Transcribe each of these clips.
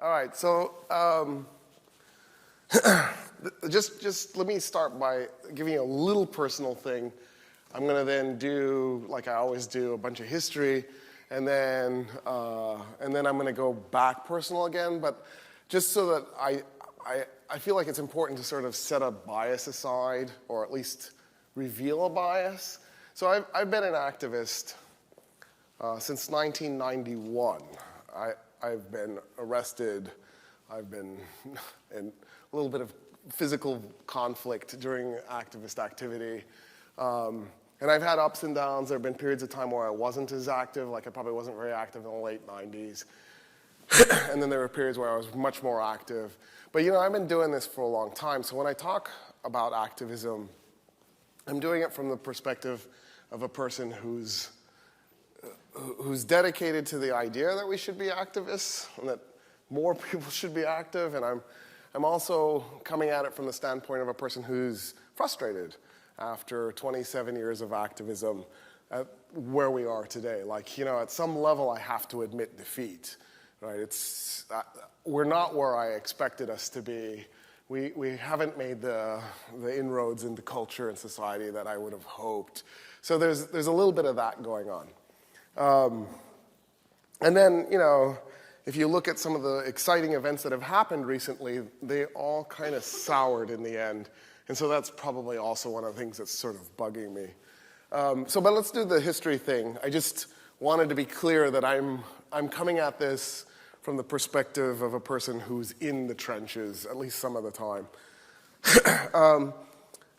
All right, so just let me start by giving you a little personal thing. I'm going to then do, like I always do, a bunch of history, and then I'm going to go back personal again. But just so that I feel like it's important to sort of set a bias aside, or at least reveal a bias. So I've been an activist since 1991. I've been arrested. I've been in a little bit of physical conflict during activist activity. And I've had ups and downs. There have been periods of time where I wasn't as active, like I probably wasn't very active in the late 90s. And then there were periods where I was much more active. But you know, I've been doing this for a long time. So when I talk about activism, I'm doing it from the perspective of a person who's dedicated to the idea that we should be activists and that more people should be active. And I'm also coming at it from the standpoint of a person who's frustrated after 27 years of activism at where we are today. Like, you know, at some level I have to admit defeat, right? We're not where I expected us to be. We haven't made the inroads into culture and society that I would have hoped. So there's a little bit of that going on. And then, you know, if you look at some of the exciting events that have happened recently, they all kind of soured in the end. And so that's probably also one of the things that's sort of bugging me. But let's do the history thing. I just wanted to be clear that I'm coming at this from the perspective of a person who's in the trenches, at least some of the time.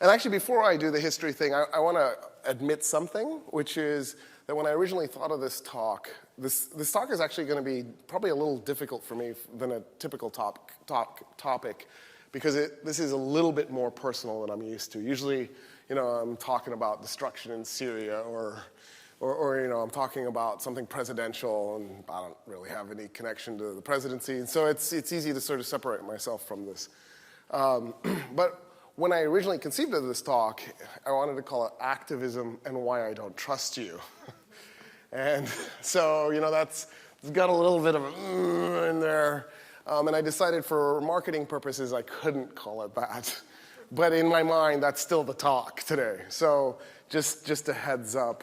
And actually, before I do the history thing, I want to admit something, which is that when I originally thought of this talk, this talk is actually going to be probably a little difficult for me than a typical topic, because this is a little bit more personal than I'm used to. Usually, you know, I'm talking about destruction in Syria, or you know, I'm talking about something presidential, and I don't really have any connection to the presidency, and so it's easy to sort of separate myself from this. But when I originally conceived of this talk, I wanted to call it Activism and Why I Don't Trust You. And so, you know, it's got a little bit of in there. And I decided for marketing purposes, I couldn't call it that. But in my mind, that's still the talk today. So just a heads up.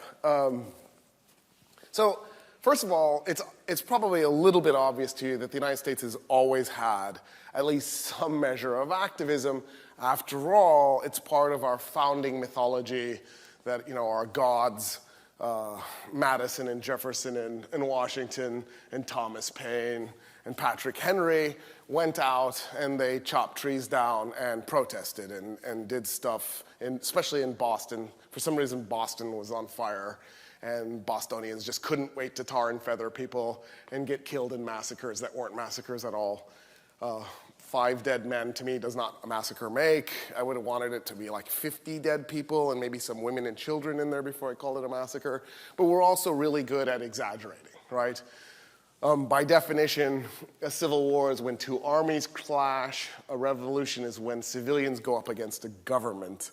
So first of all, it's probably a little bit obvious to you that the United States has always had at least some measure of activism. After all, it's part of our founding mythology that, you know, our gods, Madison and Jefferson and Washington and Thomas Paine and Patrick Henry went out and they chopped trees down and protested and did stuff, especially in Boston. For some reason, Boston was on fire, and Bostonians just couldn't wait to tar and feather people and get killed in massacres that weren't massacres at all. 5 dead men, to me, does not a massacre make. I would have wanted it to be like 50 dead people and maybe some women and children in there before I called it a massacre. But we're also really good at exaggerating, right? By definition, a civil war is when 2 armies clash. A revolution is when civilians go up against a government.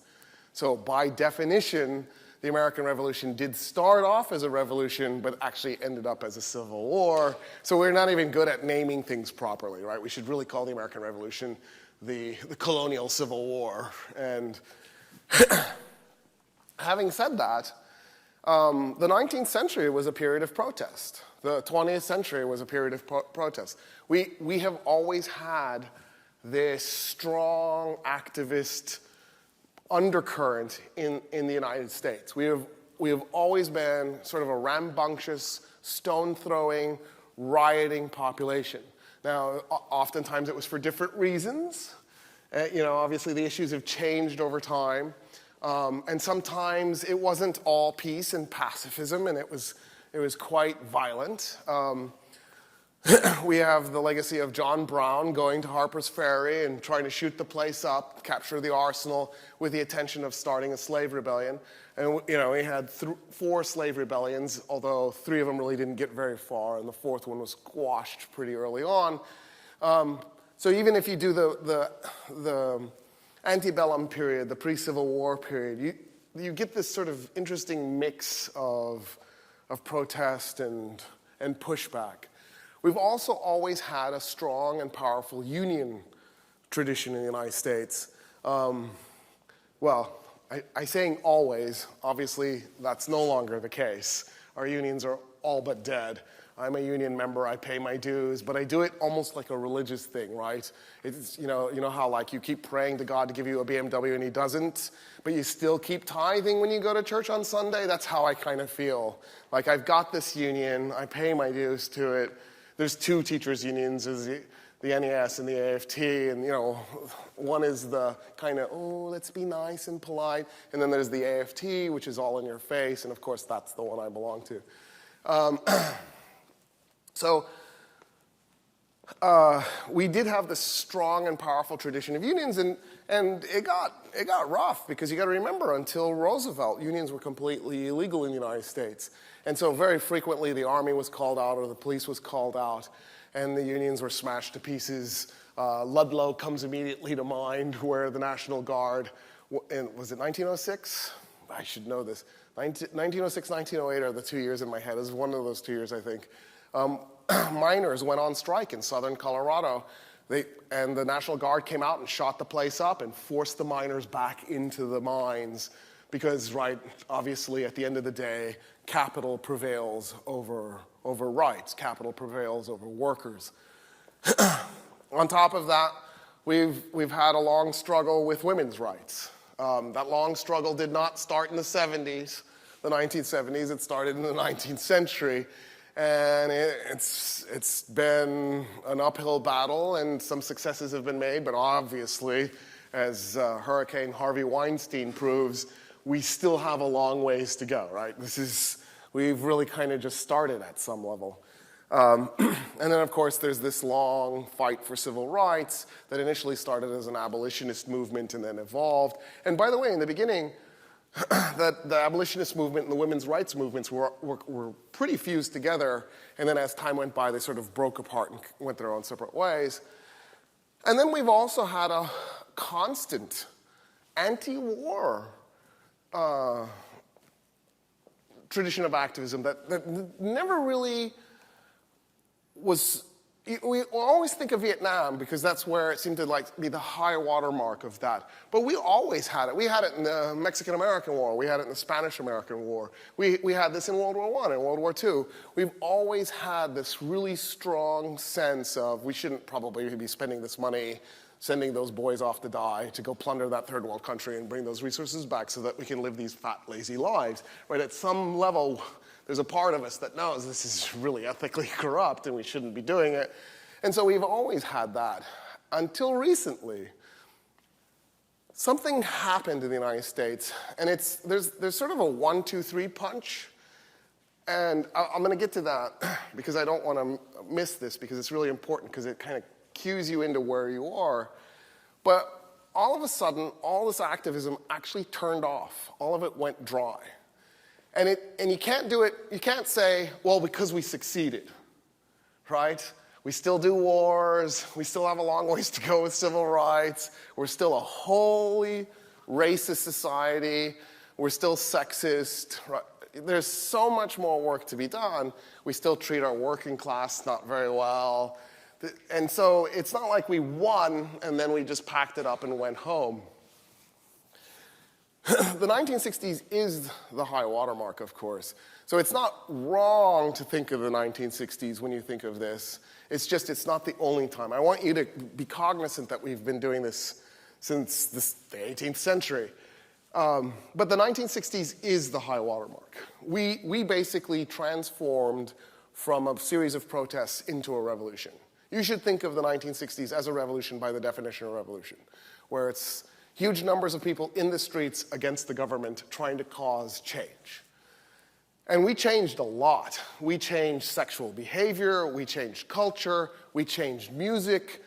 So by definition, the American Revolution did start off as a revolution, but actually ended up as a civil war. So we're not even good at naming things properly, right? We should really call the American Revolution the colonial civil war. And having said that, the 19th century was a period of protest. The 20th century was a period of protest. We have always had this strong activist undercurrent in the United States. We have always been sort of a rambunctious, stone-throwing, rioting population. Now, oftentimes it was for different reasons. You know, obviously the issues have changed over time. And sometimes it wasn't all peace and pacifism, and it was quite violent. We have the legacy of John Brown going to Harper's Ferry and trying to shoot the place up, capture the arsenal with the intention of starting a slave rebellion. And, you know, we had 4 slave rebellions, although 3 of them really didn't get very far, and the 4th one was squashed pretty early on. So even if you do the antebellum period, the pre-Civil War period, you get this sort of interesting mix of protest and pushback. We've also always had a strong and powerful union tradition in the United States. Well, I saying always, obviously that's no longer the case. Our unions are all but dead. I'm a union member, I pay my dues, but I do it almost like a religious thing, right? It's, you know how like you keep praying to God to give you a BMW and he doesn't, but you still keep tithing when you go to church on Sunday? That's how I kind of feel. Like I've got this union, I pay my dues to it. There's two teachers' unions, there's the NES and the AFT, and one is the kind of, oh, let's be nice and polite, and then there's the AFT, which is all in your face, and of course that's the one I belong to. So we did have this strong and powerful tradition of unions, and it got rough, because you got to remember, until Roosevelt, unions were completely illegal in the United States. And so very frequently the army was called out or the police was called out, and the unions were smashed to pieces. Ludlow comes immediately to mind, where the National Guard, was it 1906? I should know this. 1906, 1908 are the 2 years in my head. It was one of those 2 years, I think. Miners went on strike in southern Colorado, and the National Guard came out and shot the place up and forced the miners back into the mines because, right, obviously at the end of the day, capital prevails over rights. Capital prevails over workers. On top of that, we've had a long struggle with women's rights. That long struggle did not start in the 70s, the 1970s. It started in the 19th century. And it's been an uphill battle, and some successes have been made, but obviously, as Hurricane Harvey Weinstein proves, we still have a long ways to go, right? We've really kind of just started at some level. And then, of course, there's this long fight for civil rights that initially started as an abolitionist movement and then evolved. And by the way, in the beginning, that the abolitionist movement and the women's rights movements were pretty fused together, and then as time went by, they sort of broke apart and went their own separate ways. And then we've also had a constant anti-war tradition of activism that never really was. We always think of Vietnam because that's where it seemed to be the high watermark of that. But we always had it. We had it in the Mexican-American War. We had it in the Spanish-American War. We had this in World War I and World War II. We've always had this really strong sense of we shouldn't probably be spending this money sending those boys off to die to go plunder that third world country and bring those resources back so that we can live these fat, lazy lives. Right? At some level, there's a part of us that knows this is really ethically corrupt and we shouldn't be doing it. And so we've always had that. Until recently, something happened in the United States, and there's sort of a 1, 2, 3 punch. And I'm going to get to that because I don't want to miss this because it's really important because it kind of cues you into where you are. But all of a sudden, all this activism actually turned off. All of it went dry. And you can't do it, you can't say, well, because we succeeded, right? We still do wars, we still have a long ways to go with civil rights, we're still a wholly racist society, we're still sexist, right? There's so much more work to be done. We still treat our working class not very well. And so it's not like we won and then we just packed it up and went home. The 1960s is the high watermark, of course. So it's not wrong to think of the 1960s when you think of this. It's just it's not the only time. I want you to be cognizant that we've been doing this since the 18th century. But the 1960s is the high watermark. We basically transformed from a series of protests into a revolution. You should think of the 1960s as a revolution by the definition of revolution, where it's huge numbers of people in the streets against the government trying to cause change. And we changed a lot. We changed sexual behavior, we changed culture, we changed music.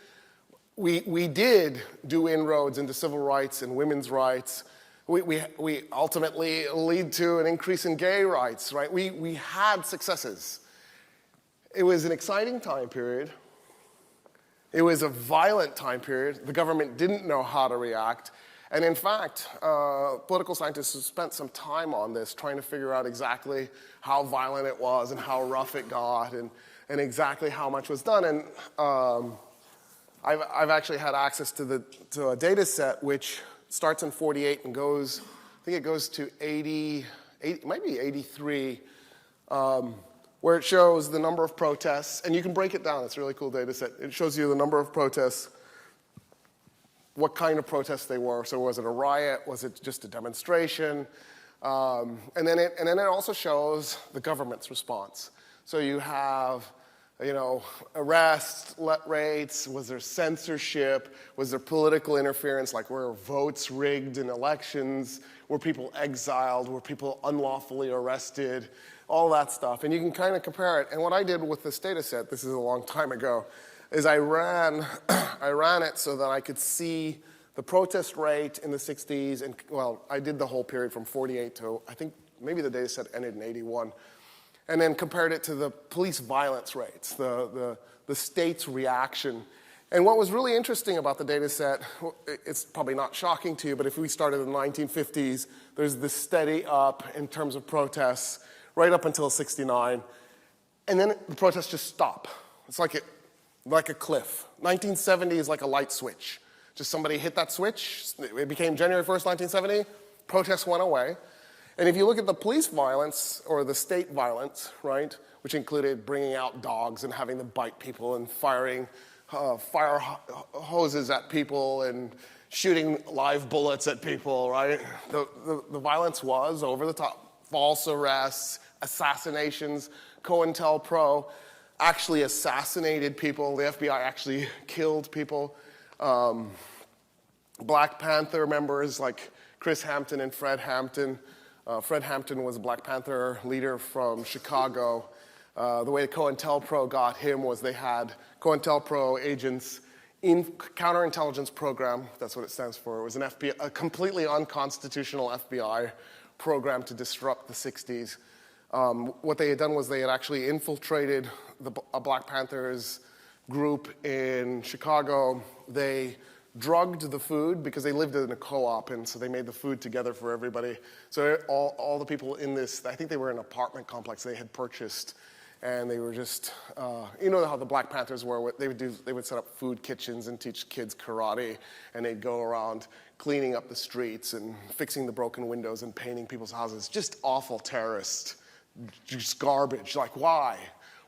We did do inroads into civil rights and women's rights. We ultimately lead to an increase in gay rights, right? We had successes. It was an exciting time period. It was a violent time period. The government didn't know how to react. And in fact, political scientists have spent some time on this, trying to figure out exactly how violent it was and how rough it got. and exactly how much was done. And I've actually had access to a data set which starts in 48 and goes, I think it goes to 80, it might be 83, where it shows the number of protests, and you can break it down. It's a really cool data set. It shows you the number of protests, what kind of protests they were. So was it a riot? Was it just a demonstration? And then it also shows the government's response. So you have, arrests, rates, was there censorship, was there political interference, like were votes rigged in elections, were people exiled, were people unlawfully arrested, all that stuff. And you can kind of compare it. And what I did with this data set, this is a long time ago, is I ran it so that I could see the protest rate in the 60s, and well, I did the whole period from 48 to, I think maybe the data set ended in 81, and then compared it to the police violence rates, the state's reaction. And what was really interesting about the data set, it's probably not shocking to you, but if we started in the 1950s, there's this steady up in terms of protests right up until 69, and then the protests just stop. It's like a cliff. 1970 is like a light switch. Just somebody hit that switch, it became January 1st, 1970, protests went away. And if you look at the police violence, or the state violence, right, which included bringing out dogs and having them bite people and firing fire hoses at people and shooting live bullets at people, right? The violence was over the top. False arrests, assassinations, COINTELPRO actually assassinated people. The FBI actually killed people. Black Panther members like Chris Hampton and Fred Hampton. Fred Hampton was a Black Panther leader from Chicago. The way COINTELPRO got him was they had COINTELPRO agents in counterintelligence program. That's what it stands for. It was a completely unconstitutional FBI program to disrupt the 60s. What they had done was they had actually infiltrated a Black Panthers group in Chicago. They drugged the food because they lived in a co-op, and so they made the food together for everybody. So all the people in this, I think they were in an apartment complex they had purchased, and they were just, you know how the Black Panthers were, they would set up food kitchens and teach kids karate, and they'd go around cleaning up the streets and fixing the broken windows and painting people's houses. Just awful terrorists, just garbage, like why?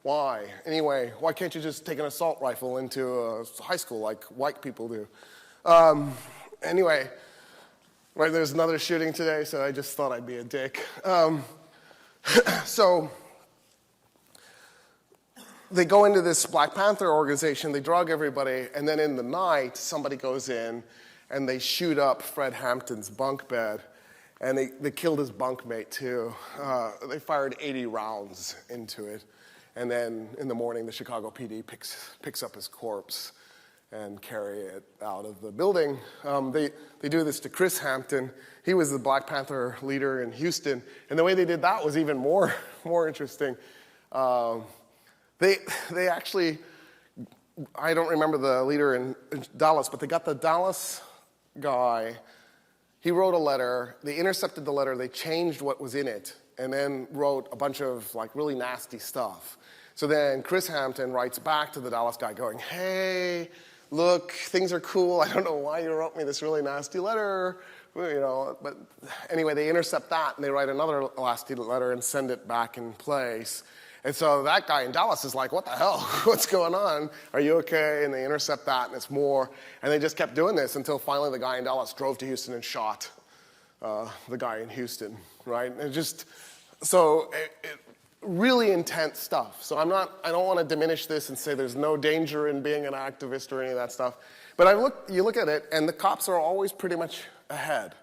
Why? Anyway, why can't you just take an assault rifle into a high school like white people do? Anyway, right, there's another shooting today, so I just thought I'd be a dick. So they go into this Black Panther organization, they drug everybody, and then in the night, somebody goes in and they shoot up Fred Hampton's bunk bed, and they killed his bunkmate too. They fired 80 rounds into it. And then in the morning, the Chicago PD picks up his corpse and carry it out of the building. They do this to Chris Hampton. He was the Black Panther leader in Houston. And the way they did that was even more interesting. They actually, I don't remember the leader in Dallas, but they got the Dallas guy. He wrote a letter. They intercepted the letter. They changed what was in it, and then wrote a bunch of like really nasty stuff. So then Chris Hampton writes back to the Dallas guy going, hey, look, things are cool. I don't know why you wrote me this really nasty letter, you know. But anyway, they intercept that, and they write another nasty letter and send it back in place. And so that guy in Dallas is like, what the hell? What's going on? Are you okay? And they intercept that, and it's more. And they just kept doing this until finally the guy in Dallas drove to Houston and shot the guy in Houston, right? And it really intense stuff. So I don't want to diminish this and say there's no danger in being an activist or any of that stuff. But you look at it, and the cops are always pretty much ahead.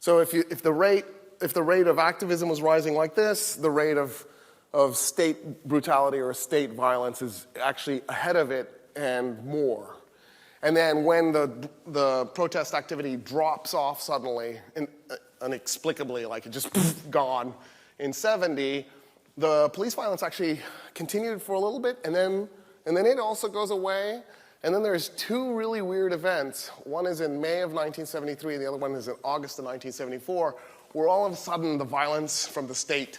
So if the rate of activism was rising like this, the rate of state brutality or state violence is actually ahead of it and more. And then when the protest activity drops off suddenly, inexplicably, like it just gone in 70, the police violence actually continued for a little bit, and then it also goes away. And then there's two really weird events. One is in May of 1973, the other one is in August of 1974, where all of a sudden the violence from the state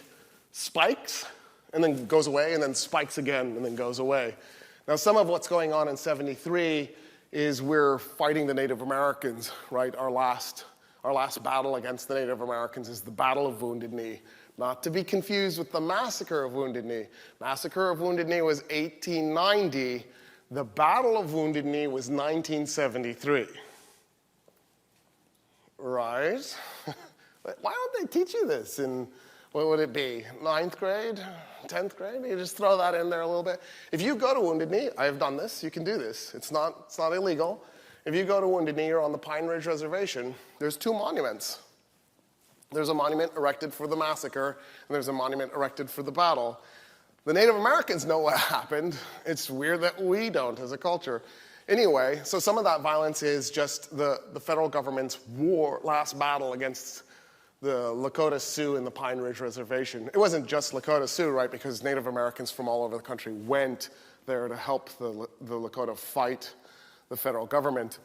spikes and then goes away, and then spikes again, and then goes away. Now, some of what's going on in 73 is we're fighting the Native Americans, right? Our last battle against the Native Americans is the Battle of Wounded Knee. Not to be confused with the Massacre of Wounded Knee. Massacre of Wounded Knee was 1890. The Battle of Wounded Knee was 1973. Right? Why don't they teach you this in, what would it be, 9th grade, 10th grade? You just throw that in there a little bit. If you go to Wounded Knee, I have done this, you can do this. It's not illegal. If you go to Wounded Knee or on the Pine Ridge Reservation, there's 2 monuments. There's a monument erected for the massacre, and there's a monument erected for the battle. The Native Americans know what happened. It's weird that we don't as a culture. Anyway, so some of that violence is just the federal government's last battle against the Lakota Sioux in the Pine Ridge Reservation. It wasn't just Lakota Sioux, right, because Native Americans from all over the country went there to help the Lakota fight the federal government.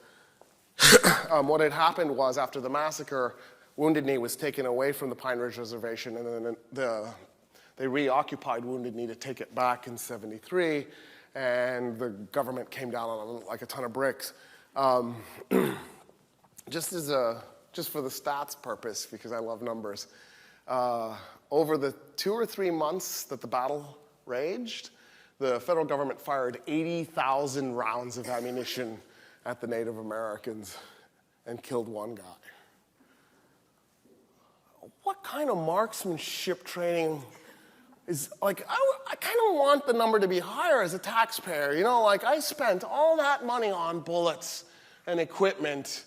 What had happened was, after the massacre, Wounded Knee was taken away from the Pine Ridge Reservation, and then they reoccupied Wounded Knee to take it back in 73, and the government came down on them like a ton of bricks. Just for the stats purpose, because I love numbers, over the 2 or 3 months that the battle raged, the federal government fired 80,000 rounds of ammunition at the Native Americans and killed 1 guy. What kind of marksmanship training is, like, I kind of want the number to be higher as a taxpayer. You know, like, I spent all that money on bullets and equipment.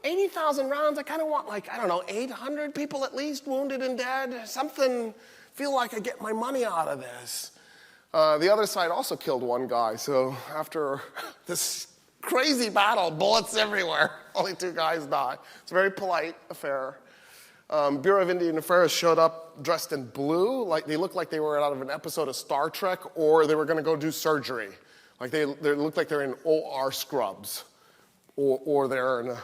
80,000 rounds, I kind of want, like, I don't know, 800 people at least wounded and dead. Something, feel like I get my money out of this. The other side also killed 1 guy. So after this crazy battle, bullets everywhere, only 2 guys died. It's a very polite affair. Bureau of Indian Affairs showed up dressed in blue, like they looked like they were out of an episode of Star Trek, or they were going to go do surgery. Like they looked like they're in OR scrubs, or they're in an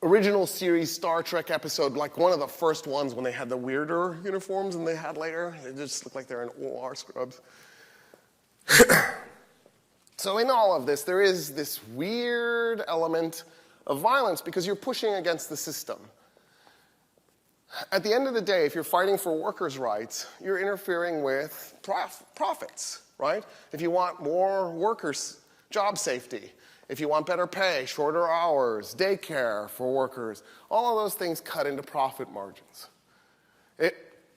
original series Star Trek episode, like one of the first ones when they had the weirder uniforms than they had later. They just look like they're in OR scrubs. So in all of this, there is this weird element of violence because you're pushing against the system. At the end of the day, if you're fighting for workers' rights, you're interfering with profits, right? If you want more workers' job safety, if you want better pay, shorter hours, daycare for workers, all of those things cut into profit margins.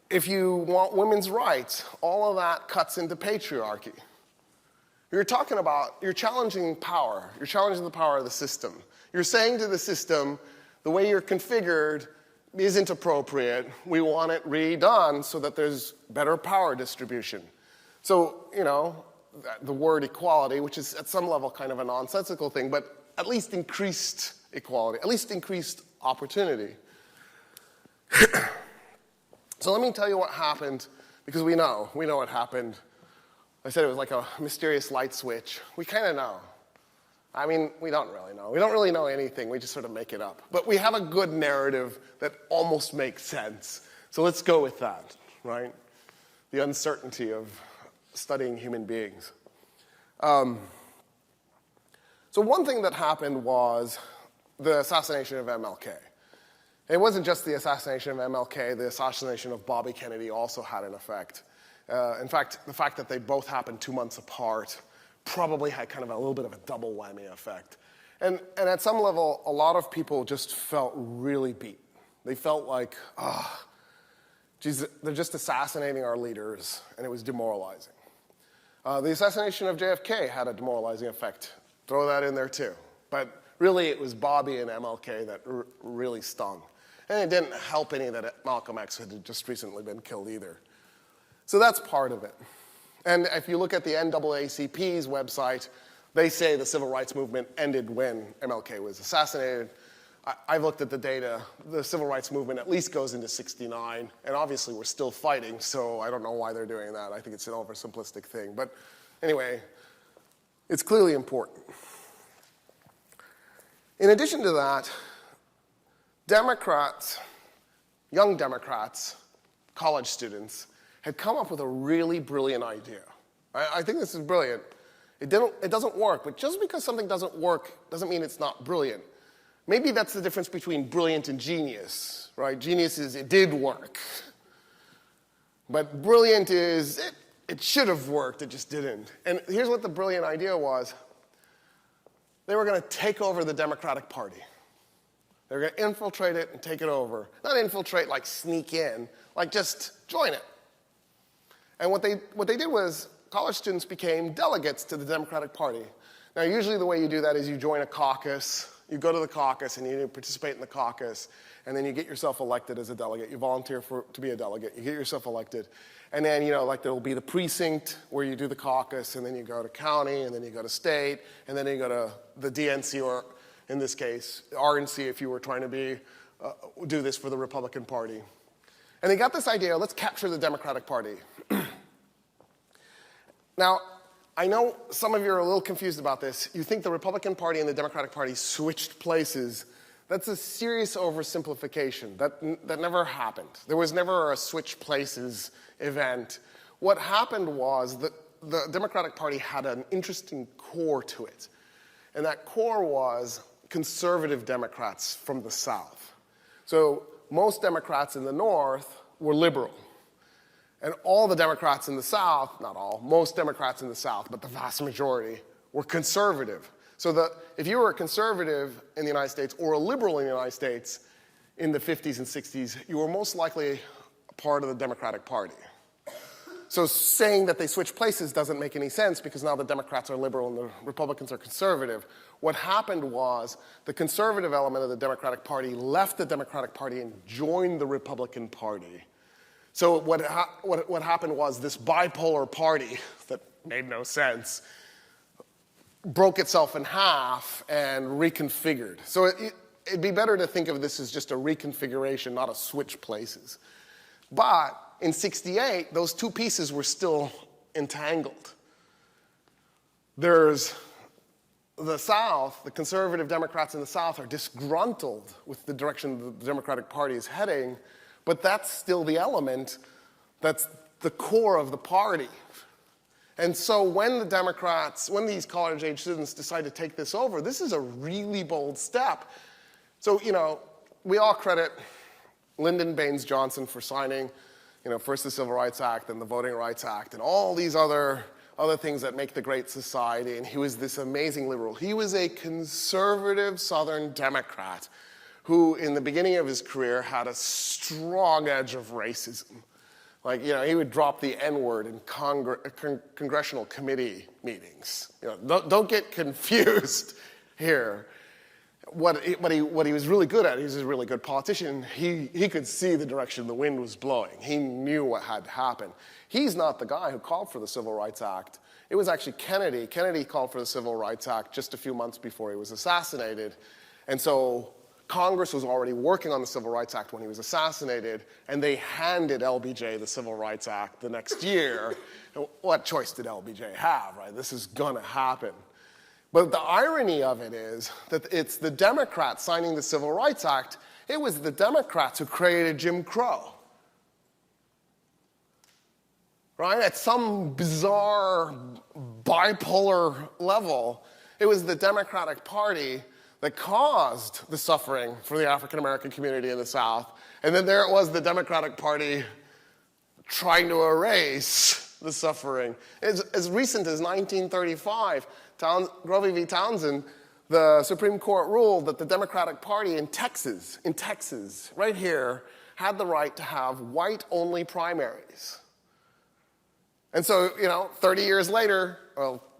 If you want women's rights, all of that cuts into patriarchy. You're challenging power. You're challenging the power of the system. You're saying to the system, the way you're configured isn't appropriate. We want it redone so that there's better power distribution. So, you know, the word equality, which is at some level kind of a nonsensical thing, but at least increased equality, at least increased opportunity. So let me tell you what happened, because we know what happened. I said it was like a mysterious light switch. We kind of know. I mean, we don't really know. We don't really know anything. We just sort of make it up. But we have a good narrative that almost makes sense. So let's go with that, right? The uncertainty of studying human beings. So one thing that happened was the assassination of MLK. It wasn't just the assassination of MLK. The assassination of Bobby Kennedy also had an effect. In fact, the fact that they both happened 2 months apart probably had kind of a little bit of a double whammy effect. And at some level, a lot of people just felt really beat. They felt like, geez, they're just assassinating our leaders, and it was demoralizing. The assassination of JFK had a demoralizing effect. Throw that in there too. But really, it was Bobby and MLK that really stung. And it didn't help any that Malcolm X had just recently been killed either. So that's part of it. And if you look at the NAACP's website, they say the civil rights movement ended when MLK was assassinated. I've looked at the data. The civil rights movement at least goes into '69, and obviously we're still fighting, so I don't know why they're doing that. I think it's an oversimplistic thing. But anyway, it's clearly important. In addition to that, Democrats, young Democrats, college students, had come up with a really brilliant idea. I think this is brilliant. It doesn't work, but just because something doesn't work doesn't mean it's not brilliant. Maybe that's the difference between brilliant and genius, right? Genius is it did work. But brilliant is it should have worked, it just didn't. And here's what the brilliant idea was. They were going to take over the Democratic Party. They were going to infiltrate it and take it over. Not infiltrate like sneak in, like just join it. And what they did was college students became delegates to the Democratic Party. Now, usually the way you do that is you join a caucus. You go to the caucus and you participate in the caucus, and then you get yourself elected as a delegate. You volunteer to be a delegate. You get yourself elected. And then, like there'll be the precinct where you do the caucus, and then you go to county, and then you go to state, and then you go to the DNC, or in this case, RNC if you were trying to do this for the Republican Party. And they got this idea, let's capture the Democratic Party. Now, I know some of you are a little confused about this. You think the Republican Party and the Democratic Party switched places. That's a serious oversimplification. That never happened. There was never a switch places event. What happened was that the Democratic Party had an interesting core to it. And that core was conservative Democrats from the South. So most Democrats in the North were liberal. And all the Democrats in the South, not all, most Democrats in the South, but the vast majority, were conservative. So if you were a conservative in the United States or a liberal in the United States in the 50s and 60s, you were most likely a part of the Democratic Party. So saying that they switched places doesn't make any sense because now the Democrats are liberal and the Republicans are conservative. What happened was the conservative element of the Democratic Party left the Democratic Party and joined the Republican Party. So what happened was this bipolar party that made no sense broke itself in half and reconfigured. So it'd be better to think of this as just a reconfiguration, not a switch places. But in '68, those two pieces were still entangled. There's the South, the conservative Democrats in the South are disgruntled with the direction the Democratic Party is heading, but that's still the element that's the core of the party. And so when the Democrats, when these college-age students decide to take this over, this is a really bold step. So, we all credit Lyndon Baines Johnson for signing, first the Civil Rights Act, then the Voting Rights Act, and all these other things that make the great society. And he was this amazing liberal. He was a conservative Southern Democrat who, in the beginning of his career, had a strong edge of racism. Like, he would drop the N-word in congressional committee meetings. Don't get confused here. What he was really good at, he was a really good politician. He could see the direction the wind was blowing. He knew what had happened. He's not the guy who called for the Civil Rights Act. It was actually Kennedy. Kennedy called for the Civil Rights Act just a few months before he was assassinated. And so Congress was already working on the Civil Rights Act when he was assassinated, and they handed LBJ the Civil Rights Act the next year. What choice did LBJ have, right? This is going to happen. But the irony of it is that it's the Democrats signing the Civil Rights Act. It was the Democrats who created Jim Crow. Right? At some bizarre bipolar level, it was the Democratic Party that caused the suffering for the African-American community in the South. And then there it was, the Democratic Party trying to erase the suffering. As recent as 1935, Grovey v. Townsend, the Supreme Court ruled that the Democratic Party in Texas, right here, had the right to have white-only primaries. And so, 30 years later,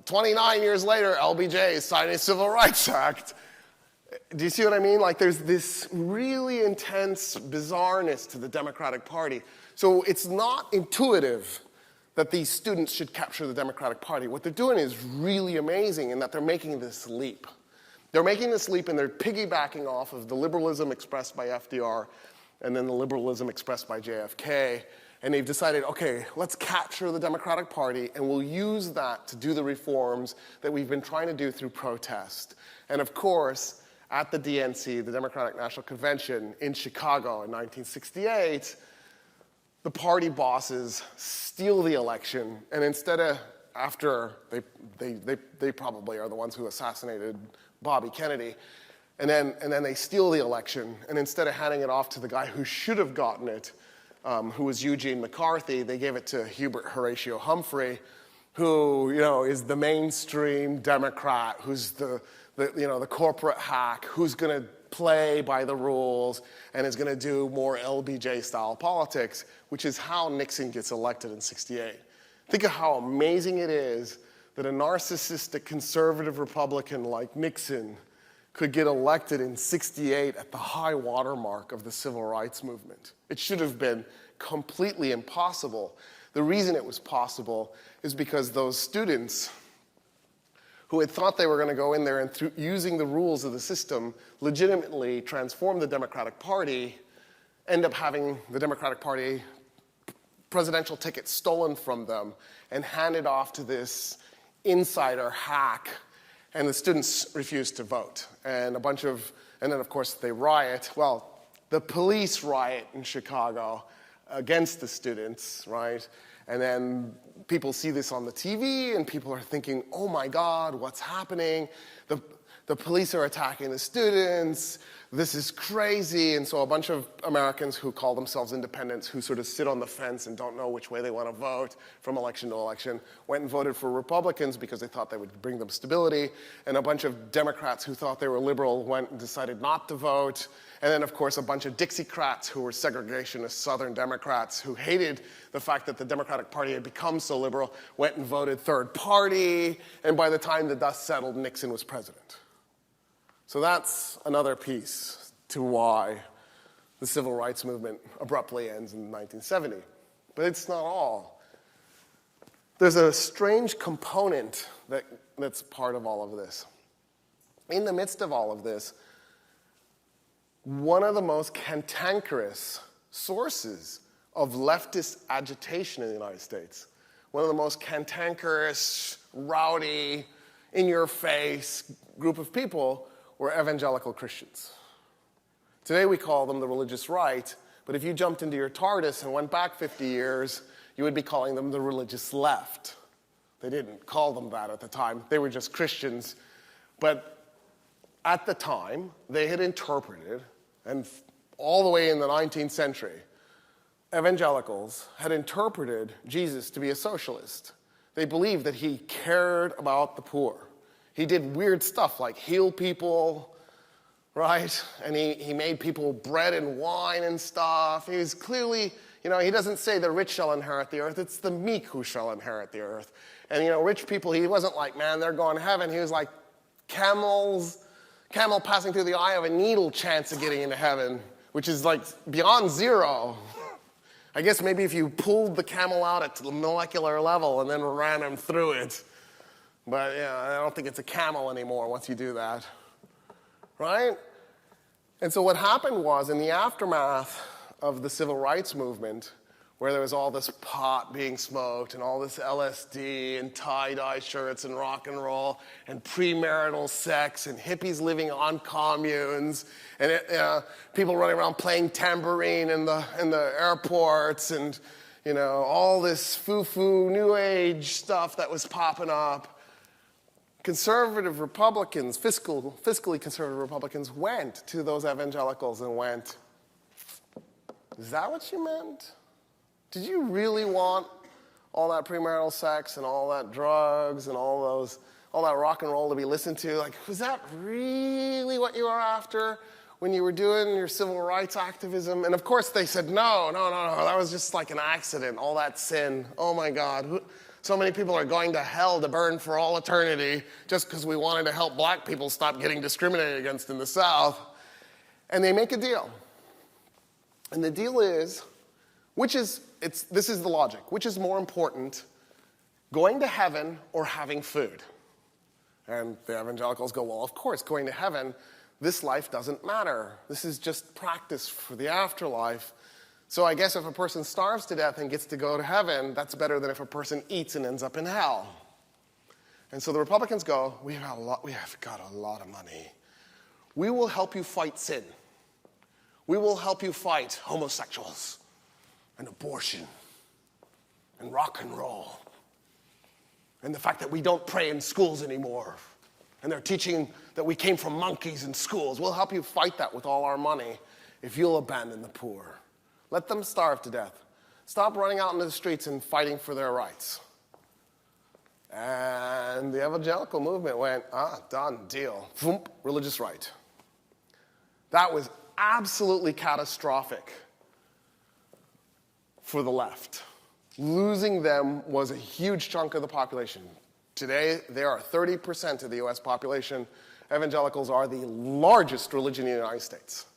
29 years later, LBJ is signing a Civil Rights Act. Do you see what I mean? Like, there's this really intense bizarreness to the Democratic Party. So it's not intuitive that these students should capture the Democratic Party. What they're doing is really amazing in that they're making this leap. They're making this leap and they're piggybacking off of the liberalism expressed by FDR and then the liberalism expressed by JFK. And they've decided, okay, let's capture the Democratic Party and we'll use that to do the reforms that we've been trying to do through protest. And of course, at the DNC, the Democratic National Convention in Chicago in 1968, the party bosses steal the election, and instead of, after they probably are the ones who assassinated Bobby Kennedy, and then they steal the election, and instead of handing it off to the guy who should have gotten it, who was Eugene McCarthy, they gave it to Hubert Horatio Humphrey, who is the mainstream Democrat, who's the corporate hack, who's going to play by the rules and is going to do more LBJ-style politics, which is how Nixon gets elected in '68. Think of how amazing it is that a narcissistic conservative Republican like Nixon could get elected in '68 at the high watermark of the civil rights movement. It should have been completely impossible. The reason it was possible is because those students who had thought they were going to go in there and through using the rules of the system legitimately transform the Democratic Party, end up having the Democratic Party presidential ticket stolen from them and handed off to this insider hack, and the students refused to vote. And then of course they riot. Well, the police riot in Chicago against the students, right? And then people see this on the TV, and people are thinking, oh my God, what's happening? The police are attacking the students. This is crazy. And so a bunch of Americans who call themselves independents, who sort of sit on the fence and don't know which way they want to vote from election to election, went and voted for Republicans because they thought they would bring them stability. And a bunch of Democrats who thought they were liberal went and decided not to vote. And then, of course, a bunch of Dixiecrats who were segregationist Southern Democrats who hated the fact that the Democratic Party had become so liberal, went and voted third party. And by the time the dust settled, Nixon was president. So that's another piece to why the civil rights movement abruptly ends in 1970. But it's not all. There's a strange component that's part of all of this. In the midst of all of this, one of the most cantankerous sources of leftist agitation in the United States, one of the most cantankerous, rowdy, in-your-face group of people were evangelical Christians. Today we call them the religious right, but if you jumped into your TARDIS and went back 50 years, you would be calling them the religious left. They didn't call them that at the time. They were just Christians. But at the time, they had interpreted, and all the way in the 19th century, evangelicals had interpreted Jesus to be a socialist. They believed that he cared about the poor. He did weird stuff like heal people, right? And he made people bread and wine and stuff. He was clearly, he doesn't say the rich shall inherit the earth. It's the meek who shall inherit the earth. And, rich people, he wasn't like, man, they're going to heaven. He was like camel passing through the eye of a needle chance of getting into heaven, which is like beyond zero. I guess maybe if you pulled the camel out at the molecular level and then ran him through it. But I don't think it's a camel anymore once you do that, right? And so what happened was, in the aftermath of the civil rights movement, where there was all this pot being smoked and all this LSD and tie-dye shirts and rock and roll and premarital sex and hippies living on communes and people running around playing tambourine in the airports and all this foo-foo new age stuff that was popping up. Conservative Republicans, fiscally conservative Republicans, went to those evangelicals and went, is that what you meant? Did you really want all that premarital sex and all that drugs and all that rock and roll to be listened to? Like, was that really what you were after when you were doing your civil rights activism? And of course they said, no, that was just like an accident, all that sin. Oh my God. So many people are going to hell to burn for all eternity just because we wanted to help black people stop getting discriminated against in the South. And they make a deal. And the deal is, this is the logic. Which is more important, going to heaven or having food? And the evangelicals go, well, of course, going to heaven, this life doesn't matter. This is just practice for the afterlife. So I guess if a person starves to death and gets to go to heaven, that's better than if a person eats and ends up in hell. And so the Republicans go, we have got a lot of money. We will help you fight sin. We will help you fight homosexuals. and abortion and rock and roll and the fact that we don't pray in schools anymore and they're teaching that we came from monkeys in schools. We'll help you fight that with all our money if you'll abandon the poor. Let them starve to death. Stop running out into the streets and fighting for their rights. And the evangelical movement went, done, deal. Vroom, religious right. That was absolutely catastrophic for the left. Losing them was a huge chunk of the population. Today, they are 30% of the US population. Evangelicals are the largest religion in the United States.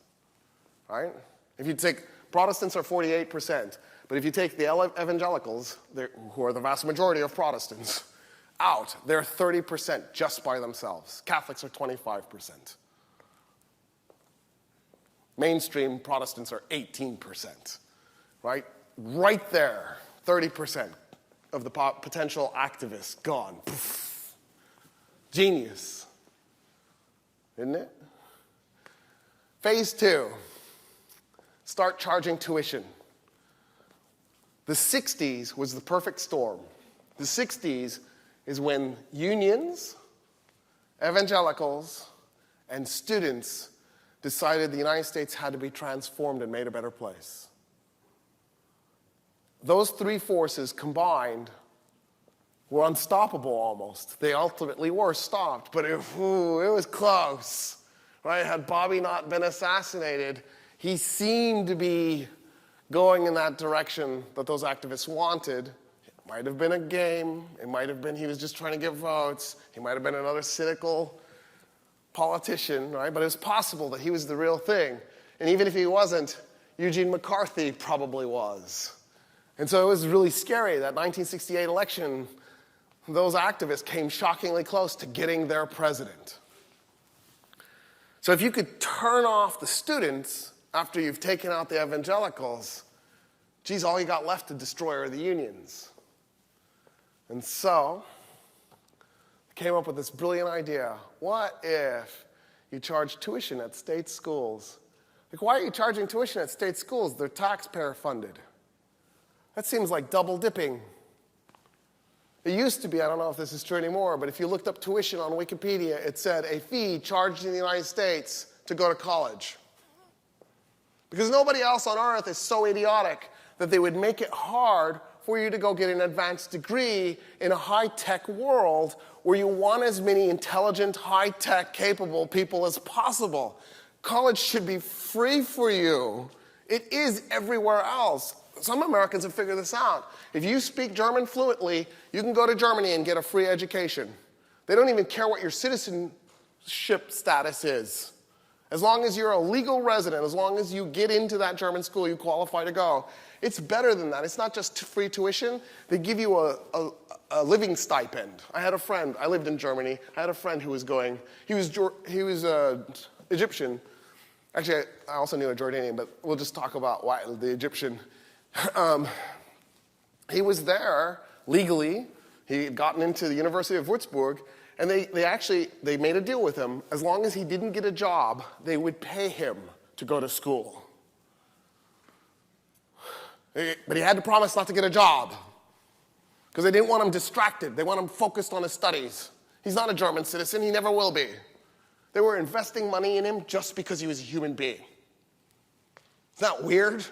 Right? If you take, Protestants are 48%, but if you take the evangelicals, who are the vast majority of Protestants, out, they're 30% just by themselves. Catholics are 25%. Mainstream Protestants are 18%, right? Right there, 30% of the potential activists gone. Poof. Genius, isn't it? Phase 2, start charging tuition. The 60s was the perfect storm. The 60s is when unions, evangelicals, and students decided the United States had to be transformed and made a better place. Those three forces combined were unstoppable almost. They ultimately were stopped, but it was close. Right? Had Bobby not been assassinated, he seemed to be going in that direction that those activists wanted. It might have been a game. It might have been he was just trying to get votes. He might have been another cynical politician, right? But it was possible that he was the real thing. And even if he wasn't, Eugene McCarthy probably was. And so it was really scary, that 1968 election, those activists came shockingly close to getting their president. So if you could turn off the students after you've taken out the evangelicals, geez, all you got left to destroy are the unions. And so, I came up with this brilliant idea. What if you charge tuition at state schools? Like, why are you charging tuition at state schools? They're taxpayer funded. That seems like double dipping. It used to be, I don't know if this is true anymore, but if you looked up tuition on Wikipedia, it said a fee charged in the United States to go to college. Because nobody else on earth is so idiotic that they would make it hard for you to go get an advanced degree in a high-tech world where you want as many intelligent, high-tech, capable people as possible. College should be free for you. It is everywhere else. Some Americans have figured this out. If you speak German fluently, you can go to Germany and get a free education. They don't even care what your citizenship status is. As long as you're a legal resident, as long as you get into that German school, you qualify to go. It's better than that. It's not just free tuition. They give you a living stipend. I had a friend, I lived in Germany, I had a friend who was going, he was Egyptian. Actually, I also knew a Jordanian, but we'll just talk about why the Egyptian. He was there legally. He had gotten into the University of Würzburg, and they made a deal with him. As long as he didn't get a job, they would pay him to go to school. But he had to promise not to get a job because they didn't want him distracted. They want him focused on his studies. He's not a German citizen. He never will be. They were investing money in him just because he was a human being. Is that weird?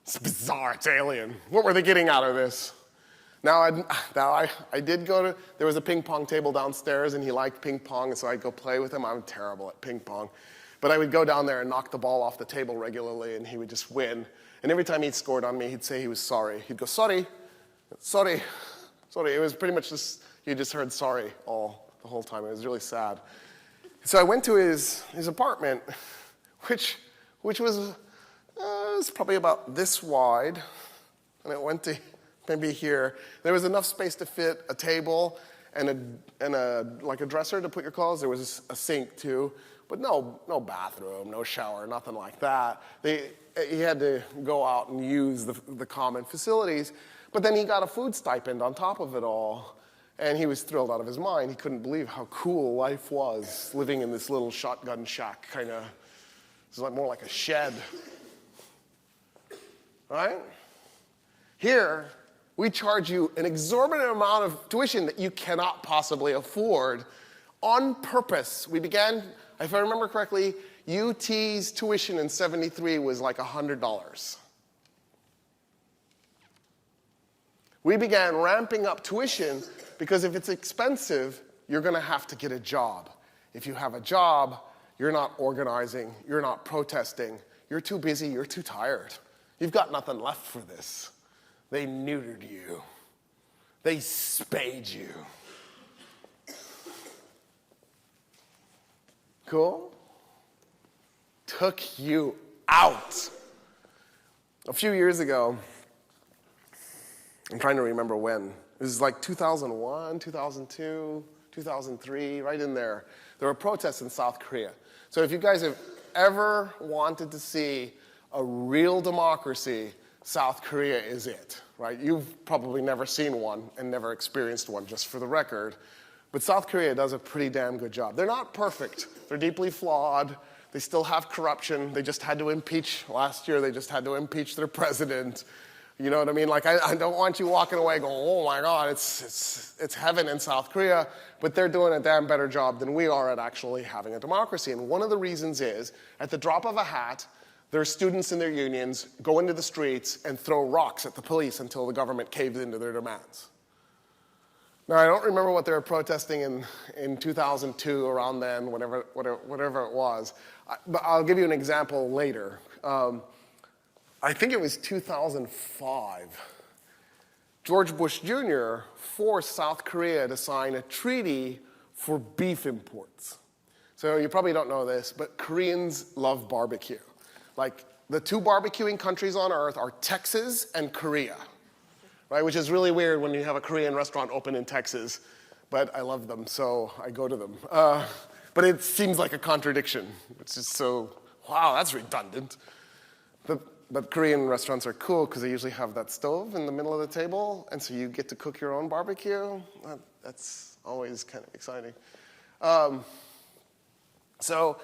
It's bizarre. It's alien. What were they getting out of this? Now I did go to, there was a ping pong table downstairs, and he liked ping pong, and so I'd go play with him. I'm terrible at ping pong. But I would go down there and knock the ball off the table regularly, and he would just win. And every time he'd scored on me, he'd say he was sorry. He'd go, sorry, sorry, sorry. It was pretty much just, you just heard sorry the whole time. It was really sad. So I went to his apartment, which was probably about this wide, and it went to maybe here. There was enough space to fit a table and like a dresser to put your clothes. There was a sink too, but no bathroom, no shower, nothing like that. He had to go out and use the common facilities, but then he got a food stipend on top of it all, and he was thrilled out of his mind. He couldn't believe how cool life was, living in this little shotgun shack kind of. It was more like a shed. right? Here, we charge you an exorbitant amount of tuition that you cannot possibly afford on purpose. We began, if I remember correctly, UT's tuition in '73 was like $100. We began ramping up tuition because if it's expensive, you're going to have to get a job. If you have a job, you're not organizing, you're not protesting, you're too busy, you're too tired. You've got nothing left for this. They neutered you. They spayed you. Cool? Took you out. A few years ago, I'm trying to remember when. It was like 2001, 2002, 2003, right in there. There were protests in South Korea. So if you guys have ever wanted to see a real democracy, South Korea is it, right? You've probably never seen one and never experienced one, just for the record. But South Korea does a pretty damn good job. They're not perfect. They're deeply flawed. They still have corruption. They just had to impeach, last year, they just had to impeach their president. You know what I mean? Like, I don't want you walking away going, oh my God, it's heaven in South Korea. But they're doing a damn better job than we are at actually having a democracy. And one of the reasons is, at the drop of a hat, their students in their unions go into the streets and throw rocks at the police until the government caves into their demands. Now, I don't remember what they were protesting in 2002, around then, whatever it was. But I'll give you an example later. I think it was 2005. George Bush Jr. forced South Korea to sign a treaty for beef imports. So you probably don't know this, but Koreans love barbecue. Like, the two barbecuing countries on earth are Texas and Korea, right? Which is really weird when you have a Korean restaurant open in Texas, but I love them, so I go to them. But it seems like a contradiction. It's just so, wow, that's redundant. But Korean restaurants are cool because they usually have that stove in the middle of the table, and so you get to cook your own barbecue. That's always kind of exciting. So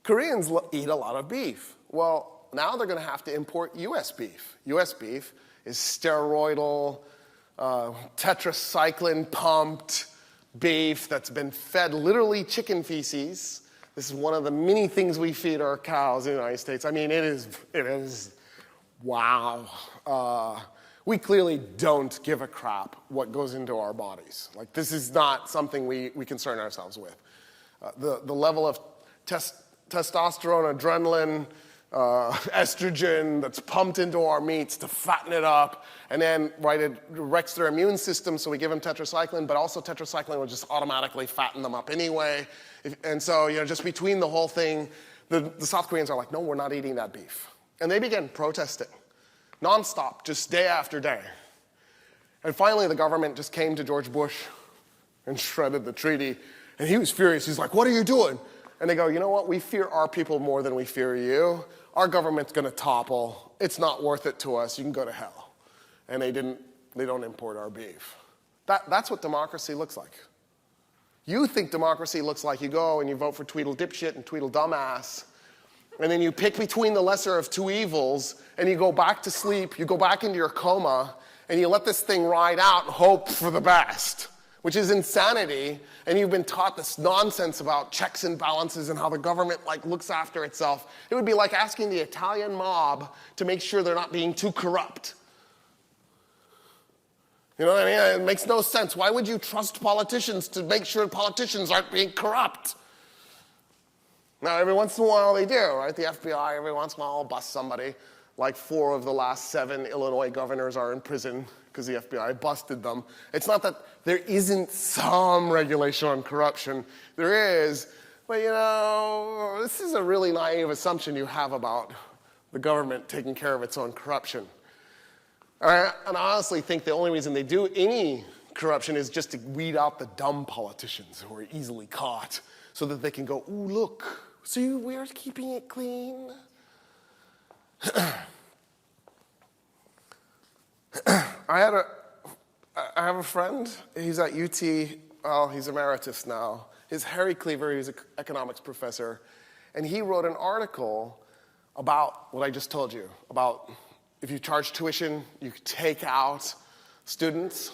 Koreans eat a lot of beef. Well, now they're going to have to import U.S. beef. U.S. beef is steroidal, tetracycline pumped beef that's been fed literally chicken feces. This is one of the many things we feed our cows in the United States. I mean, it is, wow. We clearly don't give a crap what goes into our bodies. Like, this is not something we concern ourselves with. The level of testosterone, adrenaline, estrogen that's pumped into our meats to fatten it up, and then, right, it wrecks their immune system, so we give them tetracycline, but also tetracycline will just automatically fatten them up anyway. And so, you know, just between the whole thing, the South Koreans are like, no, we're not eating that beef. And they began protesting, nonstop, just day after day. And finally, the government just came to George Bush and shredded the treaty, and he was furious. He's like, what are you doing? And they go, you know what? We fear our people more than we fear you. Our government's going to topple. It's not worth it to us. You can go to hell. And they don't import our beef. That's what democracy looks like. You think democracy looks like you go and you vote for Tweedle dipshit and Tweedle dumbass, and then you pick between the lesser of two evils, and you go back to sleep, you go back into your coma, and you let this thing ride out and hope for the best, which is insanity. And you've been taught this nonsense about checks and balances and how the government looks after itself. It would be like asking the Italian mob to make sure they're not being too corrupt. You know what I mean? It makes no sense. Why would you trust politicians to make sure politicians aren't being corrupt? Now, every once in a while they do, right? The FBI, every once in a while, will bust somebody. Like 4 of the last 7 Illinois governors are in prison because the FBI busted them. It's not that there isn't some regulation on corruption. There is, but you know, this is a really naive assumption you have about the government taking care of its own corruption. And I honestly think the only reason they do any corruption is just to weed out the dumb politicians who are easily caught so that they can go, ooh, look, see, we're keeping it clean. I have a friend, he's at UT, well, he's emeritus now. He's Harry Cleaver, he's an economics professor, and he wrote an article about what I just told you, about if you charge tuition, you could take out students.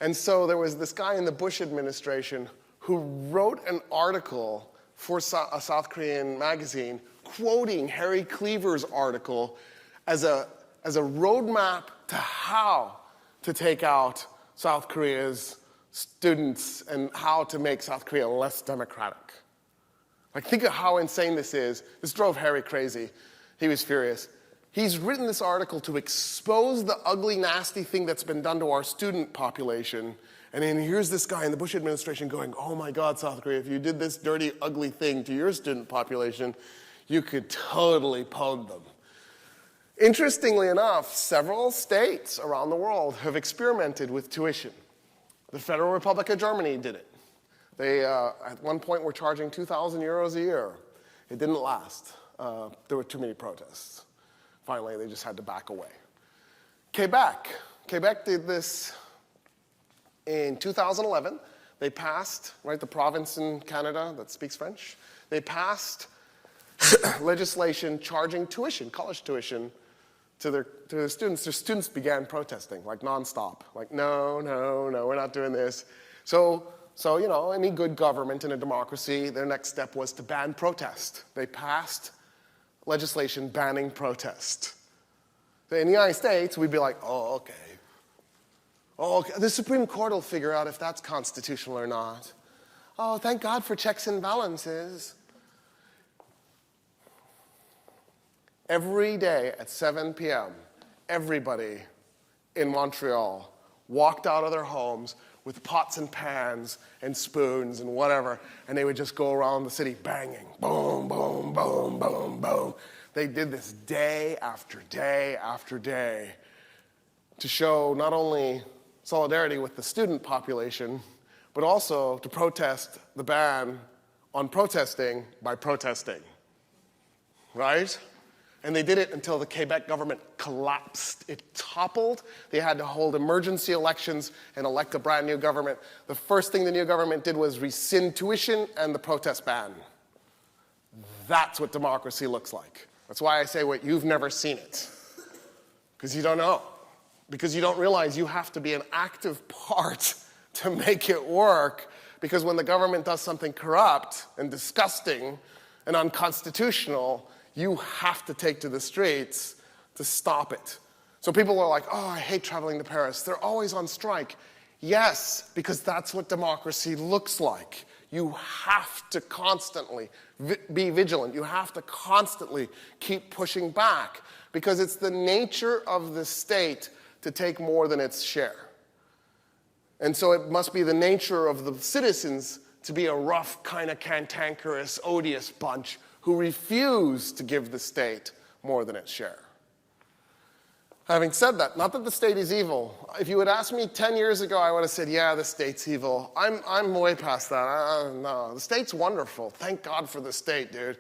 And so there was this guy in the Bush administration who wrote an article for a South Korean magazine quoting Harry Cleaver's article as a roadmap to how to take out South Korea's students and how to make South Korea less democratic. Like, think of how insane this is. This drove Harry crazy. He was furious. He's written this article to expose the ugly, nasty thing that's been done to our student population. And then here's this guy in the Bush administration going, oh my God, South Korea, if you did this dirty, ugly thing to your student population, you could totally pwn them. Interestingly enough, several states around the world have experimented with tuition. The Federal Republic of Germany did it. They, at one point, were charging 2,000 euros a year. It didn't last. There were too many protests. Finally, they just had to back away. Quebec did this in 2011. They passed, right, the province in Canada that speaks French, they passed legislation charging tuition, college tuition, to their students. Their students began protesting, like nonstop. Like, no, we're not doing this. So, you know, any good government in a democracy, their next step was to ban protest. They passed legislation banning protest. So in the United States, we'd be like, oh, okay. Oh, okay. The Supreme Court will figure out if that's constitutional or not. Oh, thank God for checks and balances. Every day at 7 p.m., everybody in Montreal walked out of their homes with pots and pans and spoons and whatever, and they would just go around the city banging. Boom, boom, boom, boom, boom. They did this day after day after day to show not only solidarity with the student population, but also to protest the ban on protesting by protesting, right? And they did it until the Quebec government collapsed. It toppled. They had to hold emergency elections and elect a brand new government. The first thing the new government did was rescind tuition and the protest ban. That's what democracy looks like. That's why I say what you've never seen it. Because you don't know. Because you don't realize you have to be an active part to make it work. Because when the government does something corrupt and disgusting and unconstitutional, you have to take to the streets to stop it. So people are like, oh, I hate traveling to Paris. They're always on strike. Yes, because that's what democracy looks like. You have to constantly be vigilant. You have to constantly keep pushing back because it's the nature of the state to take more than its share. And so it must be the nature of the citizens to be a rough, kind of cantankerous, odious bunch who refuse to give the state more than its share. Having said that, not that the state is evil. If you had asked me 10 years ago, I would have said, yeah, the state's evil. I'm way past that. No, the state's wonderful. Thank God for the state, dude.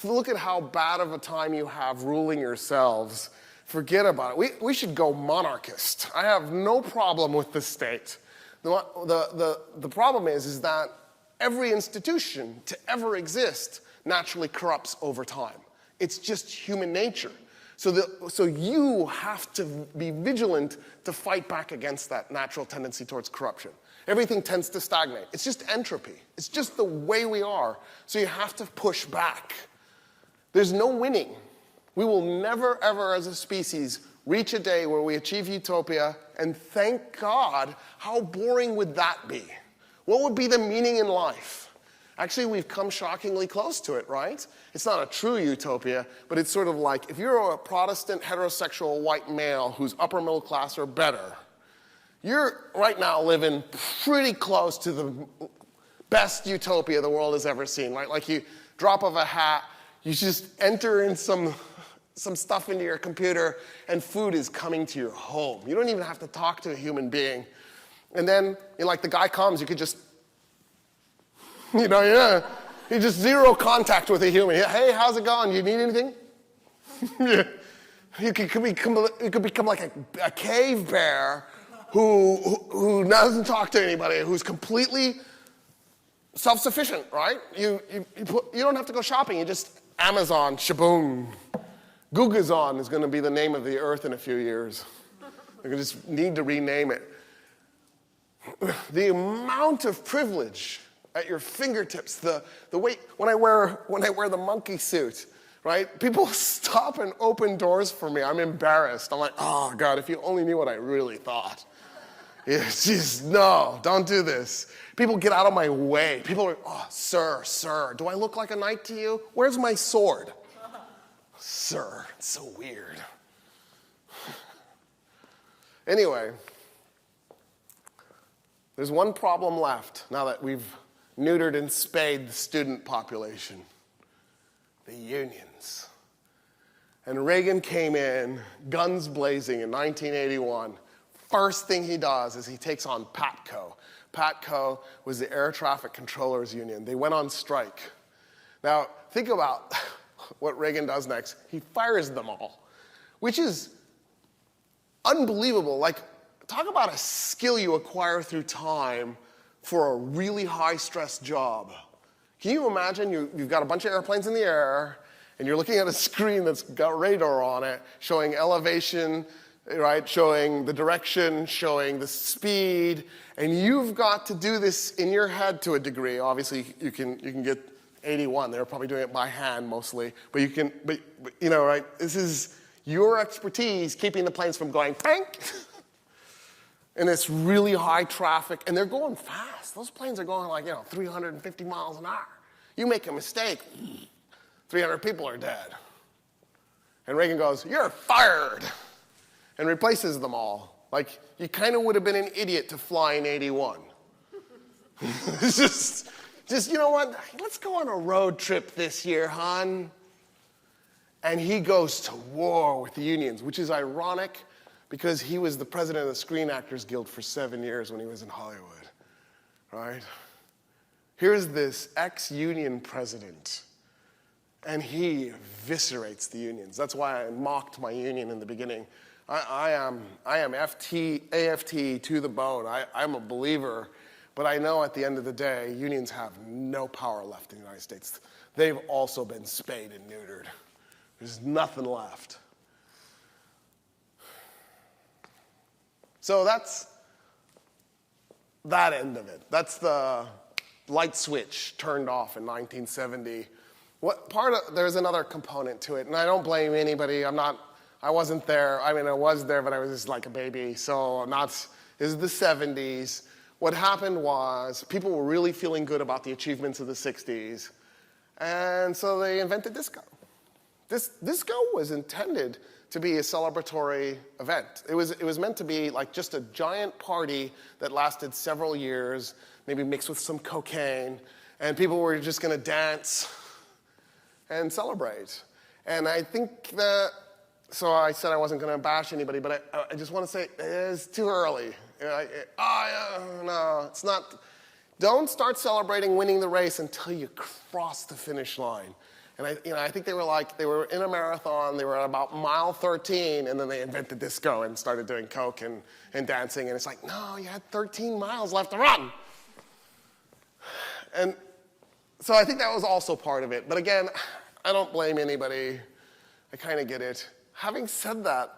Look at how bad of a time you have ruling yourselves. Forget about it. We should go monarchist. I have no problem with the state. The problem is that every institution to ever exist naturally corrupts over time. It's just human nature. So you have to be vigilant to fight back against that natural tendency towards corruption. Everything tends to stagnate. It's just entropy. It's just the way we are. So you have to push back. There's no winning. We will never, ever as a species reach a day where we achieve utopia, and thank God, how boring would that be? What would be the meaning in life? Actually, we've come shockingly close to it, right? It's not a true utopia, but it's sort of like if you're a Protestant, heterosexual, white male who's upper middle class or better, you're right now living pretty close to the best utopia the world has ever seen, right? Like you drop of a hat, you just enter in some stuff into your computer, and food is coming to your home. You don't even have to talk to a human being. And then, like the guy comes, you could just you just zero contact with a human. Hey, how's it going? Do you need anything? You could become like a cave bear who doesn't talk to anybody, who's completely self-sufficient, right? You don't have to go shopping. You just Amazon, shaboom, Gugazon is going to be the name of the Earth in a few years. We're going to just need to rename it. The amount of privilege at your fingertips, the way, when I wear the monkey suit, right? People stop and open doors for me. I'm embarrassed. I'm like, oh God, if you only knew what I really thought. It's just, no, don't do this. People get out of my way. People are, oh, sir, do I look like a knight to you? Where's my sword? Sir, it's so weird. Anyway, there's one problem left now that we've neutered and spayed the student population. The unions. And Reagan came in, guns blazing in 1981. First thing he does is he takes on PATCO. PATCO was the Air Traffic Controllers Union. They went on strike. Now, think about what Reagan does next. He fires them all, which is unbelievable. Like, talk about a skill you acquire through time for a really high-stress job. Can you imagine you've got a bunch of airplanes in the air, and you're looking at a screen that's got radar on it, showing elevation, right, showing the direction, showing the speed, and you've got to do this in your head to a degree. Obviously, you can get 81. They were probably doing it by hand mostly, but you know, right? This is your expertise keeping the planes from going bang. And it's really high traffic, and they're going fast. Those planes are going like, 350 miles an hour. You make a mistake, 300 people are dead. And Reagan goes, you're fired, and replaces them all. Like, you kind of would have been an idiot to fly in 81. It's just, you know what? Let's go on a road trip this year, hon. And he goes to war with the unions, which is ironic because he was the president of the Screen Actors Guild for 7 years when he was in Hollywood, right? Here's this ex-union president, and he eviscerates the unions. That's why I mocked my union in the beginning. I am AFT to the bone. I'm a believer, but I know at the end of the day, unions have no power left in the United States. They've also been spayed and neutered. There's nothing left. So that's that end of it. That's the light switch turned off in 1970. There's another component to it, and I don't blame anybody. I wasn't there. I mean, I was there, but I was just like a baby, so this is the 70s. What happened was people were really feeling good about the achievements of the 60s, and so they invented disco. Disco was intended to be a celebratory event. It was meant to be like just a giant party that lasted several years, maybe mixed with some cocaine, and people were just going to dance and celebrate. And I think that, so I said I wasn't going to bash anybody, but I just want to say it's too early. No, it's not. Don't start celebrating winning the race until you cross the finish line. And I think they were in a marathon, they were at about mile 13, and then they invented disco and started doing coke and dancing, and it's like, no, you had 13 miles left to run. And so I think that was also part of it. But again, I don't blame anybody. I kind of get it. Having said that,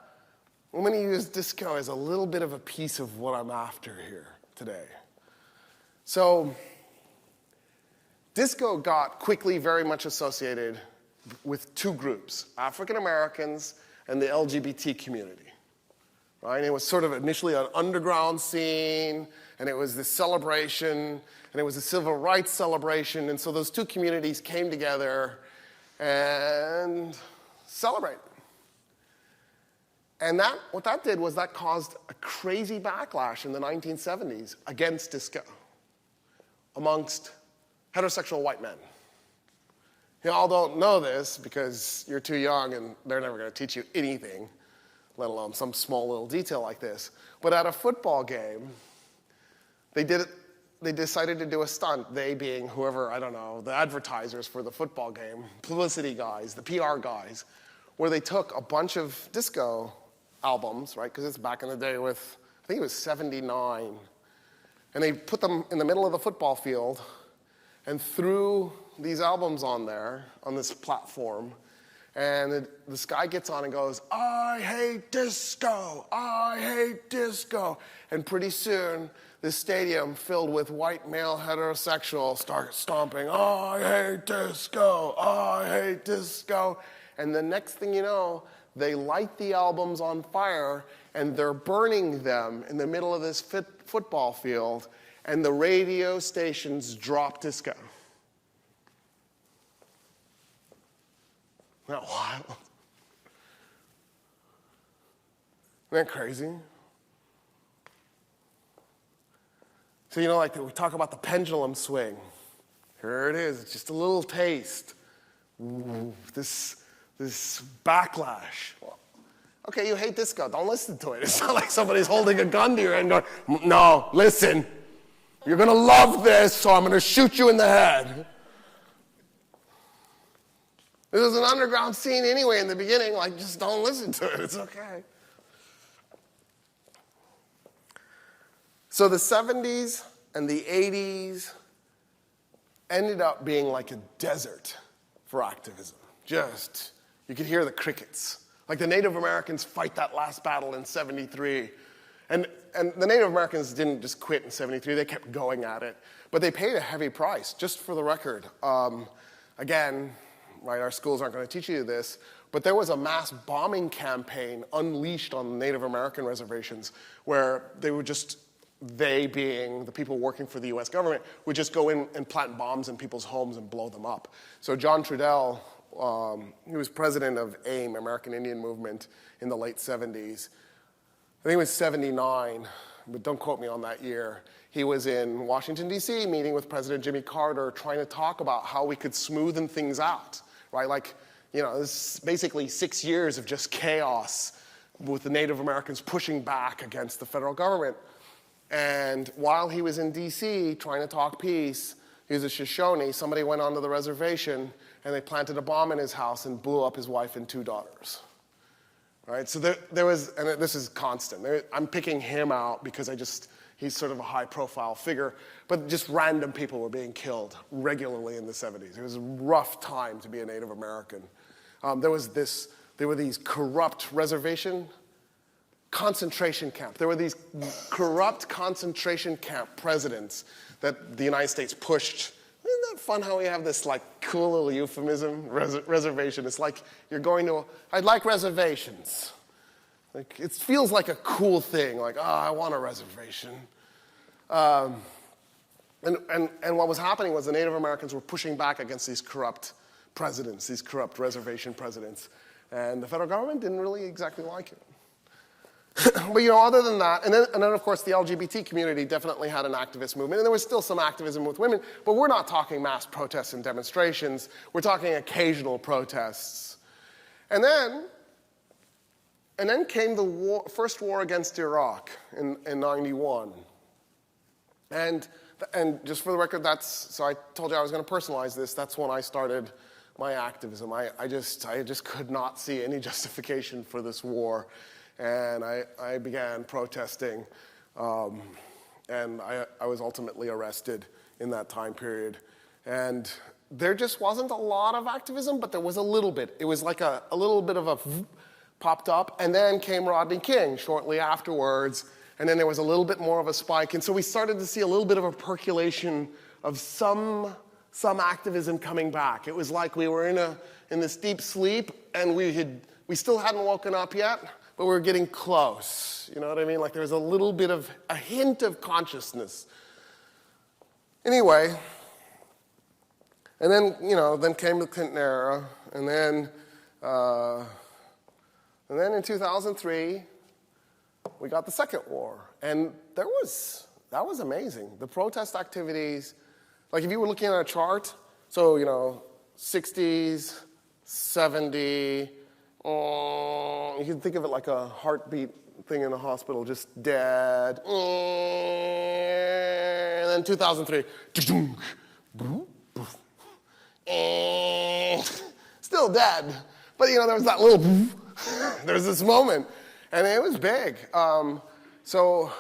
I'm going to use disco as a little bit of a piece of what I'm after here today. So disco got quickly very much associated with two groups, African Americans and the LGBT community. Right? And it was sort of initially an underground scene, and it was this celebration, and it was a civil rights celebration, and so those two communities came together and celebrated. And what that did was that caused a crazy backlash in the 1970s against disco amongst heterosexual white men. You all don't know this because you're too young and they're never going to teach you anything, let alone some small little detail like this. But at a football game, they decided to do a stunt, they being whoever, I don't know, the advertisers for the football game, publicity guys, the PR guys, where they took a bunch of disco albums, right, because it's back in the day with, I think it was 79, and they put them in the middle of the football field and threw these albums on there, on this platform, And this guy gets on and goes, "I hate disco, I hate disco." And pretty soon, this stadium filled with white male heterosexuals start stomping, "I hate disco, I hate disco." And the next thing you know, they light the albums on fire and they're burning them in the middle of this football field, and the radio stations drop disco. Isn't that wild? Isn't that crazy? So, you know, like we talk about the pendulum swing. Here it is, it's just a little taste. Ooh, this backlash. Well, okay, you hate disco, don't listen to it. It's not like somebody's holding a gun to your head and going, "No, listen, you're gonna love this, so I'm gonna shoot you in the head." It was an underground scene anyway in the beginning, like, just don't listen to it, it's okay. So the 70s and the 80s ended up being like a desert for activism. Just, you could hear the crickets. Like the Native Americans fight that last battle in 73. And the Native Americans didn't just quit in 73, they kept going at it. But they paid a heavy price, just for the record. Again, right, our schools aren't going to teach you this, but there was a mass bombing campaign unleashed on Native American reservations where they would just, they being the people working for the US government, would just go in and plant bombs in people's homes and blow them up. So John Trudell, he was president of AIM, American Indian Movement, in the late 70s. I think it was 79, but don't quote me on that year. He was in Washington, D.C., meeting with President Jimmy Carter, trying to talk about how we could smoothen things out. Right, like, you know, this is basically 6 years of just chaos with the Native Americans pushing back against the federal government. And while he was in D.C. trying to talk peace, he was a Shoshone, somebody went onto the reservation and they planted a bomb in his house and blew up his wife and 2 daughters. Right, so there was, and this is constant. I'm picking him out because he's sort of a high-profile figure, but just random people were being killed regularly in the 70s. It was a rough time to be a Native American. There were these corrupt concentration camps. There were these corrupt concentration camp presidents that the United States pushed. Isn't that fun how we have this like cool little euphemism, reservation? It's like you're going to, I'd like reservations. Like, it feels like a cool thing, like, oh, I want a reservation. And what was happening was the Native Americans were pushing back against these corrupt presidents, these corrupt reservation presidents. And the federal government didn't really exactly like it. But, you know, other than that, and then, of course, the LGBT community definitely had an activist movement, and there was still some activism with women, but we're not talking mass protests and demonstrations. We're talking occasional protests. And then came the first war against Iraq in 91. And just for the record, so I told you I was going to personalize this. That's when I started my activism. I just could not see any justification for this war. And I began protesting. And I was ultimately arrested in that time period. And there just wasn't a lot of activism, but there was a little bit. It was like a little bit of a popped up, and then came Rodney King shortly afterwards, and then there was a little bit more of a spike, and so we started to see a little bit of a percolation of some activism coming back. It was like we were in this deep sleep, and we still hadn't woken up yet, but we were getting close. You know what I mean? Like there was a little bit of a hint of consciousness. Anyway, and then then came the Clinton era, and then in 2003, we got the second war. And that was amazing. The protest activities, like if you were looking at a chart, so, 60s, 70, you can think of it like a heartbeat thing in a hospital, just dead. And then 2003, still dead. But, there was that little, there was this moment, and it was big. So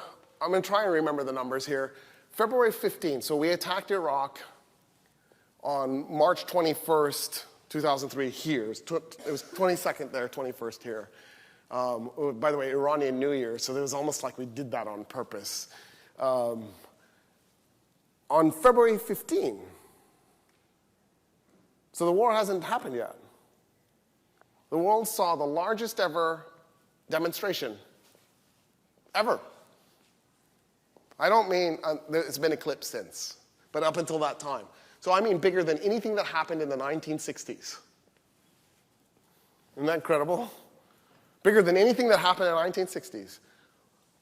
I'm going to try and remember the numbers here. February 15th, so we attacked Iraq on March 21st, 2003 here. It was 22nd there, 21st here. By the way, Iranian New Year, so it was almost like we did that on purpose. On February 15, so the war hasn't happened yet. The world saw the largest ever demonstration, ever. I don't mean it's been eclipsed since, but up until that time. So I mean bigger than anything that happened in the 1960s. Isn't that incredible? Bigger than anything that happened in the 1960s.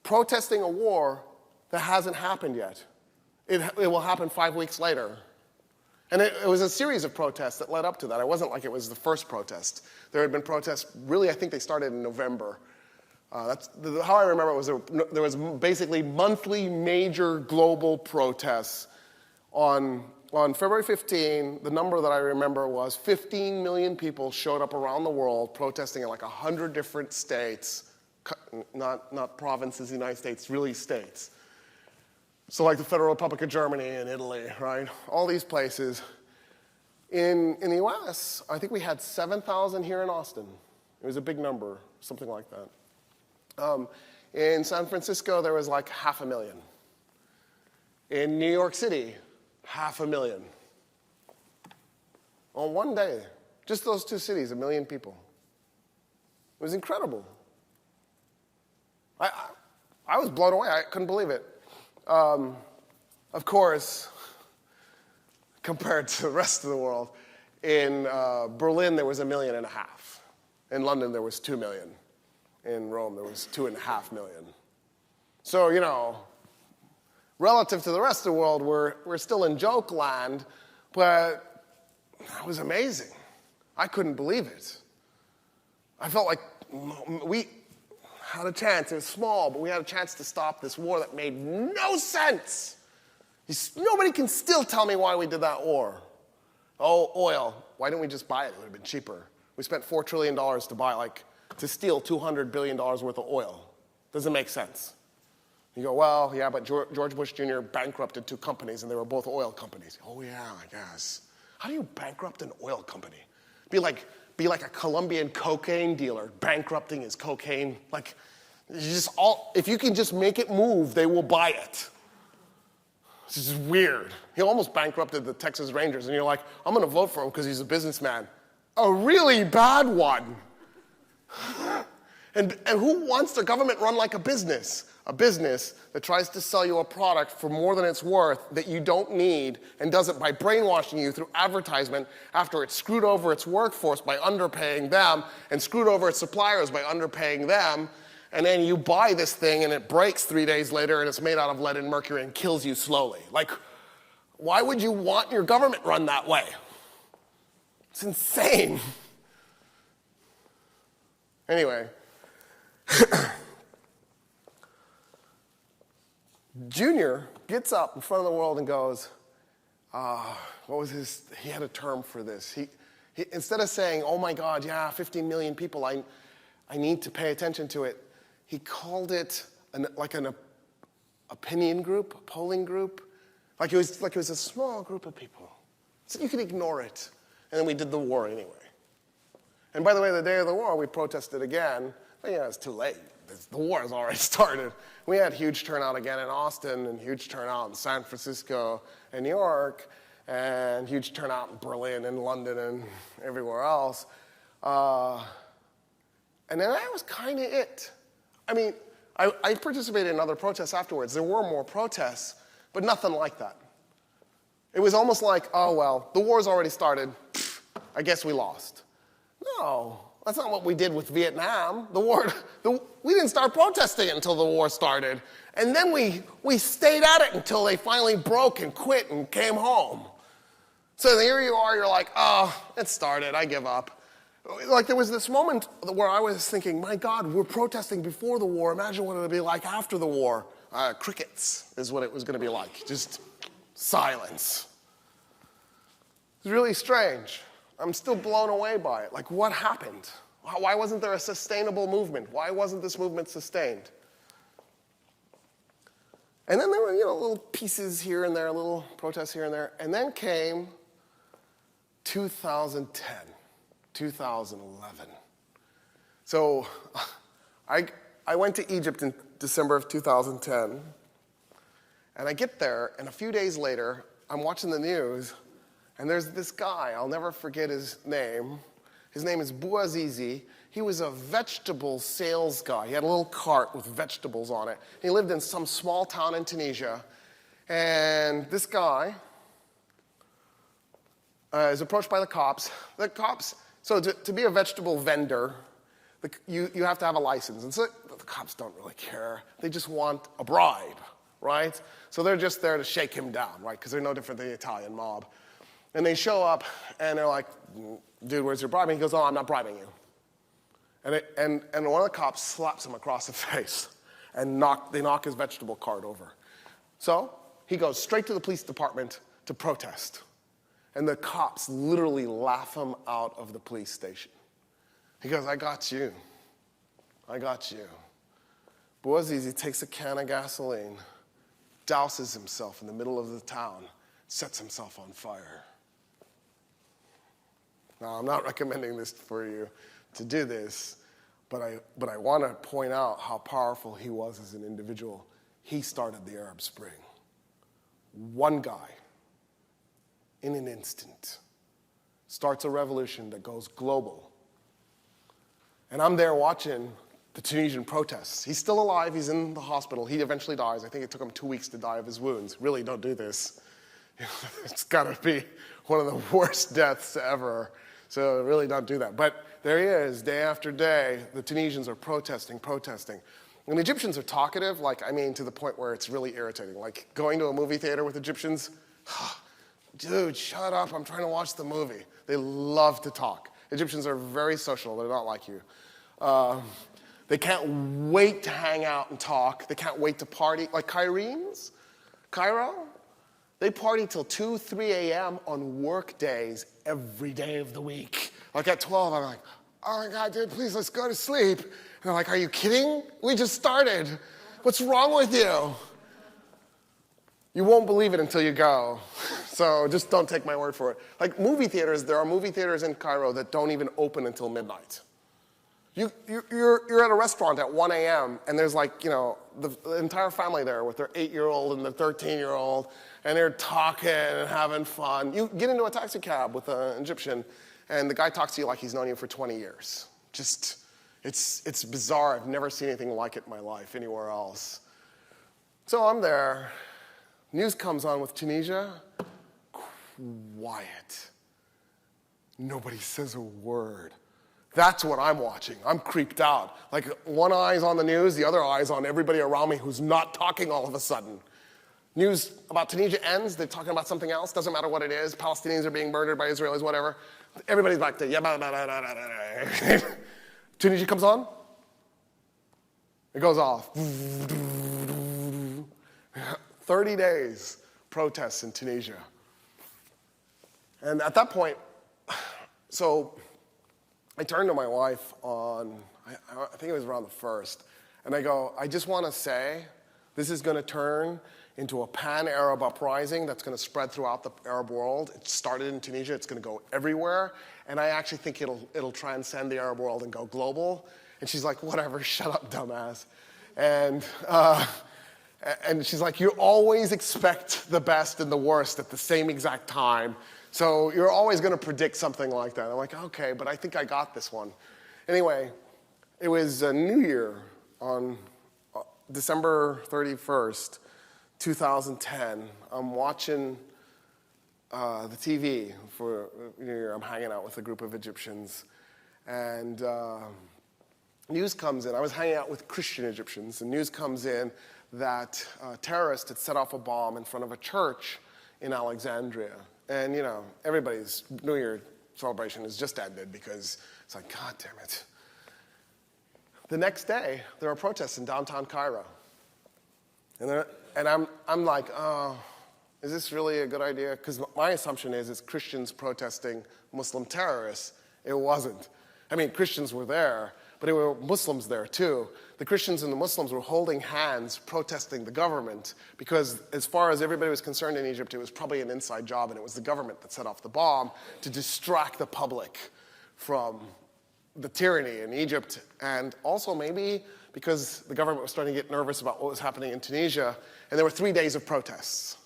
Protesting a war that hasn't happened yet. It will happen 5 weeks later. And it was a series of protests that led up to that. It wasn't like it was the first protest. There had been protests, really, I think they started in November. How I remember it was there was basically monthly major global protests. On February 15, the number that I remember was 15 million people showed up around the world protesting in like 100 different states, not provinces in the United States, really states. So like the Federal Republic of Germany and Italy, right? All these places. In the US, I think we had 7,000 here in Austin. It was a big number, something like that. In San Francisco, there was like 500,000. In New York City, 500,000. On one day, just those two cities, 1 million people. It was incredible. I was blown away. I couldn't believe it. Of course, compared to the rest of the world, in Berlin there was 1.5 million. In London there was 2 million. In Rome there was 2.5 million. So, you know, relative to the rest of the world, we're still in joke land, but that was amazing. I couldn't believe it. I felt like we had a chance. It was small, but we had a chance to stop this war that made no sense. Nobody can still tell me why we did that war. Oh, oil. Why didn't we just buy it? It would have been cheaper. We spent $4 trillion to steal $200 billion worth of oil. Doesn't make sense. You go, well, yeah, but George Bush Jr. bankrupted 2 companies, and they were both oil companies. Oh, yeah, I guess. How do you bankrupt an oil company? Be like a Colombian cocaine dealer bankrupting his cocaine. Like, if you can just make it move, they will buy it. This is weird. He almost bankrupted the Texas Rangers, and you're like, I'm going to vote for him because he's a businessman. A really bad one. And who wants their government run like a business? A business that tries to sell you a product for more than it's worth that you don't need and does it by brainwashing you through advertisement after it's screwed over its workforce by underpaying them and screwed over its suppliers by underpaying them, and then you buy this thing and it breaks 3 days later and it's made out of lead and mercury and kills you slowly. Like, why would you want your government run that way? It's insane. Anyway. Junior gets up in front of the world and goes, he had a term for this. He instead of saying, oh my God, yeah, 15 million people, I need to pay attention to it, he called it an opinion group, a polling group. Like it was a small group of people. So you could ignore it. And then we did the war anyway. And by the way, the day of the war, we protested again. But yeah, it's too late. The war has already started. We had huge turnout again in Austin, and huge turnout in San Francisco and New York, and huge turnout in Berlin and London and everywhere else. And then that was kind of it. I mean, I participated in other protests afterwards. There were more protests, but nothing like that. It was almost like, oh, well, the war's already started. Pfft, I guess we lost. No. That's not what we did with Vietnam. We didn't start protesting until the war started. And then we stayed at it until they finally broke and quit and came home. So here you are, you're like, oh, it started, I give up. Like there was this moment where I was thinking, my God, we're protesting before the war. Imagine what it would be like after the war. Crickets is what it was going to be like. Just silence. It's really strange. I'm still blown away by it. Like, what happened? Why wasn't there a sustainable movement? Why wasn't this movement sustained? And then there were, little pieces here and there, little protests here and there. And then came 2010, 2011. So I went to Egypt in December of 2010, and I get there, and a few days later, I'm watching the news, and there's this guy, I'll never forget his name. His name is Bouazizi. He was a vegetable sales guy. He had a little cart with vegetables on it. He lived in some small town in Tunisia, and this guy is approached by the cops. The cops, so to be a vegetable vendor, you have to have a license. And so the cops don't really care. They just want a bribe, right? So they're just there to shake him down, right? Because they're no different than the Italian mob. And they show up, and they're like, dude, where's your bribe? And he goes, oh, I'm not bribing you. And one of the cops slaps him across the face, and they knock his vegetable cart over. So he goes straight to the police department to protest. And the cops literally laugh him out of the police station. He goes, I got you. I got you. Bouazizi takes a can of gasoline, douses himself in the middle of the town, sets himself on fire. Now, I'm not recommending this for you to do this, but I want to point out how powerful he was as an individual. He started the Arab Spring. One guy, in an instant, starts a revolution that goes global. And I'm there watching the Tunisian protests. He's still alive. He's in the hospital. He eventually dies. I think it took him 2 weeks to die of his wounds. Really, don't do this. It's got to be one of the worst deaths ever. So really don't do that. But there he is, day after day. The Tunisians are protesting. And the Egyptians are talkative, to the point where it's really irritating. Like going to a movie theater with Egyptians, dude, shut up, I'm trying to watch the movie. They love to talk. Egyptians are very social, they're not like you. They can't wait to hang out and talk. They can't wait to party. Like Cairenes, Cairo, they party till 2, 3 a.m. on work days every day of the week. Like at 12, I'm like, oh my God, dude, please, let's go to sleep. And they're like, are you kidding? We just started. What's wrong with you? You won't believe it until you go. So just don't take my word for it. Like movie theaters, there are movie theaters in Cairo that don't even open until midnight. You're at a restaurant at 1 a.m. and there's the entire family there with their 8-year-old and the 13-year-old, and they're talking and having fun. You get into a taxi cab with an Egyptian, and the guy talks to you like he's known you for 20 years. It's bizarre. I've never seen anything like it in my life anywhere else. So I'm there. News comes on with Tunisia. Quiet. Nobody says a word. That's what I'm watching. I'm creeped out. Like one eye's on the news, the other eye's on everybody around me who's not talking all of a sudden. News about Tunisia ends, they're talking about something else, doesn't matter what it is. Palestinians are being murdered by Israelis, whatever. Everybody's back to, yeah, Tunisia comes on, it goes off. 30 days, protests in Tunisia. And at that point, so I turned to my wife on, I think it was around the 1st, and I go, I just want to say, this is going to turn into a pan-Arab uprising that's going to spread throughout the Arab world. It started in Tunisia, it's going to go everywhere, and I actually think it'll transcend the Arab world and go global. And she's like, whatever, shut up, dumbass. And she's like, you always expect the best and the worst at the same exact time. So you're always going to predict something like that. I'm like, okay, but I think I got this one. Anyway, it was New Year on December 31st, 2010. I'm watching the TV for New Year. I'm hanging out with a group of Egyptians. And news comes in. I was hanging out with Christian Egyptians. And news comes in that terrorists had set off a bomb in front of a church in Alexandria. And, everybody's New Year celebration has just ended because it's like, God damn it. The next day, there are protests in downtown Cairo. And I'm like, oh, is this really a good idea? Because my assumption is it's Christians protesting Muslim terrorists. It wasn't. I mean, Christians were there, but there were Muslims there too. The Christians and the Muslims were holding hands protesting the government because as far as everybody was concerned in Egypt, it was probably an inside job, and it was the government that set off the bomb to distract the public from the tyranny in Egypt, and also maybe because the government was starting to get nervous about what was happening in Tunisia, and there were 3 days of protests.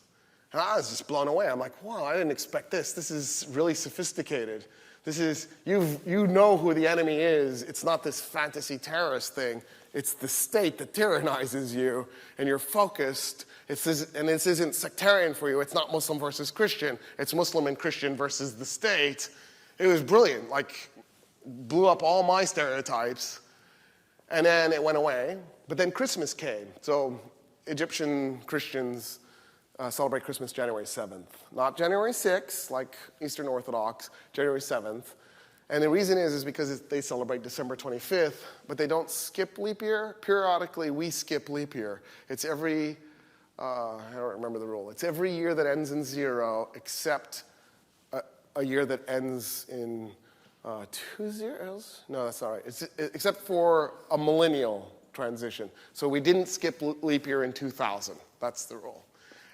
And I was just blown away. I'm like, wow, I didn't expect this. This is really sophisticated. This is, you know who the enemy is. It's not this fantasy terrorist thing. It's the state that tyrannizes you, and you're focused. And this isn't sectarian for you. It's not Muslim versus Christian. It's Muslim and Christian versus the state. It was brilliant. Like, blew up all my stereotypes. And then it went away. But then Christmas came. So Egyptian Christians celebrate Christmas January 7th. Not January 6th, like Eastern Orthodox, January 7th. And the reason is because they celebrate December 25th, but they don't skip leap year. Periodically, we skip leap year. It's every, I don't remember the rule. It's every year that ends in 0, except a year that ends in 2 zeros? No, that's not right. Except for a millennial transition. So we didn't skip leap year in 2000. That's the rule.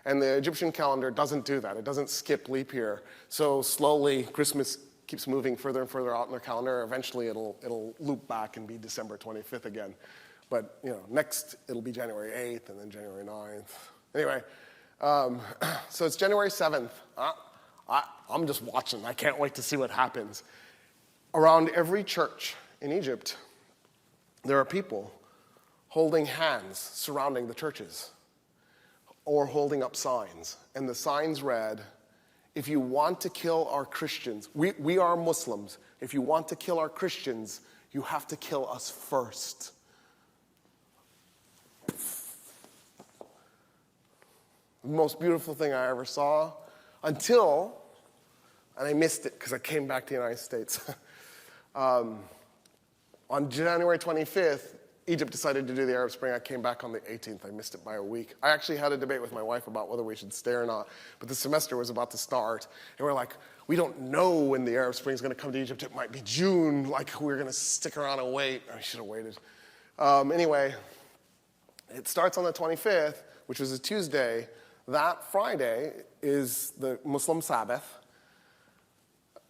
And the Egyptian calendar doesn't do that. It doesn't skip leap year. So slowly, Christmas keeps moving further and further out in their calendar. Eventually, it'll loop back and be December 25th again. But next, it'll be January 8th and then January 9th. Anyway, so it's January 7th. I'm just watching. I can't wait to see what happens. Around every church in Egypt, there are people holding hands surrounding the churches or holding up signs. And the signs read, if you want to kill our Christians, we are Muslims. If you want to kill our Christians, you have to kill us first. The most beautiful thing I ever saw until, and I missed it because I came back to the United States. On January 25th, Egypt decided to do the Arab Spring. I came back on the 18th. I missed it by a week. I actually had a debate with my wife about whether we should stay or not, but the semester was about to start, and we're like, we don't know when the Arab Spring is going to come to Egypt. It might be June. Like, we're going to stick around and wait. I should have waited. Anyway, it starts on the 25th, which was a Tuesday. That Friday is the Muslim Sabbath,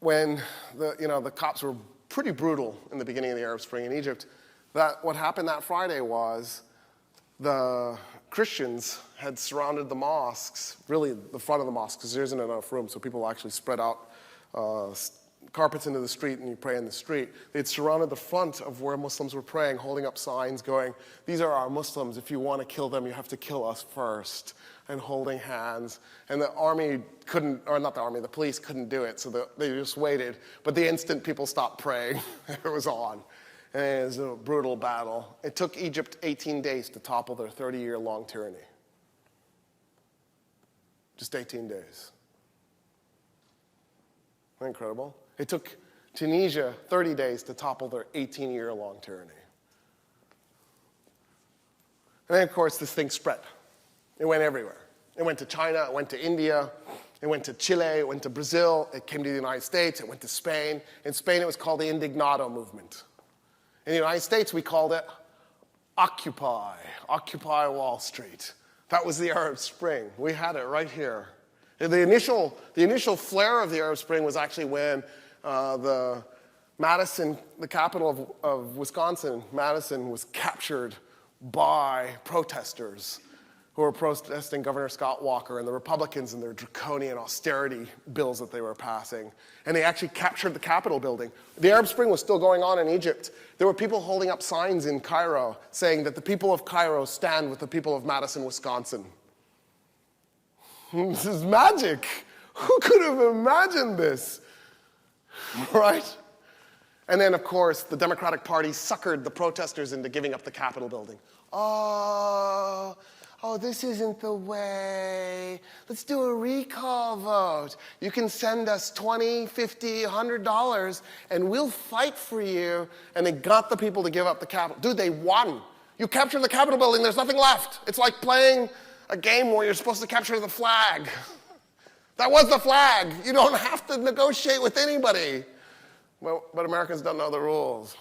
when the cops were pretty brutal in the beginning of the Arab Spring in Egypt. What happened that Friday was the Christians had surrounded the mosques, really the front of the mosque, because there isn't enough room, so people actually spread out carpets into the street and you pray in the street. They'd surrounded the front of where Muslims were praying, holding up signs going, these are our Muslims. If you want to kill them, you have to kill us first, and holding hands. And the army couldn't, or not the army, the police couldn't do it, so they just waited. But the instant people stopped praying, it was on. And it was a brutal battle. It took Egypt 18 days to topple their 30-year-long tyranny. Just 18 days. Isn't that incredible? It took Tunisia 30 days to topple their 18-year-long tyranny. And then, of course, this thing spread. It went everywhere. It went to China, it went to India, it went to Chile, it went to Brazil, it came to the United States, it went to Spain. In Spain, it was called the Indignado movement. In the United States, we called it Occupy Wall Street. That was the Arab Spring. We had it right here. And the initial flare of the Arab Spring was actually when Madison, the capital of Wisconsin, Madison was captured by protesters who were protesting Governor Scott Walker and the Republicans and their draconian austerity bills that they were passing. And they actually captured the Capitol building. The Arab Spring was still going on in Egypt. There were people holding up signs in Cairo saying that the people of Cairo stand with the people of Madison, Wisconsin. This is magic. Who could have imagined this? Right? And then, of course, the Democratic Party suckered the protesters into giving up the Capitol building. Oh, this isn't the way. Let's do a recall vote. You can send us $20, $50, $100, and we'll fight for you. And they got the people to give up the Capitol. Dude, they won. You capture the Capitol building, there's nothing left. It's like playing a game where you're supposed to capture the flag. That was the flag. You don't have to negotiate with anybody. Well, but Americans don't know the rules.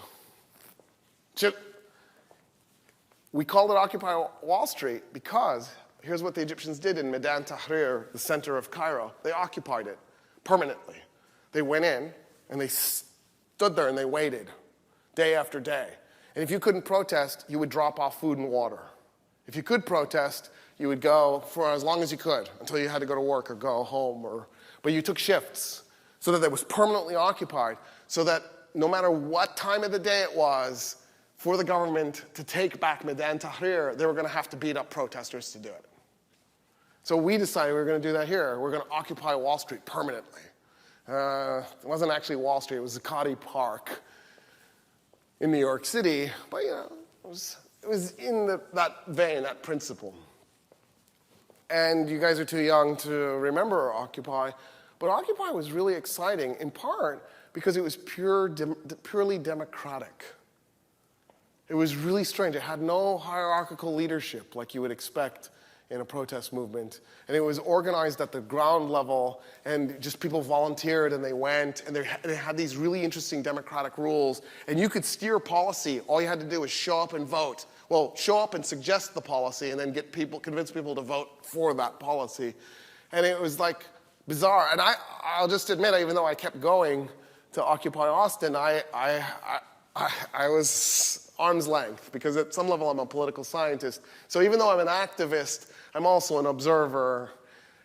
We called it Occupy Wall Street because here's what the Egyptians did in Meydan Tahrir, the center of Cairo. They occupied it permanently. They went in, and they stood there, and they waited day after day. And if you couldn't protest, you would drop off food and water. If you could protest, you would go for as long as you could until you had to go to work or go home. But you took shifts so that it was permanently occupied, so that no matter what time of the day it was, for the government to take back Meydan Tahrir, they were going to have to beat up protesters to do it. So we decided we were going to do that here. We're going to occupy Wall Street permanently. It wasn't actually Wall Street. It was Zuccotti Park in New York City. But, you know, it was in that vein, that principle. And you guys are too young to remember Occupy. But Occupy was really exciting, in part because it was purely democratic. It was really strange. It had no hierarchical leadership like you would expect in a protest movement. And it was organized at the ground level, and just people volunteered, and they went, and they had these really interesting democratic rules. And you could steer policy. All you had to do was show up and vote. Well, show up and suggest the policy, and then convince people to vote for that policy. And it was like bizarre. And I'll just admit, even though I kept going to Occupy Austin, I was arm's length, because at some level I'm a political scientist. So even though I'm an activist, I'm also an observer.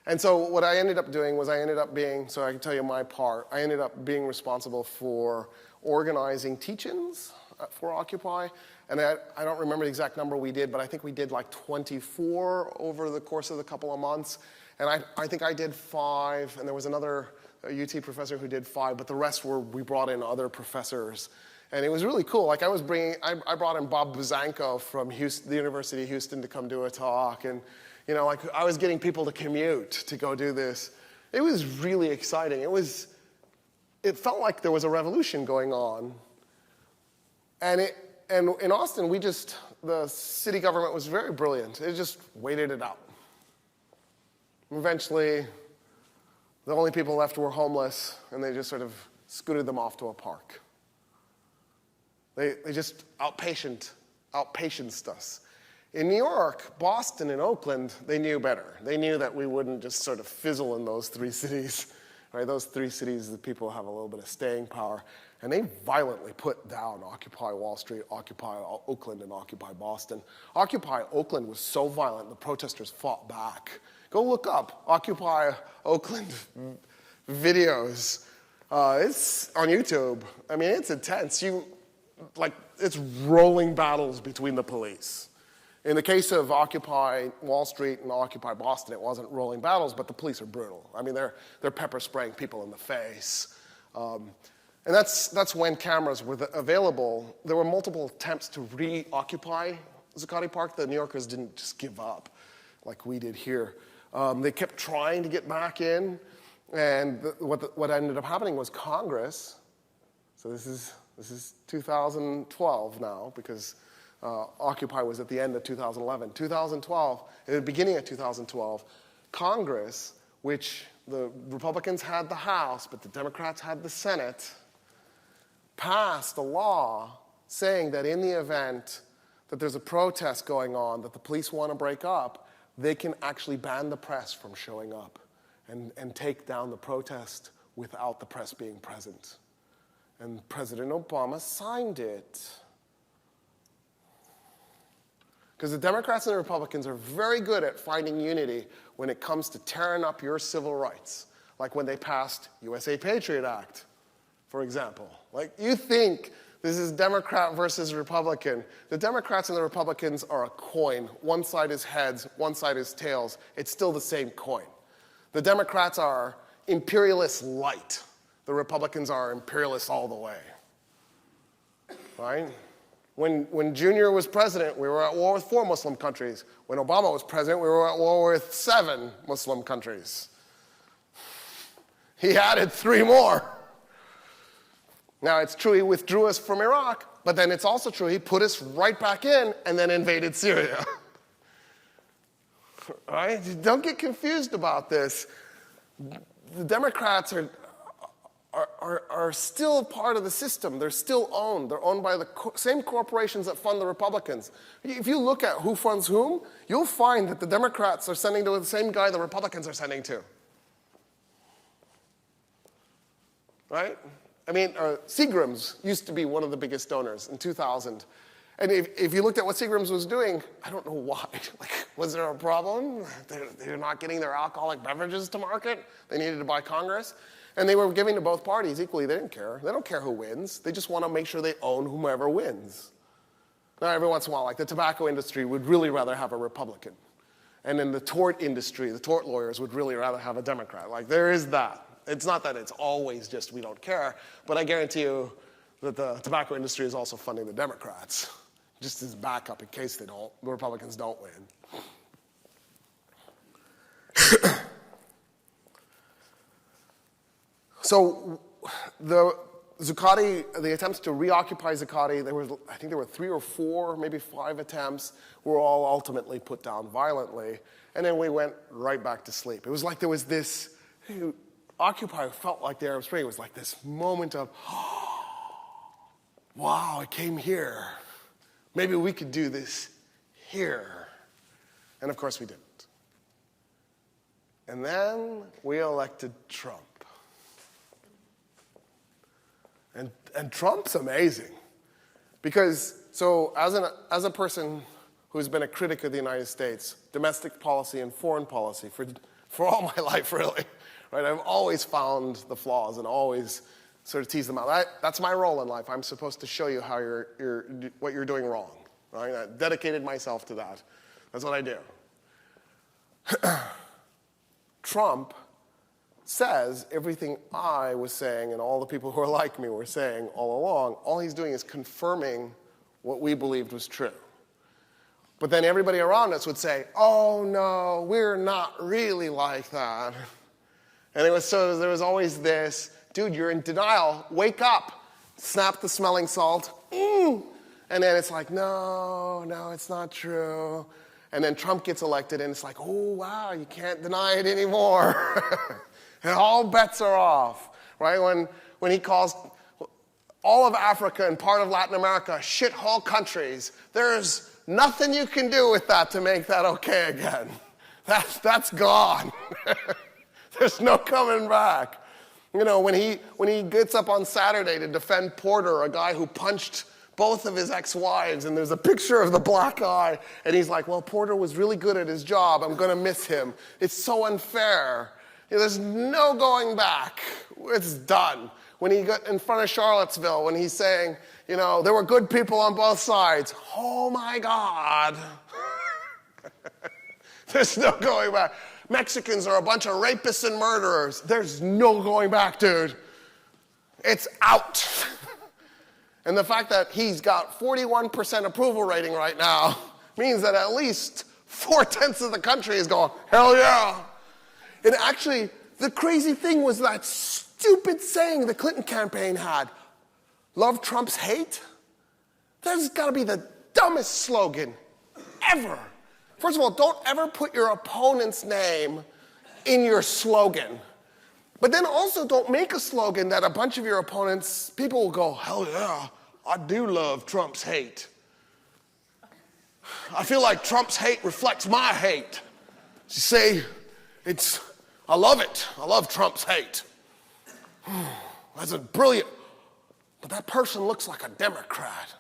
And so what I ended up doing was so I can tell you my part, I ended up being responsible for organizing teach-ins for Occupy. And I don't remember the exact number we did, but I think we did like 24 over the course of the couple of months. And I think I did 5, and there was another UT professor who did 5, but the rest we brought in other professors. And it was really cool. Like I brought in Bob Buzanko from the University of Houston to come do a talk. And, you know, like I was getting people to commute to go do this. It was really exciting. It felt like there was a revolution going on. And in Austin, the city government was very brilliant. It just waited it out. Eventually, the only people left were homeless, and they just sort of scooted them off to a park. They just outpatiented us. In New York, Boston, and Oakland, they knew better. They knew that we wouldn't just sort of fizzle in those 3 cities. Right? Those 3 cities, the people have a little bit of staying power. And they violently put down Occupy Wall Street, Occupy Oakland, and Occupy Boston. Occupy Oakland was so violent, the protesters fought back. Go look up Occupy Oakland videos. It's on YouTube. I mean, it's intense. It's rolling battles between the police. In the case of Occupy Wall Street and Occupy Boston, it wasn't rolling battles, but the police are brutal. I mean, they're pepper spraying people in the face. And that's when cameras were available. There were multiple attempts to reoccupy Zuccotti Park. The New Yorkers didn't just give up like we did here. They kept trying to get back in. And what ended up happening was Congress, so this is 2012 now, because Occupy was at the end of 2011. 2012, at the beginning of 2012, Congress, which the Republicans had the House, but the Democrats had the Senate, passed a law saying that in the event that there's a protest going on that the police want to break up, they can actually ban the press from showing up and take down the protest without the press being present. And President Obama signed it. Because the Democrats and the Republicans are very good at finding unity when it comes to tearing up your civil rights, like when they passed USA Patriot Act, for example. Like, you think this is Democrat versus Republican. The Democrats and the Republicans are a coin. One side is heads, one side is tails. It's still the same coin. The Democrats are imperialist light. The Republicans are imperialists all the way. Right? When Junior was president, we were at war with 4 Muslim countries. When Obama was president, we were at war with 7 Muslim countries. He added 3 more. Now, it's true he withdrew us from Iraq, but then it's also true he put us right back in and then invaded Syria. Right? Don't get confused about this. The Democrats are still part of the system. They're still owned. They're owned by the same corporations that fund the Republicans. If you look at who funds whom, you'll find that the Democrats are sending to the same guy the Republicans are sending to. Right? I mean, Seagram's used to be one of the biggest donors in 2000. And if you looked at what Seagram's was doing, I don't know why. Like, was there a problem? They're not getting their alcoholic beverages to market? They needed to buy Congress? And they were giving to both parties equally. They didn't care. They don't care who wins. They just want to make sure they own whomever wins. Now, every once in a while, like the tobacco industry would really rather have a Republican. And in the tort industry, the tort lawyers would really rather have a Democrat. Like, there is that. It's not that it's always just we don't care, but I guarantee you that the tobacco industry is also funding the Democrats, just as backup in case the Republicans don't win. So the attempts to reoccupy Zuccotti, I think there were 3 or 4, maybe 5 attempts, were all ultimately put down violently. And then we went right back to sleep. It was like there was this, Occupy felt like the Arab Spring. It was like this moment of, wow, it came here. Maybe we could do this here. And of course we didn't. And then we elected Trump. And Trump's amazing. Because, so as a person who's been a critic of the United States, domestic policy and foreign policy for all my life, really, right? I've always found the flaws and always sort of teased them out. That's my role in life. I'm supposed to show you how what you're doing wrong, right? I dedicated myself to that. That's what I do. Trump says everything I was saying and all the people who are like me were saying all along. All he's doing is confirming what we believed was true. But then everybody around us would say, oh no, we're not really like that. And there was always this, dude, you're in denial, wake up, snap the smelling salt, and then it's like, no, it's not true. And then Trump gets elected and it's like, oh wow, you can't deny it anymore. And all bets are off, right? When he calls all of Africa and part of Latin America shithole countries, there's nothing you can do with that to make that okay again. That's gone. There's no coming back. You know, when he gets up on Saturday to defend Porter, a guy who punched both of his ex-wives, and there's a picture of the black eye, and he's like, well, Porter was really good at his job. I'm going to miss him. It's so unfair. There's no going back. It's done. When he got in front of Charlottesville, when he's saying, you know, there were good people on both sides. Oh, my God. There's no going back. Mexicans are a bunch of rapists and murderers. There's no going back, dude. It's out. And the fact that he's got 41% approval rating right now means that at least 4/10 of the country is going, hell yeah. And actually, the crazy thing was that stupid saying the Clinton campaign had, love Trump's hate? That's got to be the dumbest slogan ever. First of all, don't ever put your opponent's name in your slogan. But then also don't make a slogan that a bunch of your opponents, people will go, hell yeah, I do love Trump's hate. I feel like Trump's hate reflects my hate. You see, I love it. I love Trump's hate. That's a brilliant, but that person looks like a Democrat.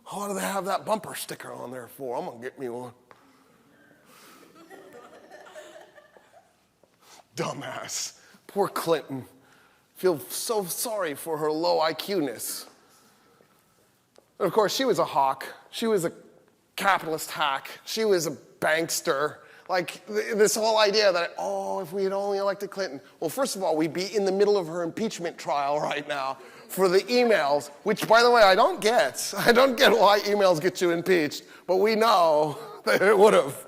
Why do they have that bumper sticker on there for? I'm going to get me one. Dumbass. Poor Clinton. Feel so sorry for her low IQ-ness. And of course, she was a hawk. She was a capitalist hack. She was a bankster. Like, this whole idea that, oh, if we had only elected Clinton. Well, first of all, we'd be in the middle of her impeachment trial right now for the emails, which, by the way, I don't get. I don't get why emails get you impeached. But we know that it would have,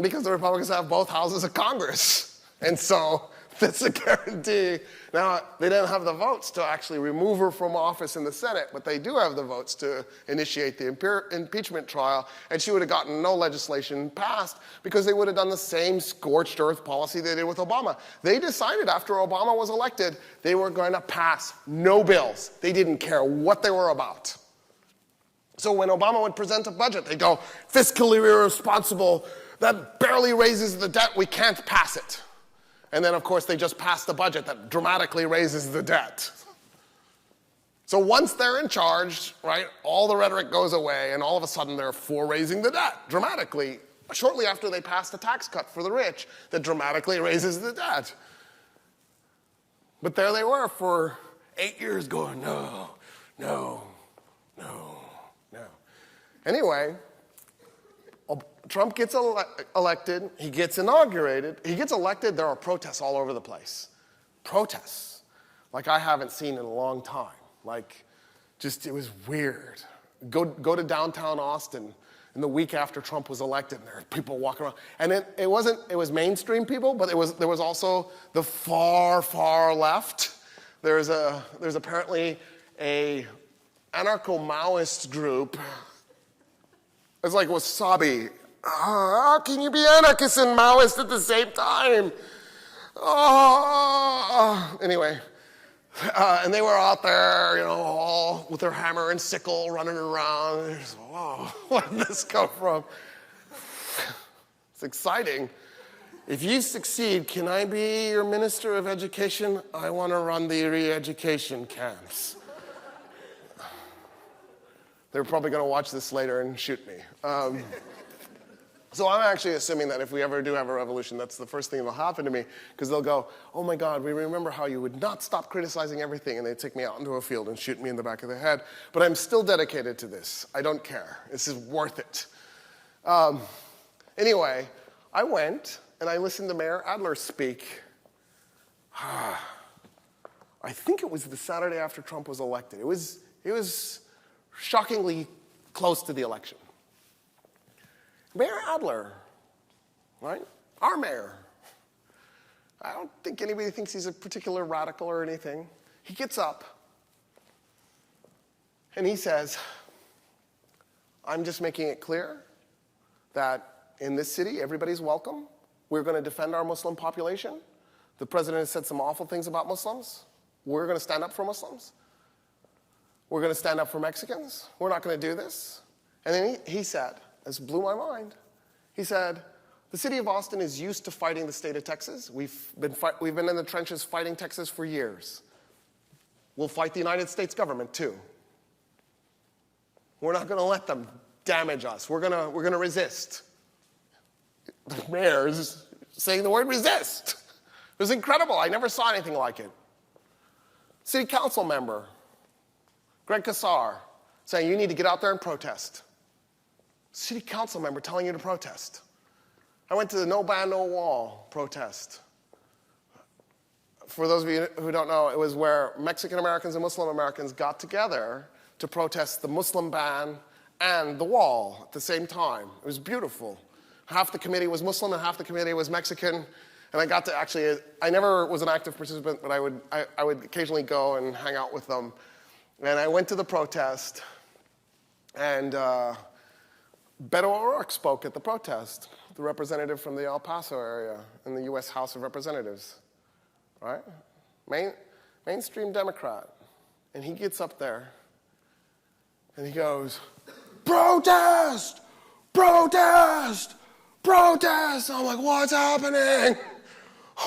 because the Republicans have both houses of Congress. And so That's a guarantee. Now, they didn't have the votes to actually remove her from office in the Senate, but they do have the votes to initiate the impeachment trial, and she would have gotten no legislation passed because they would have done the same scorched earth policy they did with Obama. They decided after Obama was elected, they were going to pass no bills. They didn't care what they were about. So when Obama would present a budget, they'd go, fiscally irresponsible, that barely raises the debt, we can't pass it. And then, of course, they just passed a budget that dramatically raises the debt. So once they're in charge, right, all the rhetoric goes away, and all of a sudden they're for raising the debt dramatically, shortly after they passed a tax cut for the rich that dramatically raises the debt. But there they were for 8 years going, no, no, no, no. Anyway, Trump gets elected, he gets inaugurated, he gets elected, there are protests all over the place. Protests, like I haven't seen in a long time. Like, just, it was weird. Go to downtown Austin in the week after Trump was elected, and there are people walking around. And it was mainstream people, but there was also the far, far left. There's apparently a anarcho-Maoist group. It's like wasabi. How can you be anarchist and Maoist at the same time? Oh. Anyway, and they were out there, you know, all with their hammer and sickle running around. Whoa, where did this come from? It's exciting. If you succeed, can I be your Minister of Education? I want to run the re-education camps. They're probably going to watch this later and shoot me. So I'm actually assuming that if we ever do have a revolution, that's the first thing that'll happen to me, because they'll go, oh my God, we remember how you would not stop criticizing everything, and they'd take me out into a field and shoot me in the back of the head. But I'm still dedicated to this. I don't care. This is worth it. Anyway, I went and I listened to Mayor Adler speak. I think it was the Saturday after Trump was elected. It was shockingly close to the election. Mayor Adler, right? Our mayor. I don't think anybody thinks he's a particular radical or anything. He gets up and he says, I'm just making it clear that in this city, everybody's welcome. We're going to defend our Muslim population. The president has said some awful things about Muslims. We're going to stand up for Muslims. We're going to stand up for Mexicans. We're not going to do this. And then he said, this blew my mind. He said, the city of Austin is used to fighting the state of Texas. We've been in the trenches fighting Texas for years. We'll fight the United States government too. We're not going to let them damage us. We're going to resist. The mayor is saying the word resist. It was incredible. I never saw anything like it. City council member, Greg Casar, saying you need to get out there and protest. City council member telling you to protest. I went to the No Ban, No Wall protest. For those of you who don't know, it was where Mexican Americans and Muslim Americans got together to protest the Muslim ban and the wall at the same time. It was beautiful. Half the committee was Muslim and half the committee was Mexican. And I got to actually, I never was an active participant, but I would occasionally go and hang out with them. And I went to the protest, and Beto O'Rourke spoke at the protest, the representative from the El Paso area in the U.S. House of Representatives, right? Mainstream Democrat. And he gets up there, and he goes, protest, protest, protest. I'm like, what's happening?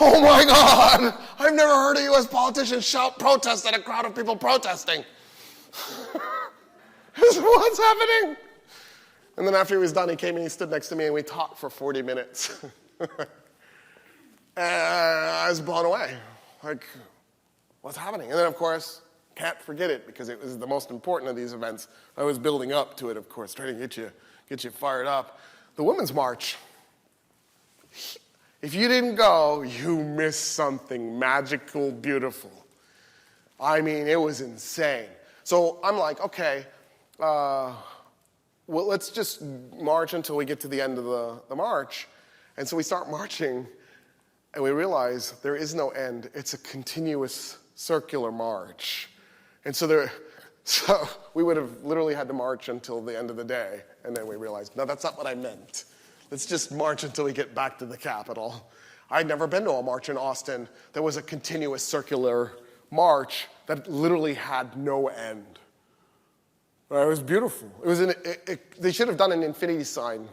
Oh my God, I've never heard a U.S. politician shout protest at a crowd of people protesting. What's happening? And then after he was done, he came and he stood next to me and we talked for 40 minutes. And I was blown away. Like, what's happening? And then, of course, can't forget it because it was the most important of these events. I was building up to it, of course, trying to get you fired up. The Women's March. If you didn't go, you missed something magical, beautiful. I mean, it was insane. So I'm like, okay, well, let's just march until we get to the end of the march. And so we start marching, And we realize there is no end. It's a continuous circular march. And so we would have literally had to march until the end of the day. And then we realized, no, that's not what I meant. Let's just march until we get back to the Capitol. I'd never been to a march in Austin that was a continuous circular march that literally had no end. Right? It was beautiful. They should have done an infinity sign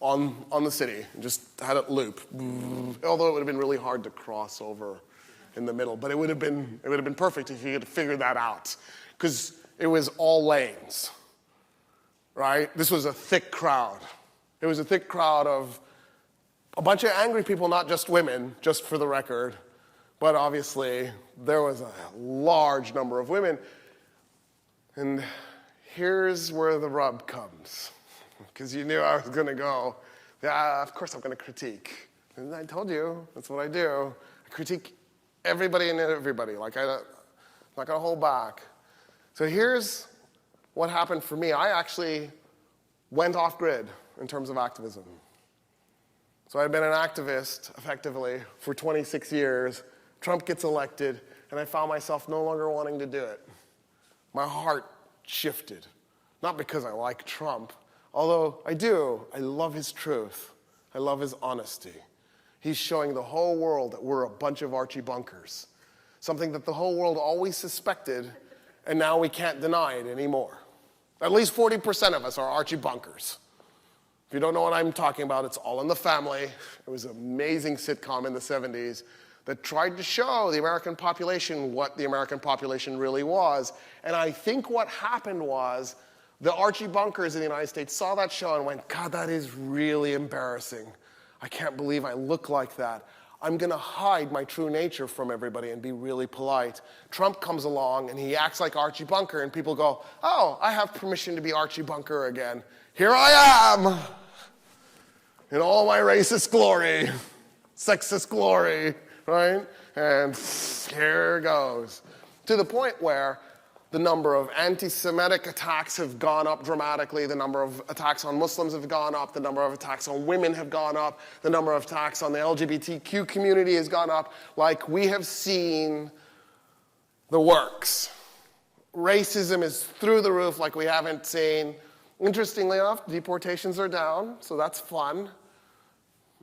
on the city and just had it loop. Although it would have been really hard to cross over in the middle. But it would have been perfect if you could figure that out. Because it was all lanes. Right? This was a thick crowd. It was a thick crowd of a bunch of angry people, not just women, just for the record. But obviously, there was a large number of women. And here's where the rub comes. Because you knew I was going to go, yeah, of course I'm going to critique. And I told you, that's what I do. I critique everybody and everybody. Like, I'm not going to hold back. So here's what happened for me. I actually went off-grid in terms of activism. So I've been an activist, effectively, for 26 years. Trump gets elected, and I found myself no longer wanting to do it. My heart shifted. Not because I like Trump, although I do. I love his truth. I love his honesty. He's showing the whole world that we're a bunch of Archie bunkers, something that the whole world always suspected, and now we can't deny it anymore. At least 40% of us are Archie bunkers. If you don't know what I'm talking about, it's All in the Family. It was an amazing sitcom in the 70s that tried to show the American population what the American population really was. And I think what happened was the Archie bunkers in the United States saw that show and went, God, that is really embarrassing. I can't believe I look like that. I'm going to hide my true nature from everybody and be really polite. Trump comes along and he acts like Archie Bunker, and people go, oh, I have permission to be Archie Bunker again. Here I am in all my racist glory, sexist glory, right? And here it goes. To the point where the number of anti-Semitic attacks have gone up dramatically. The number of attacks on Muslims have gone up. The number of attacks on women have gone up. The number of attacks on the LGBTQ community has gone up. Like, we have seen the works. Racism is through the roof like we haven't seen. Interestingly enough, deportations are down, so that's fun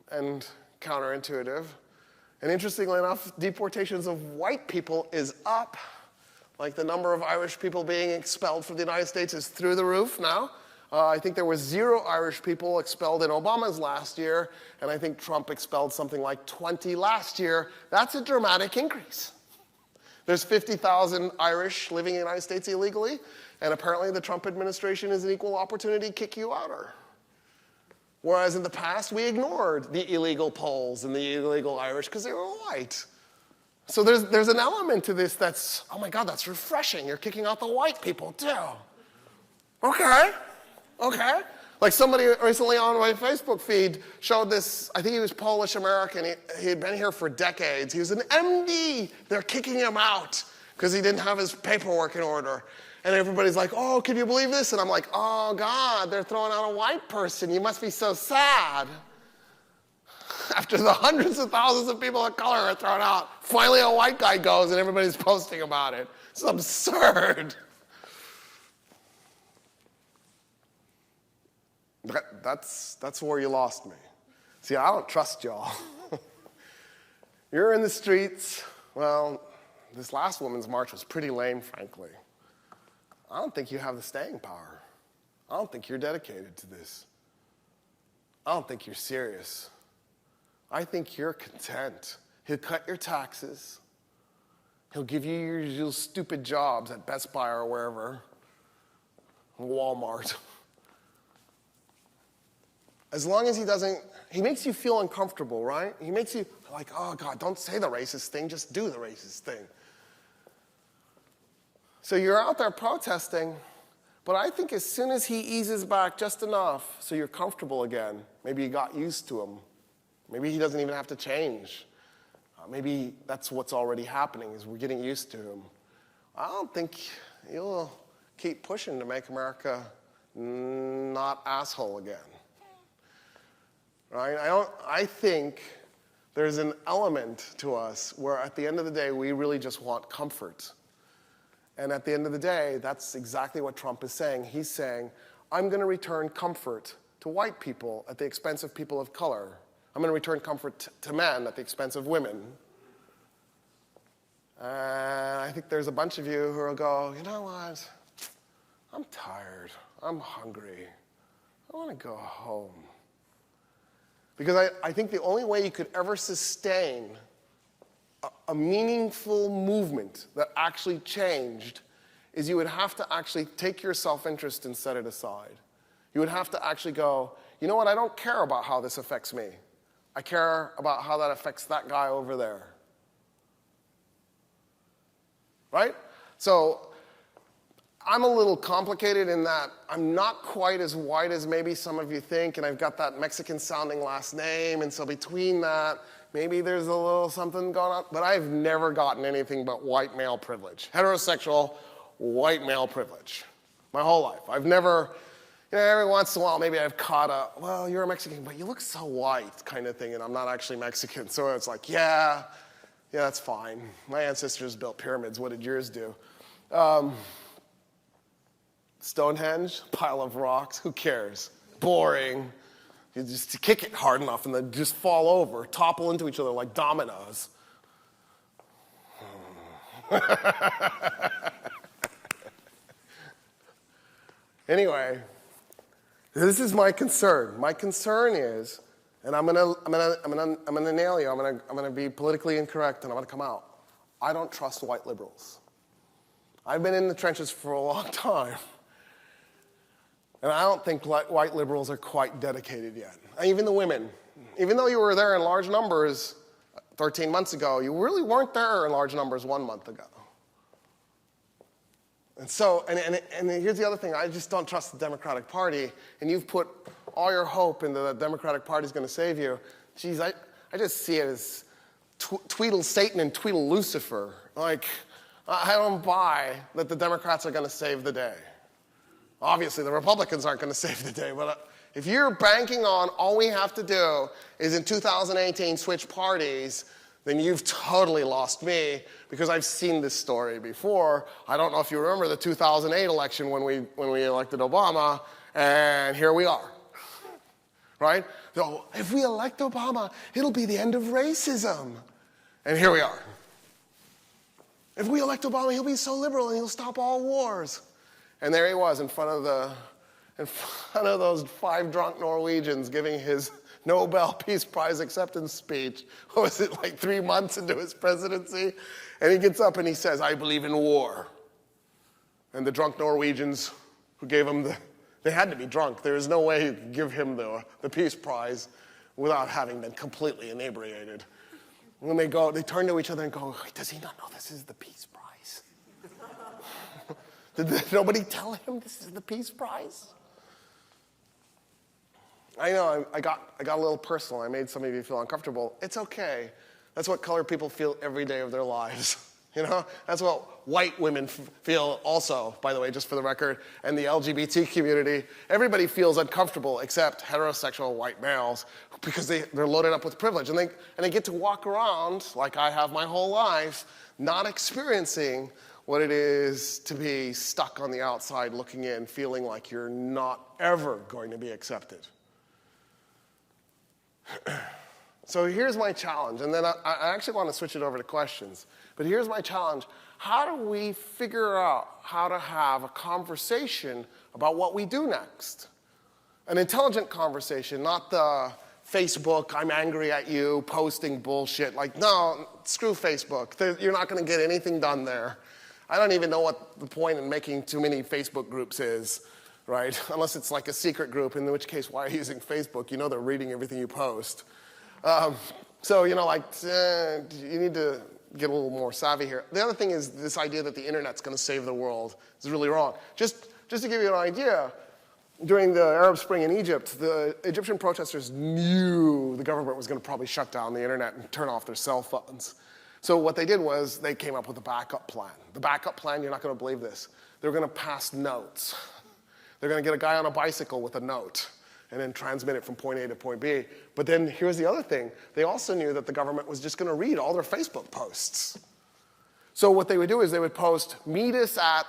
and counterintuitive. And interestingly enough, deportations of white people is up. Like, the number of Irish people being expelled from the United States is through the roof now. I think there were 0 Irish people expelled in Obama's last year, and I think Trump expelled something like 20 last year. That's a dramatic increase. There's 50,000 Irish living in the United States illegally, and apparently the Trump administration is an equal opportunity kick-you-outer. Whereas in the past, we ignored the illegal Poles and the illegal Irish because they were white. So there's an element to this that's, oh my God, that's refreshing. You're kicking out the white people too. Okay. Like, somebody recently on my Facebook feed showed this, I think he was Polish-American. He had been here for decades. He was an MD. They're kicking him out because he didn't have his paperwork in order. And everybody's like, oh, can you believe this? And I'm like, oh God, they're throwing out a white person. You must be so sad. After the hundreds of thousands of people of color are thrown out, finally a white guy goes and everybody's posting about it. It's absurd. That's where you lost me. See, I don't trust y'all. You're in the streets. Well, this last women's march was pretty lame, frankly. I don't think you have the staying power. I don't think you're dedicated to this. I don't think you're serious. I think you're content. He'll cut your taxes. He'll give you your stupid jobs at Best Buy or wherever, Walmart. As long as he makes you feel uncomfortable, right? He makes you like, oh God, don't say the racist thing, just do the racist thing. So you're out there protesting, but I think as soon as he eases back just enough so you're comfortable again, maybe you got used to him. Maybe he doesn't even have to change. Maybe that's what's already happening, is we're getting used to him. I don't think he'll keep pushing to make America not asshole again. Right? I think there's an element to us where at the end of the day, we really just want comfort. And at the end of the day, that's exactly what Trump is saying. He's saying, I'm going to return comfort to white people at the expense of people of color. I'm going to return comfort to men at the expense of women. And I think there's a bunch of you who will go, you know what? I'm tired. I'm hungry. I want to go home. Because I think the only way you could ever sustain a meaningful movement that actually changed is you would have to actually take your self-interest and set it aside. You would have to actually go, you know what, I don't care about how this affects me. I care about how that affects that guy over there. Right? So I'm a little complicated in that I'm not quite as white as maybe some of you think, and I've got that Mexican-sounding last name, and so between that, maybe there's a little something going on, but I've never gotten anything but white male privilege. Heterosexual, white male privilege. My whole life. I've never, every once in a while, maybe I've caught a, well, you're a Mexican, but you look so white kind of thing, and I'm not actually Mexican. So it's like, yeah, that's fine. My ancestors built pyramids. What did yours do? Stonehenge, pile of rocks, who cares? Boring. You just kick it hard enough and then just fall over, topple into each other like dominoes. Anyway, this is my concern. My concern is, and I'm gonna nail you. I'm gonna be politically incorrect, and I'm gonna come out. I don't trust white liberals. I've been in the trenches for a long time. And I don't think white liberals are quite dedicated yet. Even the women. Even though you were there in large numbers 13 months ago, you really weren't there in large numbers 1 month ago. And so, and here's the other thing. I just don't trust the Democratic Party. And you've put all your hope into the Democratic Party's going to save you. Geez, I just see it as Tweedle Satan and Tweedle Lucifer. Like, I don't buy that the Democrats are going to save the day. Obviously, the Republicans aren't going to save the day, but if you're banking on all we have to do is in 2018 switch parties, then you've totally lost me, because I've seen this story before. I don't know if you remember the 2008 election when we elected Obama, and here we are, right? So if we elect Obama, it'll be the end of racism, and here we are. If we elect Obama, he'll be so liberal and he'll stop all wars. And there he was in front of those 5 drunk Norwegians giving his Nobel Peace Prize acceptance speech. What was it, like 3 months into his presidency? And he gets up and he says, I believe in war. And the drunk Norwegians who gave him they had to be drunk. There is no way you could give him the Peace Prize without having been completely inebriated. When they turn to each other and go, does he not know this is the Peace Prize? Did nobody tell him this is the Peace Prize? I know, I got a little personal. I made some of you feel uncomfortable. It's okay. That's what colored people feel every day of their lives. You know? That's what white women feel also, by the way, just for the record, and the LGBT community. Everybody feels uncomfortable except heterosexual white males, because they're loaded up with privilege. And they get to walk around, like I have my whole life, not experiencing what it is to be stuck on the outside looking in, feeling like you're not ever going to be accepted. So here's my challenge, and then I actually want to switch it over to questions. But here's my challenge. How do we figure out how to have a conversation about what we do next? An intelligent conversation, not the Facebook, I'm angry at you, posting bullshit. Like, no, screw Facebook. You're not going to get anything done there. I don't even know what the point in making too many Facebook groups is, right? Unless it's like a secret group, in which case, why are you using Facebook? You know they're reading everything you post. So, you need to get a little more savvy here. The other thing is this idea that the internet's going to save the world is really wrong. Just to give you an idea, during the Arab Spring in Egypt, the Egyptian protesters knew the government was going to probably shut down the internet and turn off their cell phones. So what they did was they came up with a backup plan. The backup plan, you're not going to believe this. They're going to pass notes. They're going to get a guy on a bicycle with a note. and then transmit it from point A to point B. But then here's the other thing. They also knew that the government was just going to read all their Facebook posts. So what they would do is they would post, meet us at,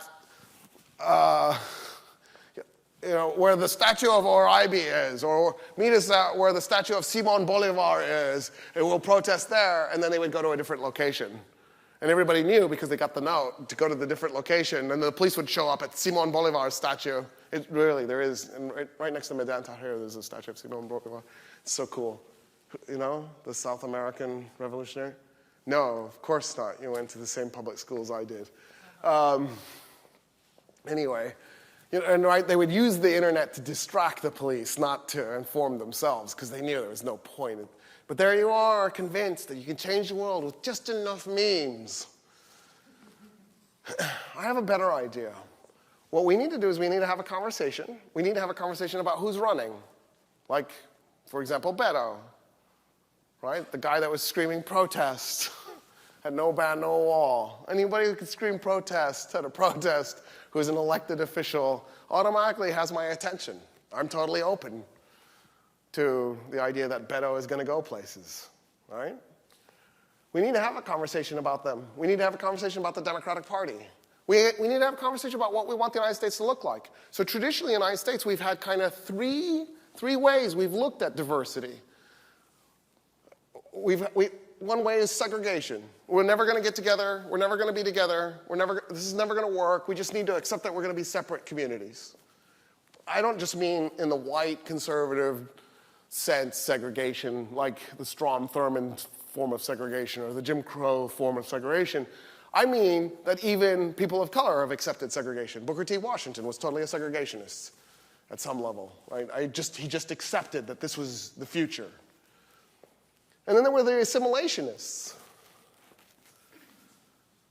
where the statue of Uribe is, or meet us at where the statue of Simon Bolivar is, and we'll protest there, and then they would go to a different location. And everybody knew, because they got the note, to go to the different location, and the police would show up at Simon Bolivar's statue. There is, and right next to Medellin here, there's a statue of Simon Bolivar. It's so cool. You know, the South American revolutionary? No, of course not. You went to the same public schools I did. Anyway, and they would use the internet to distract the police, not to inform themselves, because they knew there was no point. But there you are, convinced that you can change the world with just enough memes. I have a better idea. What we need to do is we need to have a conversation. We need to have a conversation about who's running. Like, for example, Beto, right? The guy that was screaming protest at No Ban, No Wall. Anybody who could scream protest at a protest who's an elected official automatically has my attention. I'm totally open to the idea that Beto is going to go places, right? We need to have a conversation about them. We need to have a conversation about the Democratic Party. We need to have a conversation about what we want the United States to look like. So traditionally in the United States, we've had kind of three ways we've looked at diversity. One way is segregation. We're never going to get together. We're never going to be together. This is never going to work. We just need to accept that we're going to be separate communities. I don't just mean in the white conservative sense segregation, like the Strom Thurmond form of segregation or the Jim Crow form of segregation. I mean that even people of color have accepted segregation. Booker T. Washington was totally a segregationist at some level, right? He just accepted that this was the future. And then there were the assimilationists.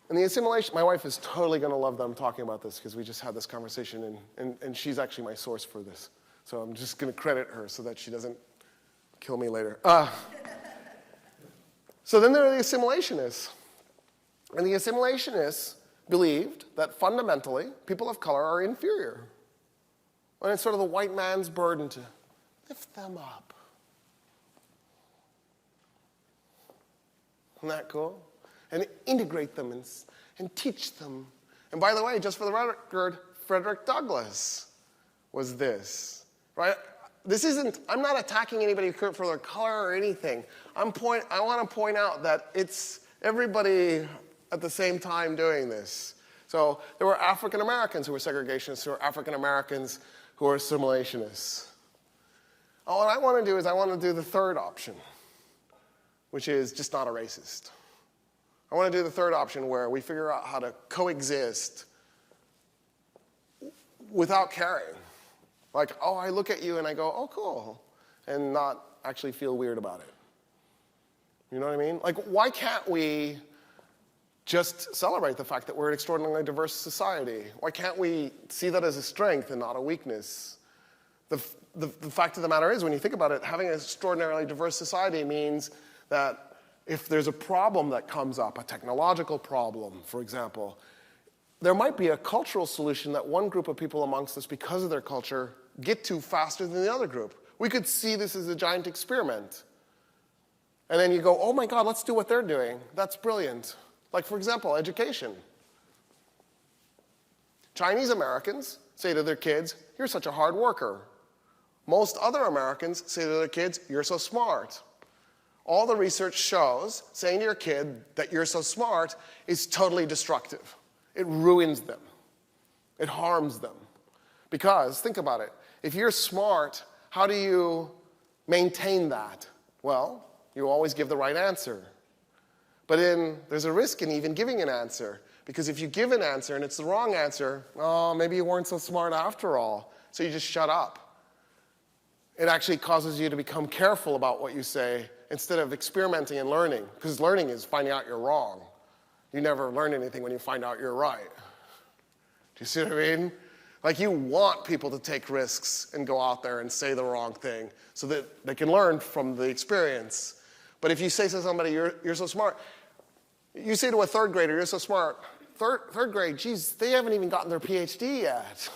And the assimilation, my wife is totally going to love them talking about this because we just had this conversation, and she's actually my source for this. So I'm just going to credit her so that she doesn't kill me later. So then there are the assimilationists. And the assimilationists believed that fundamentally people of color are inferior. And it's sort of the white man's burden to lift them up. Isn't that cool? And integrate them and teach them. And by the way, just for the record, Frederick Douglass was this, right? I'm not attacking anybody for their color or anything. I want to point out that it's everybody at the same time doing this. So there were African Americans who were segregationists, there were African Americans who were assimilationists. What I want to do is I want to do the third option, which is just not a racist. I want to do the third option where we figure out how to coexist without caring. Like, oh, I look at you and I go, oh, cool, and not actually feel weird about it. You know what I mean? Like, why can't we just celebrate the fact that we're an extraordinarily diverse society? Why can't we see that as a strength and not a weakness? The fact of the matter is, when you think about it, having an extraordinarily diverse society means that if there's a problem that comes up, a technological problem, for example, there might be a cultural solution that one group of people amongst us, because of their culture, get to faster than the other group. We could see this as a giant experiment. And then you go, oh my God, let's do what they're doing. That's brilliant. Like, for example, education. Chinese Americans say to their kids, you're such a hard worker. Most other Americans say to their kids, you're so smart. All the research shows saying to your kid that you're so smart is totally destructive. It ruins them. It harms them. Because, think about it, if you're smart, how do you maintain that? Well, you always give the right answer. But then there's a risk in even giving an answer. Because if you give an answer and it's the wrong answer, oh, maybe you weren't so smart after all. So you just shut up. It actually causes you to become careful about what you say instead of experimenting and learning. Because learning is finding out you're wrong. You never learn anything when you find out you're right. Do you see what I mean? Like, you want people to take risks and go out there and say the wrong thing so that they can learn from the experience. But if you say to somebody, you're so smart, you say to a third grader, you're so smart. Third grade, geez, they haven't even gotten their PhD yet.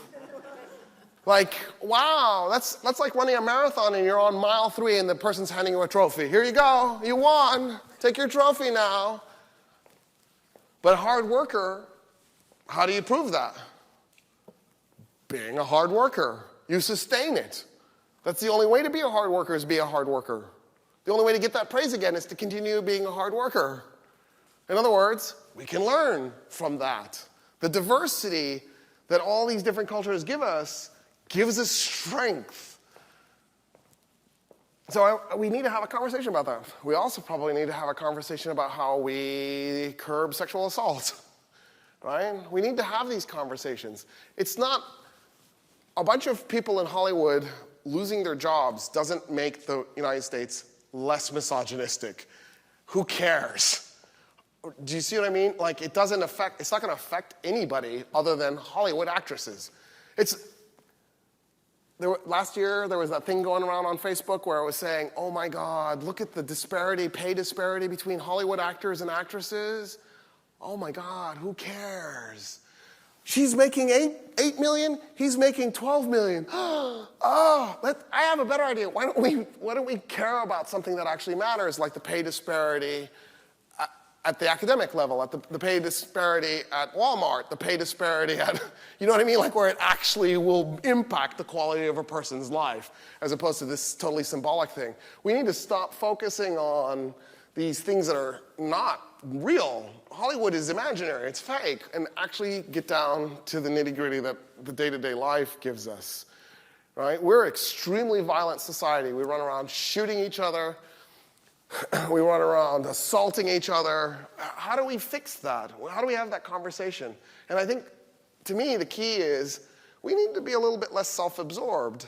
Like, wow, that's like running a marathon and you're on mile 3 and the person's handing you a trophy. Here you go, you won. Take your trophy now. But a hard worker, how do you prove that? Being a hard worker. You sustain it. That's the only way to be a hard worker, is be a hard worker. The only way to get that praise again is to continue being a hard worker. In other words, we can learn from that. The diversity that all these different cultures give us gives us strength. So we need to have a conversation about that. We also probably need to have a conversation about how we curb sexual assault, right? We need to have these conversations. It's not a bunch of people in Hollywood losing their jobs doesn't make the United States less misogynistic. Who cares? Do you see what I mean? Like, it's not going to affect anybody other than Hollywood actresses. Last year, there was that thing going around on Facebook where it was saying, oh my God, look at the pay disparity between Hollywood actors and actresses. Oh my God, who cares? She's making $8 million, he's making $12 million. I have a better idea. Why don't we care about something that actually matters, like the pay disparity at the academic level, at the pay disparity at Walmart, the pay disparity at, you know what I mean? Like where it actually will impact the quality of a person's life, as opposed to this totally symbolic thing. We need to stop focusing on these things that are not real. Hollywood is imaginary, it's fake, and actually get down to the nitty-gritty that the day-to-day life gives us, right? We're an extremely violent society. We run around shooting each other. We run around assaulting each other. How do we fix that? How do we have that conversation? And I think, to me, the key is we need to be a little bit less self-absorbed.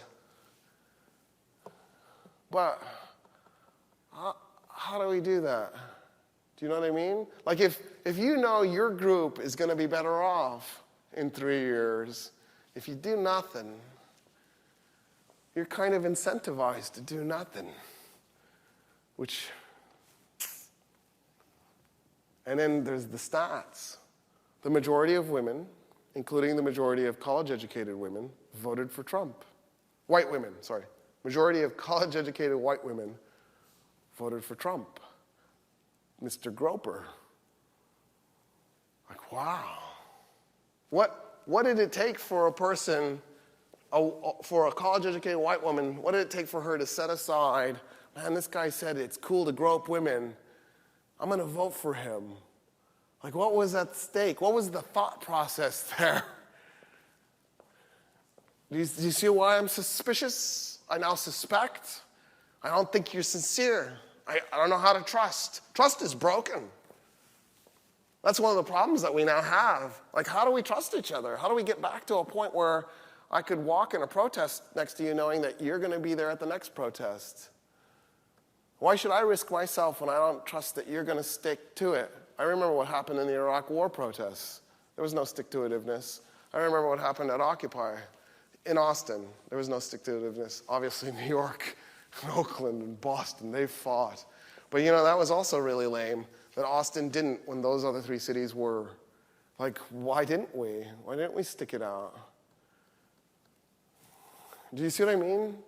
But how do we do that? Do you know what I mean? Like if you know your group is going to be better off in 3 years, if you do nothing, you're kind of incentivized to do nothing. And then there's the stats. The majority of women, including the majority of college-educated women, voted for Trump. White women, sorry. Majority of college-educated white women voted for Trump. Mr. Groper. Like, wow. What did it take for a person, for a college-educated white woman, what did it take for her to set aside, man, this guy said it's cool to grope women, I'm going to vote for him. Like, what was at stake? What was the thought process there? Do you see why I'm suspicious? I now suspect. I don't think you're sincere. I don't know how to trust. Trust is broken. That's one of the problems that we now have. Like, how do we trust each other? How do we get back to a point where I could walk in a protest next to you knowing that you're going to be there at the next protest? Why should I risk myself when I don't trust that you're going to stick to it? I remember what happened in the Iraq War protests. There was no stick-to-itiveness. I remember what happened at Occupy in Austin. There was no stick-to-itiveness. Obviously, New York and Oakland and Boston, they fought. But, you know, that was also really lame that Austin didn't when those other 3 cities were. Like, why didn't we? Why didn't we stick it out? Do you see what I mean?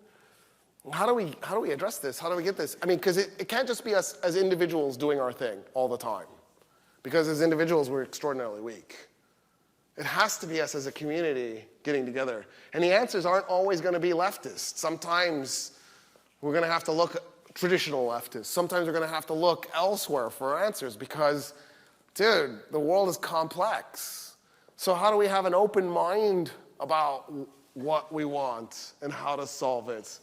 How do we address this? How do we get this? I mean, because it can't just be us as individuals doing our thing all the time. Because as individuals, we're extraordinarily weak. It has to be us as a community getting together. And the answers aren't always going to be leftist. Sometimes we're going to have to look at traditional leftists. Sometimes we're going to have to look elsewhere for answers because, dude, the world is complex. So how do we have an open mind about what we want and how to solve it?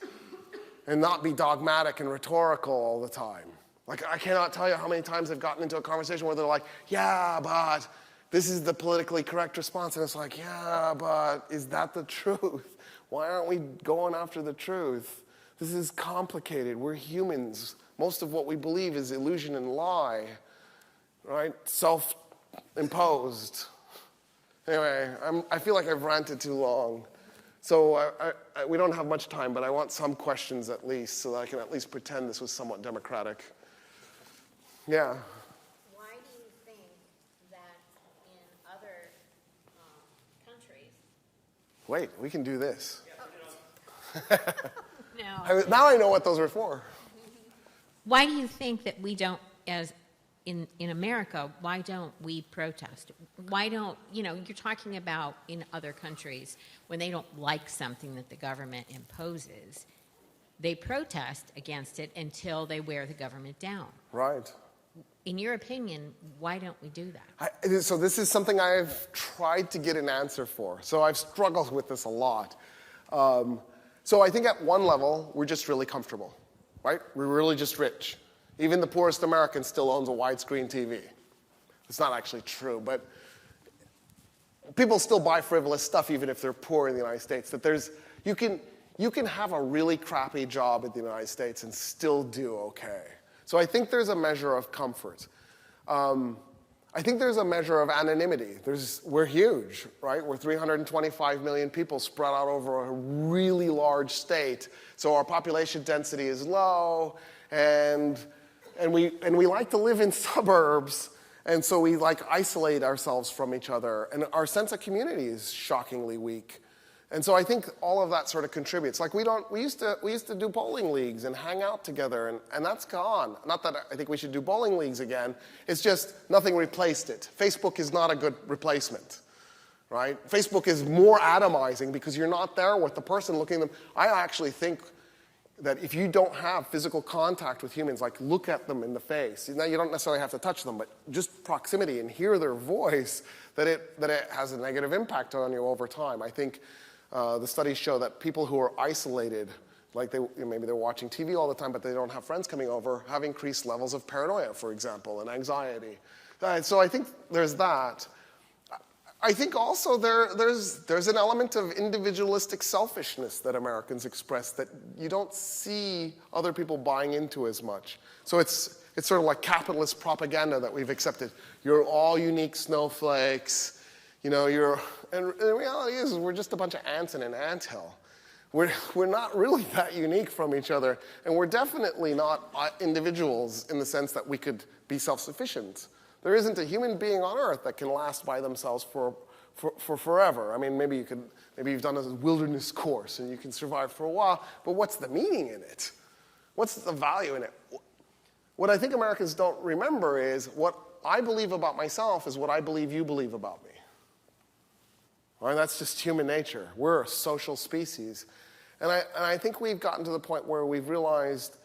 And not be dogmatic and rhetorical all the time. Like, I cannot tell you how many times I've gotten into a conversation where they're like, yeah, but this is the politically correct response. And it's like, yeah, but is that the truth? Why aren't we going after the truth? This is complicated. We're humans. Most of what we believe is illusion and lie, right? Self-imposed. Anyway, I feel like I've ranted too long. So we don't have much time, but I want some questions at least so that I can at least pretend this was somewhat democratic. Yeah. Why do you think that in other countries... Wait, we can do this. Yeah. No. Now I know what those are for. Why do you think that we don't, as in America, why don't we protest? Why don't, you're talking about in other countries, when they don't like something that the government imposes, they protest against it until they wear the government down. Right. In your opinion, why don't we do that? So this is something I've tried to get an answer for. So I've struggled with this a lot. So I think at one level, we're just really comfortable, right? We're really just rich. Even the poorest American still owns a widescreen TV. It's not actually true, but people still buy frivolous stuff even if they're poor in the United States. That you can have a really crappy job in the United States and still do okay. So I think there's a measure of comfort. I think there's a measure of anonymity. We're huge, right? We're 325 million people spread out over a really large state. So our population density is low, and we like to live in suburbs, and so we isolate ourselves from each other. And our sense of community is shockingly weak. And so I think all of that sort of contributes. Like we used to do bowling leagues and hang out together, and that's gone. Not that I think we should do bowling leagues again. It's just nothing replaced it. Facebook is not a good replacement, right? Facebook is more atomizing because you're not there with the person looking at them. I actually think that if you don't have physical contact with humans, like look at them in the face, you don't necessarily have to touch them, but just proximity and hear their voice, that it has a negative impact on you over time. I think the studies show that people who are isolated, like maybe they're watching TV all the time, but they don't have friends coming over, have increased levels of paranoia, for example, and anxiety. So I think there's that. I think also there's an element of individualistic selfishness that Americans express that you don't see other people buying into as much. So it's sort of like capitalist propaganda that we've accepted. You're all unique snowflakes. And the reality is we're just a bunch of ants in an anthill. We're not really that unique from each other, and we're definitely not individuals in the sense that we could be self-sufficient. There isn't a human being on Earth that can last by themselves for forever. I mean, maybe you've done a wilderness course and you can survive for a while, but what's the meaning in it? What's the value in it? What I think Americans don't remember is what I believe about myself is what I believe you believe about me. Right? That's just human nature. We're a social species. And I think we've gotten to the point where we've realized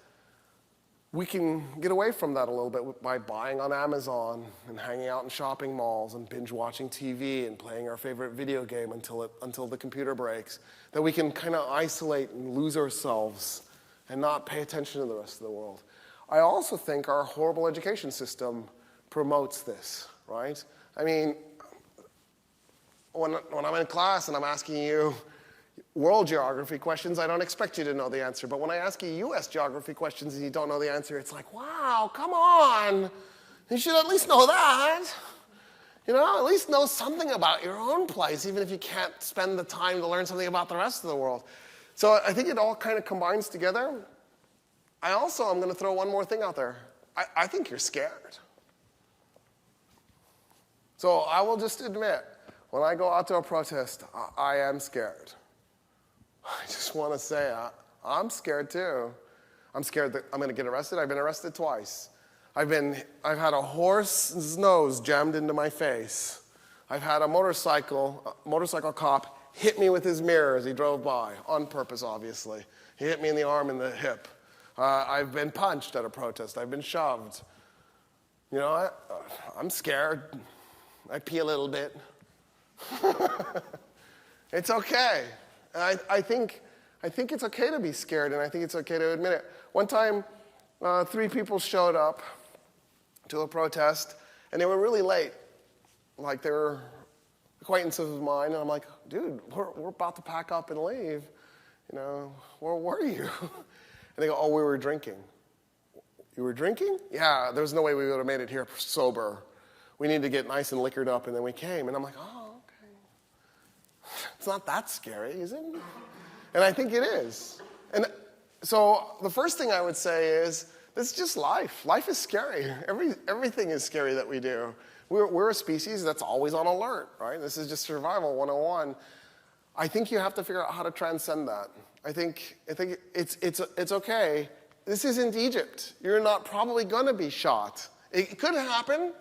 we can get away from that a little bit by buying on Amazon and hanging out in shopping malls and binge watching TV and playing our favorite video game until the computer breaks. That we can kind of isolate and lose ourselves and not pay attention to the rest of the world. I also think our horrible education system promotes this, right? I mean, when I'm in class and I'm asking you world geography questions, I don't expect you to know the answer. But when I ask you US geography questions and you don't know the answer, it's like, wow, come on. You should at least know that. At least know something about your own place, even if you can't spend the time to learn something about the rest of the world. So I think it all kind of combines together. I'm going to throw one more thing out there. I think you're scared. So I will just admit, when I go out to a protest, I am scared. I just want to say, I'm scared too. I'm scared that I'm going to get arrested. I've been arrested twice. I've had a horse's nose jammed into my face. I've had a motorcycle cop hit me with his mirror as he drove by, on purpose, obviously. He hit me in the arm and the hip. I've been punched at a protest. I've been shoved. I'm scared. I pee a little bit. It's okay. And I think it's okay to be scared, and I think it's okay to admit it. One time, 3 people showed up to a protest, and they were really late. Like, they were acquaintances of mine, and I'm like, dude, we're about to pack up and leave. Where were you? And they go, oh, we were drinking. You were drinking? Yeah, there's no way we would have made it here sober. We need to get nice and liquored up, and then we came. And I'm like, oh, okay. It's not that scary, is it? And I think it is. And so the first thing I would say is, it's just life. Life is scary. Everything is scary that we do. We're a species that's always on alert, right? This is just survival 101. I think you have to figure out how to transcend that. I think it's okay. This isn't Egypt. You're not probably going to be shot. It could happen,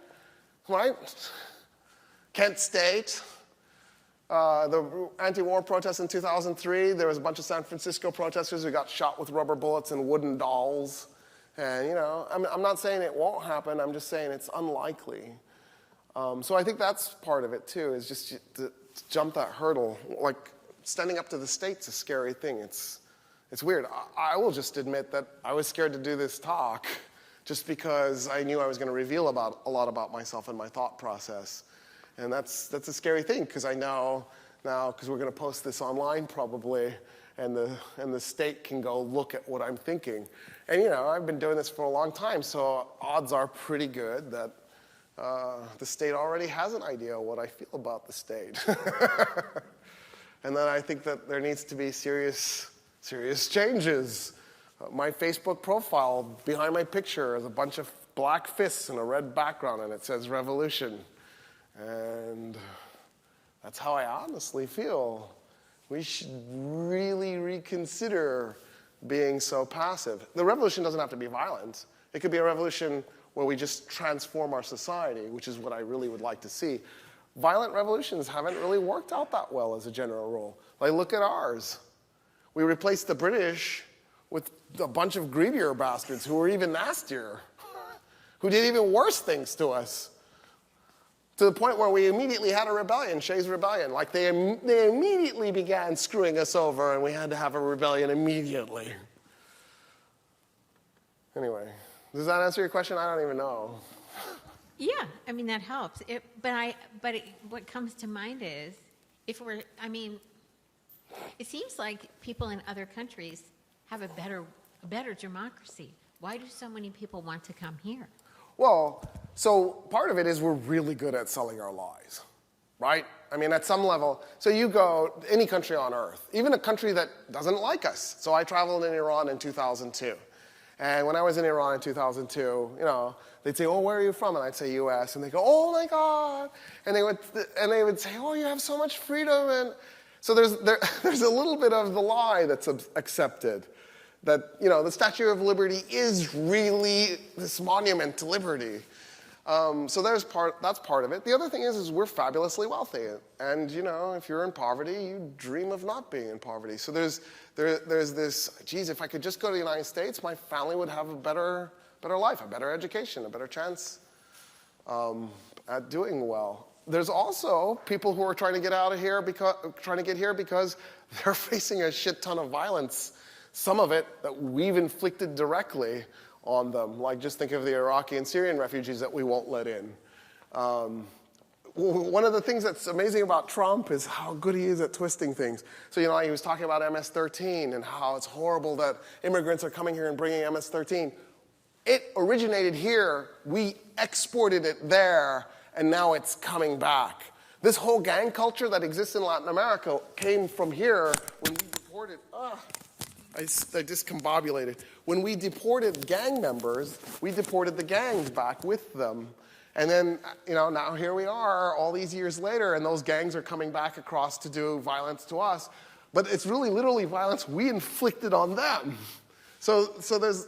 right? Kent State, the anti-war protests in 2003, there was a bunch of San Francisco protesters who got shot with rubber bullets and wooden dolls. And, you know, I'm not saying it won't happen. I'm just saying it's unlikely. So I think that's part of it, too, is just to jump that hurdle. Like, standing up to the state's a scary thing. It's weird. I will just admit that I was scared to do this talk just because I knew I was going to reveal a lot about myself and my thought process. And that's a scary thing, because I know now, because we're going to post this online probably, and the state can go look at what I'm thinking. And, you know, I've been doing this for a long time, so odds are pretty good that the state already has an idea of what I feel about the state. And then I think that there needs to be serious changes. My Facebook profile, behind my picture, is a bunch of black fists and a red background, and it says revolution. And that's how I honestly feel. We should really reconsider being so passive. The revolution doesn't have to be violent. It could be a revolution where we just transform our society, which is what I really would like to see. Violent revolutions haven't really worked out that well as a general rule. Like, look at ours. We replaced the British with a bunch of greedier bastards who were even nastier, who did even worse things to us, to the point where we immediately had a rebellion, Shays Rebellion. Like, they immediately began screwing us over, and we had to have a rebellion immediately. Anyway, does that answer your question? I don't even know. Yeah, I mean, that helps. What comes to mind is, it seems like people in other countries have a better democracy. Why do so many people want to come here? Well, so part of it is we're really good at selling our lies, right? I mean, at some level, so you go any country on earth, even a country that doesn't like us. So I traveled in Iran in 2002. And when I was in Iran in 2002, you know, they'd say, oh, where are you from? And I'd say US. And they'd go, oh, my God. And they would say, oh, you have so much freedom. And so there's a little bit of the lie that's accepted. That, you know, the Statue of Liberty is really this monument to liberty. So that's part of it. The other thing is we're fabulously wealthy. And, you know, if you're in poverty, you dream of not being in poverty. So there's this, geez, if I could just go to the United States, my family would have a better life, a better education, a better chance at doing well. There's also people who are trying to get out of here because they're facing a shit ton of violence. Some of it that we've inflicted directly on them. Like, just think of the Iraqi and Syrian refugees that we won't let in. One of the things that's amazing about Trump is how good he is at twisting things. So, you know, he was talking about MS-13 and how it's horrible that immigrants are coming here and bringing MS-13. It originated here, we exported it there, and now it's coming back. This whole gang culture that exists in Latin America came from here when we deported, I discombobulated. When we deported gang members, we deported the gangs back with them. And then, you know, now here we are all these years later, and those gangs are coming back across to do violence to us. But it's really literally violence we inflicted on them. So there's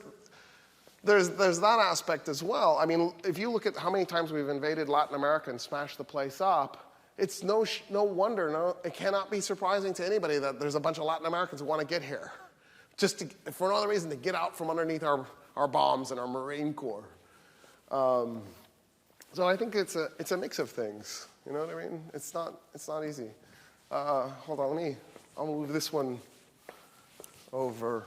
that aspect as well. I mean, if you look at how many times we've invaded Latin America and smashed the place up, it's no wonder, it cannot be surprising to anybody that there's a bunch of Latin Americans who want to get here. Just for no other reason, to get out from underneath our bombs and our Marine Corps. So I think it's a mix of things. You know what I mean? It's not easy. Hold on, I'll move this one over.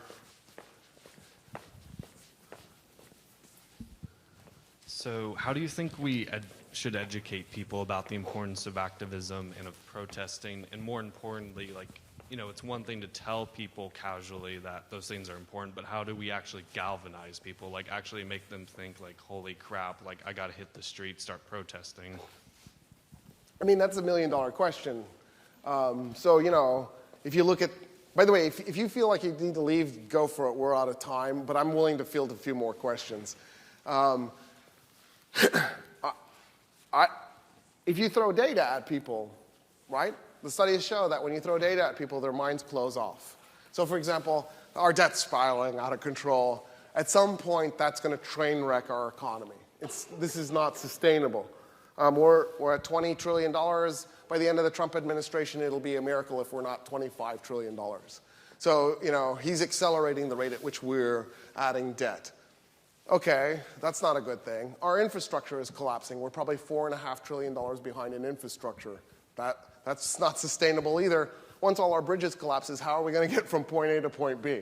So how do you think we should educate people about the importance of activism and of protesting, and more importantly, like, you know, it's one thing to tell people casually that those things are important, but how do we actually galvanize people, like actually make them think, like, holy crap, like, I gotta hit the street, start protesting? I mean, that's $1 million question. So, you know, if you look at, by the way, if you feel like you need to leave, go for it, we're out of time, but I'm willing to field a few more questions. If you throw data at people, right? The studies show that when you throw data at people, their minds close off. So for example, our debt's spiraling out of control. At some point, that's going to train wreck our economy. This is not sustainable. We're at $20 trillion. By the end of the Trump administration, it'll be a miracle if we're not $25 trillion. So, he's accelerating the rate at which we're adding debt. Okay, that's not a good thing. Our infrastructure is collapsing. We're probably $4.5 trillion behind in infrastructure. That's not sustainable either. Once all our bridges collapses, how are we going to get from point A to point B?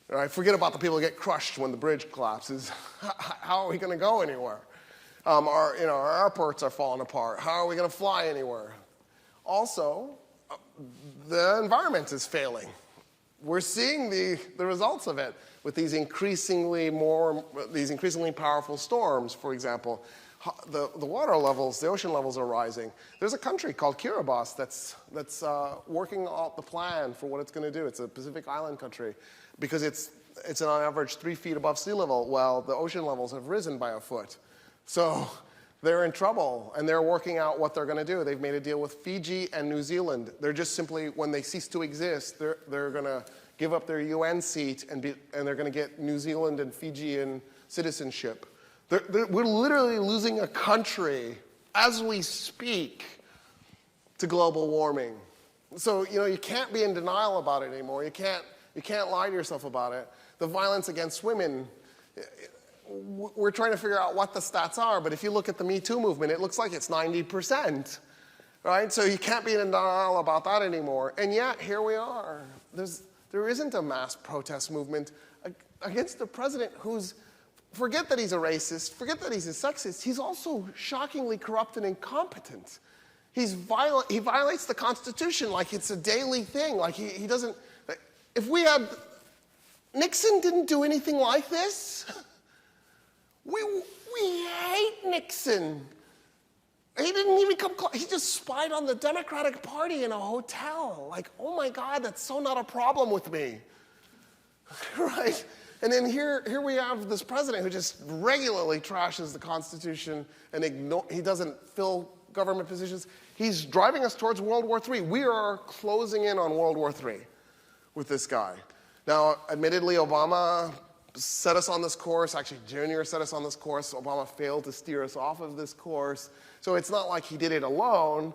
Right? Forget about the people who get crushed when the bridge collapses. How are we going to go anywhere? Our airports are falling apart. How are we going to fly anywhere? Also, the environment is failing. We're seeing the results of it with these increasingly powerful storms, for example. The water levels, the ocean levels are rising. There's a country called Kiribati that's working out the plan for what it's going to do. It's a Pacific Island country because it's on average 3 feet above sea level, while the ocean levels have risen by a foot. So they're in trouble, and they're working out what they're going to do. They've made a deal with Fiji and New Zealand. They're just simply, when they cease to exist, they're going to give up their UN seat, and they're going to get New Zealand and Fijian citizenship. We're literally losing a country as we speak to global warming. So, you can't be in denial about it anymore. You can't lie to yourself about it. The violence against women, we're trying to figure out what the stats are, but if you look at the Me Too movement, it looks like it's 90%, right? So you can't be in denial about that anymore. And yet, here we are. There isn't a mass protest movement against a president who's, forget that he's a racist, forget that he's a sexist, he's also shockingly corrupt and incompetent. He's violent. He violates the Constitution like it's a daily thing. Like he doesn't, if we had, Nixon didn't do anything like this. We hate Nixon. He didn't even come close. He just spied on the Democratic Party in a hotel. Like, oh my God, that's so not a problem with me. Right? And then here we have this president who just regularly trashes the Constitution and he doesn't fill government positions. He's driving us towards World War III. We are closing in on World War III with this guy. Now, admittedly, Obama set us on this course. Actually, Junior set us on this course. Obama failed to steer us off of this course. So it's not like he did it alone,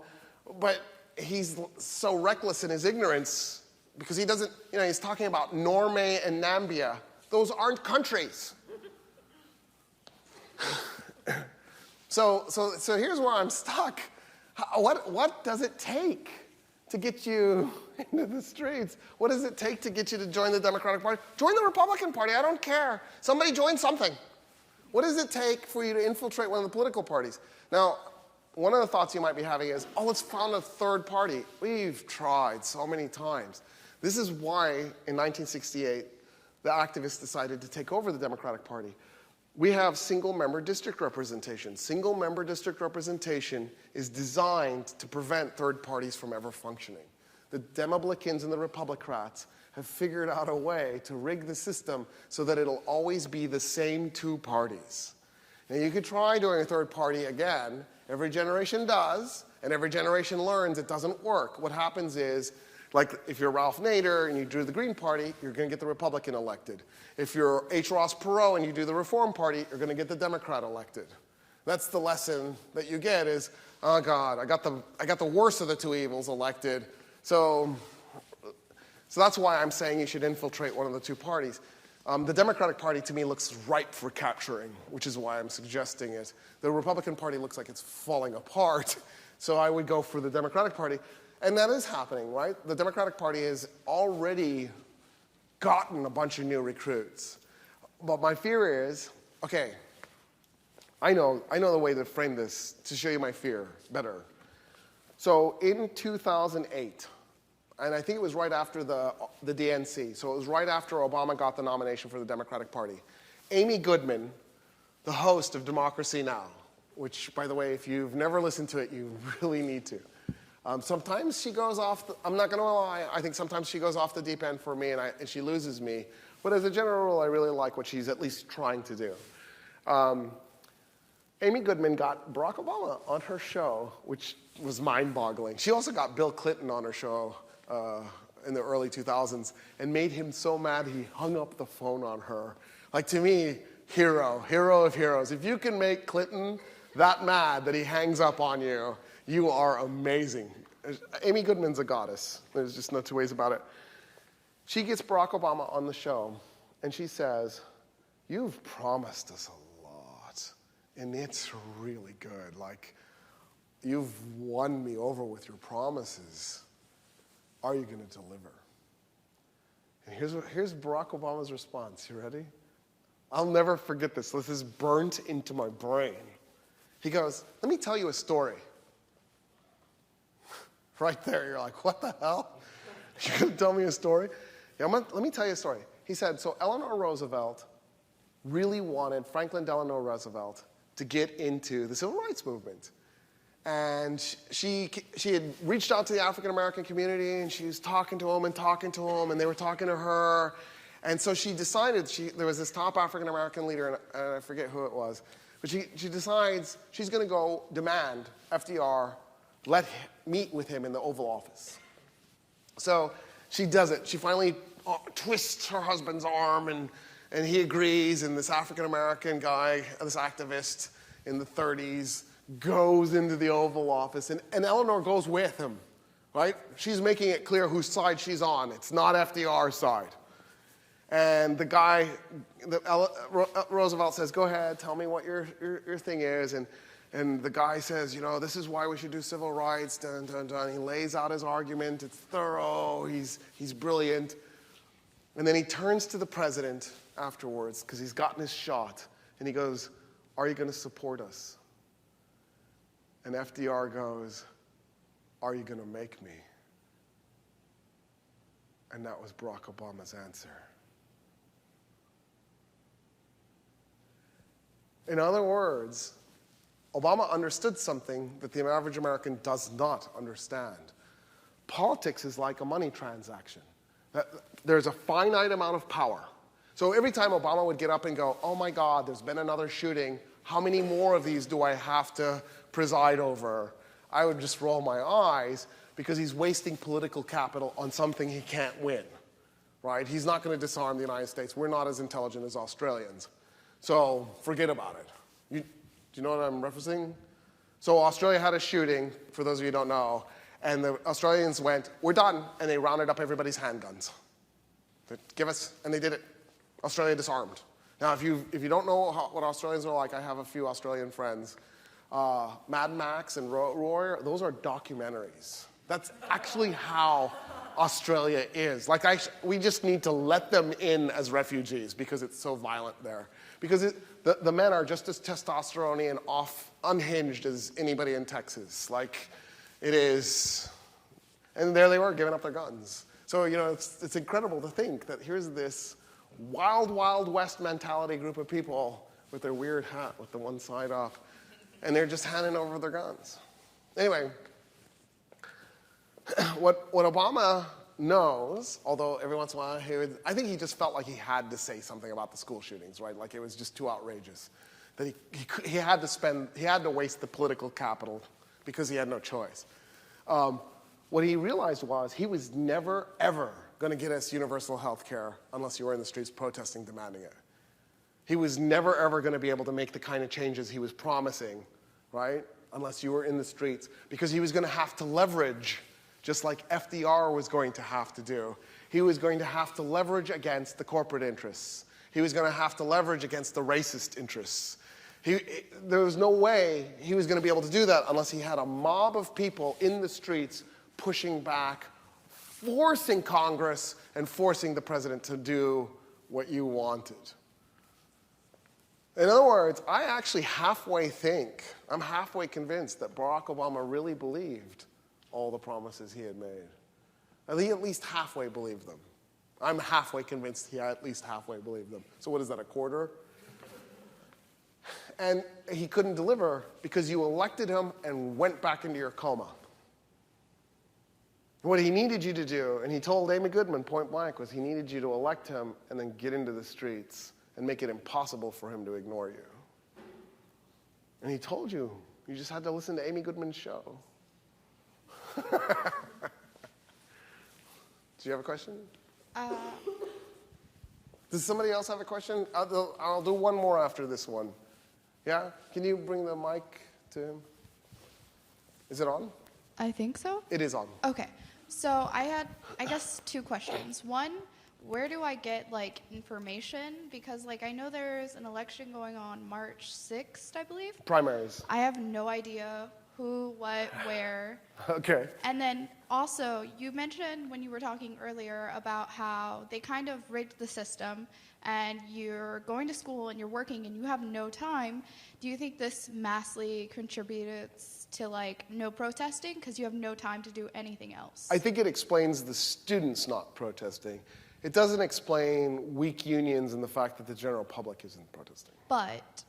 but he's so reckless in his ignorance because he doesn't, he's talking about Norway and Namibia. Those aren't countries. So here's where I'm stuck. What does it take to get you into the streets? What does it take to get you to join the Democratic Party? Join the Republican Party, I don't care. Somebody join something. What does it take for you to infiltrate one of the political parties? Now, one of the thoughts you might be having is, let's found a third party. We've tried so many times. This is why, in 1968, the activists decided to take over the Democratic Party. We have single-member district representation. Single-member district representation is designed to prevent third parties from ever functioning. The Demoblicans and the Republicrats have figured out a way to rig the system so that it'll always be the same two parties. Now, you could try doing a third party again. Every generation does, and every generation learns it doesn't work. What happens is, like if you're Ralph Nader and you do the Green Party, you're going to get the Republican elected. If you're H. Ross Perot and you do the Reform Party, you're going to get the Democrat elected. That's the lesson that you get is, oh God, I got the worst of the two evils elected. So that's why I'm saying you should infiltrate one of the two parties. The Democratic Party, to me, looks ripe for capturing, which is why I'm suggesting it. The Republican Party looks like it's falling apart, so I would go for the Democratic Party. And that is happening, right? The Democratic Party has already gotten a bunch of new recruits. But my fear is, okay, I know the way to frame this to show you my fear better. So in 2008, and I think it was right after the DNC, so it was right after Obama got the nomination for the Democratic Party, Amy Goodman, the host of Democracy Now!, which, by the way, if you've never listened to it, you really need to. Sometimes she goes off, I'm not going to lie, I think sometimes she goes off the deep end for me and she loses me. But as a general rule, I really like what she's at least trying to do. Amy Goodman got Barack Obama on her show, which was mind-boggling. She also got Bill Clinton on her show in the early 2000s and made him so mad he hung up the phone on her. Like, to me, hero of heroes. If you can make Clinton that mad that he hangs up on you, you are amazing. Amy Goodman's a goddess. There's just no two ways about it. She gets Barack Obama on the show, and she says, "You've promised us a lot, and it's really good. Like, you've won me over with your promises. Are you going to deliver?" And here's Barack Obama's response. You ready? I'll never forget this. This is burnt into my brain. He goes, "Let me tell you a story." Right there, you're like, what the hell? You're going to tell me a story? Yeah, let me tell you a story. He said, so Eleanor Roosevelt really wanted Franklin Delano Roosevelt to get into the civil rights movement. And she had reached out to the African-American community, and she was talking to them, and they were talking to her. And so she decided, there was this top African-American leader, and I forget who it was, but she decides she's going to go demand FDR meet with him in the Oval Office. So she does it. She finally twists her husband's arm, and he agrees, and this African-American guy, this activist in the 30s, goes into the Oval Office, and Eleanor goes with him, right? She's making it clear whose side she's on. It's not FDR's side. And the guy, Roosevelt says, "Go ahead, tell me what your thing is." And the guy says, "This is why we should do civil rights, dun, dun, dun." He lays out his argument. It's thorough. He's brilliant. And then he turns to the president afterwards, because he's gotten his shot, and he goes, "Are you going to support us?" And FDR goes, "Are you going to make me?" And that was Barack Obama's answer. In other words, Obama understood something that the average American does not understand. Politics is like a money transaction. There's a finite amount of power. So every time Obama would get up and go, "Oh my God, there's been another shooting. How many more of these do I have to preside over?" I would just roll my eyes, because he's wasting political capital on something he can't win, right? He's not going to disarm the United States. We're not as intelligent as Australians. So forget about it. Do you know what I'm referencing? So Australia had a shooting, for those of you who don't know, and the Australians went, "We're done," and they rounded up everybody's handguns. Give us, and they did it. Australia disarmed. Now, if you don't know what Australians are like, I have a few Australian friends. Mad Max and Roar, those are documentaries. That's actually how Australia is. Like, we just need to let them in as refugees, because it's so violent there. Because the men are just as testosterone and unhinged as anybody in Texas. Like, it is. And there they were, giving up their guns. So, it's incredible to think that here's this wild, wild west mentality group of people with their weird hat with the one side up, and they're just handing over their guns. Anyway, what Obama knows, although every once in a while I think he just felt like he had to say something about the school shootings, right? Like, it was just too outrageous. That he had to waste the political capital because he had no choice. What he realized was he was never, ever going to get us universal health care unless you were in the streets protesting, demanding it. He was never, ever going to be able to make the kind of changes he was promising, right, unless you were in the streets, because he was going to have to leverage, just like FDR was going to have to do. He was going to have to leverage against the corporate interests. He was going to have to leverage against the racist interests. There was no way he was going to be able to do that unless he had a mob of people in the streets pushing back, forcing Congress and forcing the president to do what you wanted. In other words, I actually I'm halfway convinced that Barack Obama really believed all the promises he had made. He at least halfway believed them. I'm halfway convinced he at least halfway believed them. So what is that, a quarter? And he couldn't deliver because you elected him and went back into your coma. What he needed you to do, and he told Amy Goodman point blank, was he needed you to elect him and then get into the streets and make it impossible for him to ignore you. And he told you, you just had to listen to Amy Goodman's show. Do you have a question? Does somebody else have a question? I'll do one more after this one. Yeah? Can you bring the mic to him? Is it on? I think so. It is on. Okay. So I had, I guess, two questions. One, where do I get, like, information? Because, like, I know there's an election going on March 6th, I believe. Primaries. I have no idea who, what, where. Okay. And then also, you mentioned when you were talking earlier about how they kind of rigged the system and you're going to school and you're working and you have no time. Do you think this massively contributes to, like, no protesting because you have no time to do anything else? I think it explains the students not protesting. It doesn't explain weak unions and the fact that the general public isn't protesting. But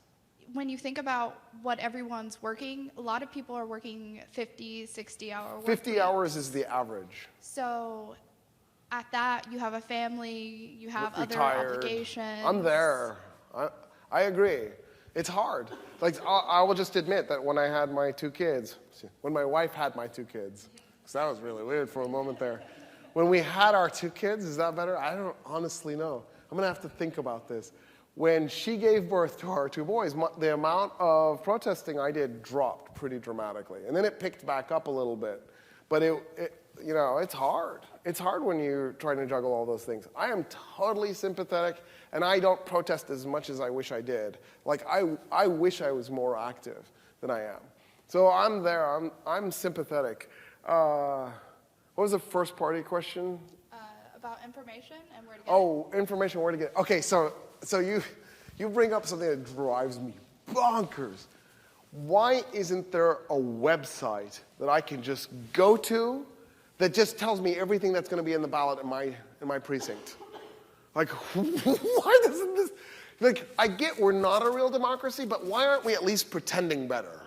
when you think about what everyone's working, a lot of people are working 50, 60-hour work 50 weeks. hours is the average. So at that, you have a family, you have other Retired. obligations. I'm there. I agree. It's hard. Like, I will just admit that when I had my two kids, when my wife had my two kids, because that was really weird for a moment there. When we had our two kids, is that better? I don't honestly know. I'm going to have to think about this. When she gave birth to our two boys, the amount of protesting I did dropped pretty dramatically. And then it picked back up a little bit. But you know, it's hard. It's hard when you're trying to juggle all those things. I am totally sympathetic, and I don't protest as much as I wish I did. Like, I wish I was more active than I am. So I'm there. I'm sympathetic. What was the first part of your question? About information and where to get Oh, information, where to get it. Okay, so you bring up something that drives me bonkers. Why isn't there a website that I can just go to that just tells me everything that's going to be in the ballot in my precinct? Like, why doesn't this? Like, I get we're not a real democracy, but why aren't we at least pretending better?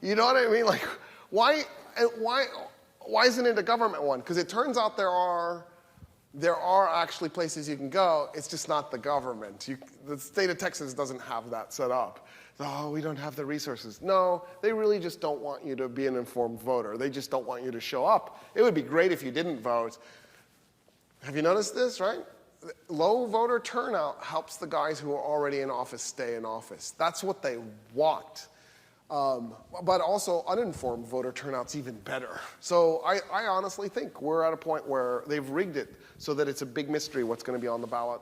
You know what I mean? Like, why isn't it a government one? Because it turns out there are actually places you can go. It's just not the government. The state of Texas doesn't have that set up. Oh, we don't have the resources. No, they really just don't want you to be an informed voter. They just don't want you to show up. It would be great if you didn't vote. Have you noticed this, right? Low voter turnout helps the guys who are already in office stay in office. That's what they want. But also, uninformed voter turnout's even better. So I honestly think we're at a point where they've rigged it so that it's a big mystery what's going to be on the ballot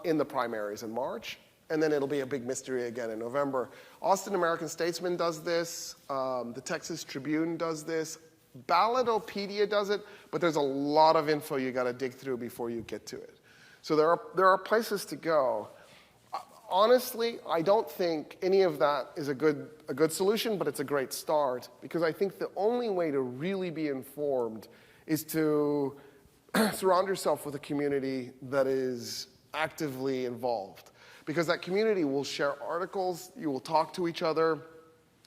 in the primaries in March, and then it'll be a big mystery again in November. Austin American-Statesman does this. The Texas Tribune does this. Ballotopedia does it, but there's a lot of info you got to dig through before you get to it. So there are places to go. Honestly, I don't think any of that is a good solution, but it's a great start, because I think the only way to really be informed is to surround yourself with a community that is actively involved. Because that community will share articles, you will talk to each other,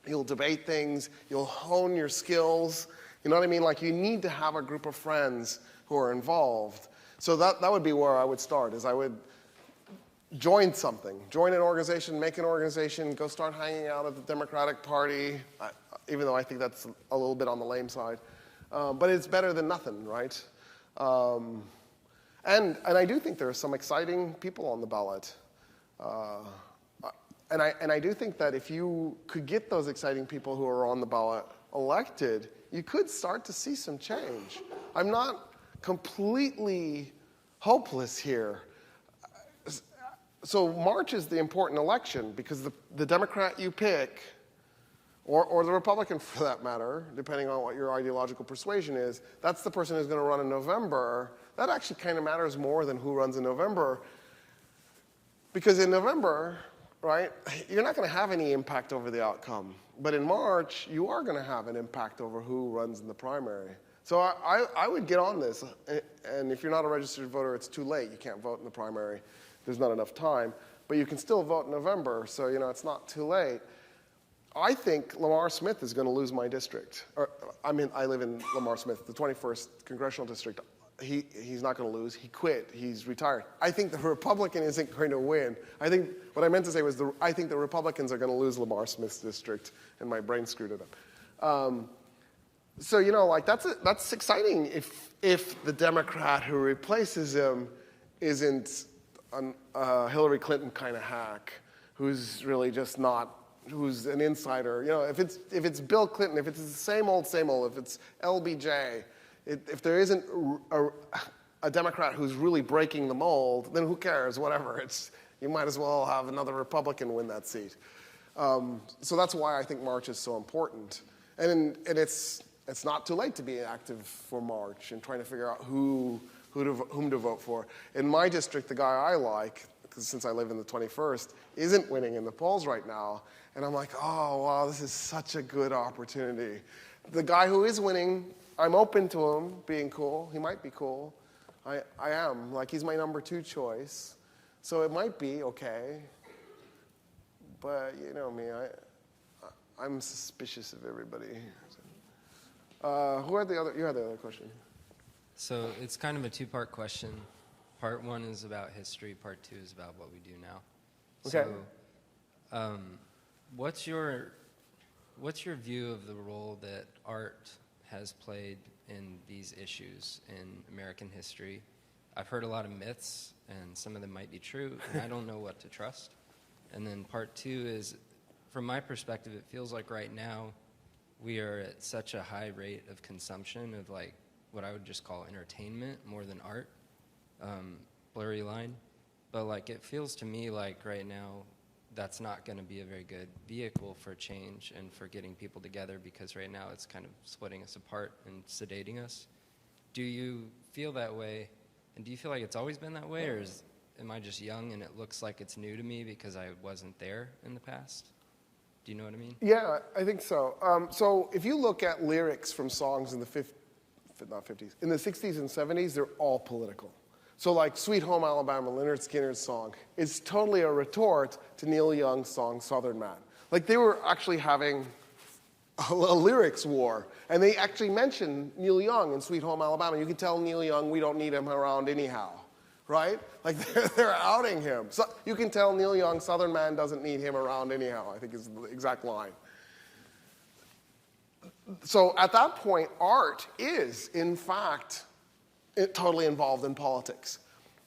you'll debate things, you'll hone your skills. You know what I mean? Like, you need to have a group of friends who are involved. So that would be where I would start, is I would join something. Join an organization, make an organization, go start hanging out at the Democratic Party, even though I think that's a little bit on the lame side. But it's better than nothing, right? And I do think there are some exciting people on the ballot. And I do think that if you could get those exciting people who are on the ballot elected, you could start to see some change. I'm not completely hopeless here. So March is the important election, because the Democrat you pick, or the Republican for that matter, depending on what your ideological persuasion is, that's the person who's going to run in November. That actually kind of matters more than who runs in November. Because in November, right, you're not going to have any impact over the outcome. But in March, you are going to have an impact over who runs in the primary. So I would get on this. And if you're not a registered voter, it's too late. You can't vote in the primary. There's not enough time. But you can still vote in November, so it's not too late. I think Lamar Smith is going to lose my district. I live in Lamar Smith, the 21st Congressional District. He's not going to lose. He quit. He's retired. I think the Republican isn't going to win. I think what I meant to say was I think the Republicans are going to lose Lamar Smith's district, and my brain screwed it up. So, like that's exciting if the Democrat who replaces him isn't a Hillary Clinton kind of hack who's really just not, who's an insider. If it's Bill Clinton, if it's the same old, if it's LBJ, if there isn't a Democrat who's really breaking the mold, then who cares? Whatever. You might as well have another Republican win that seat. So that's why I think March is so important. And it's not too late to be active for March and trying to figure out whom to vote for. In my district, the guy I like, because since I live in the 21st, isn't winning in the polls right now. And I'm like, oh, wow, this is such a good opportunity. The guy who is winning, I'm open to him being cool. He might be cool. I am. Like, he's my number 2 choice. So it might be okay. But you know me, I'm suspicious of everybody. You had the other question. So it's kind of a 2-part question. Part 1 is about history. Part 2 is about what we do now. Okay. So, what's your view of the role that art has played in these issues in American history? I've heard a lot of myths, and some of them might be true, and I don't know what to trust. And then part 2 is, from my perspective, it feels like right now we are at such a high rate of consumption of like what I would just call entertainment more than art. Blurry line. But like it feels to me like right now that's not going to be a very good vehicle for change and for getting people together, because right now it's kind of splitting us apart and sedating us. Do you feel that way? And do you feel like it's always been that way, or am I just young and it looks like it's new to me because I wasn't there in the past? Do you know what I mean? Yeah, I think so. So if you look at lyrics from songs in the 50s, in the 60s and 70s, they're all political. So like Sweet Home Alabama, Lynyrd Skynyrd's song, is totally a retort to Neil Young's song Southern Man. Like they were actually having a lyrics war. And they actually mention Neil Young in Sweet Home Alabama. You can tell Neil Young we don't need him around anyhow, right? Like they're outing him. So you can tell Neil Young Southern Man doesn't need him around anyhow, I think is the exact line. So at that point, art is, in fact, totally involved in politics.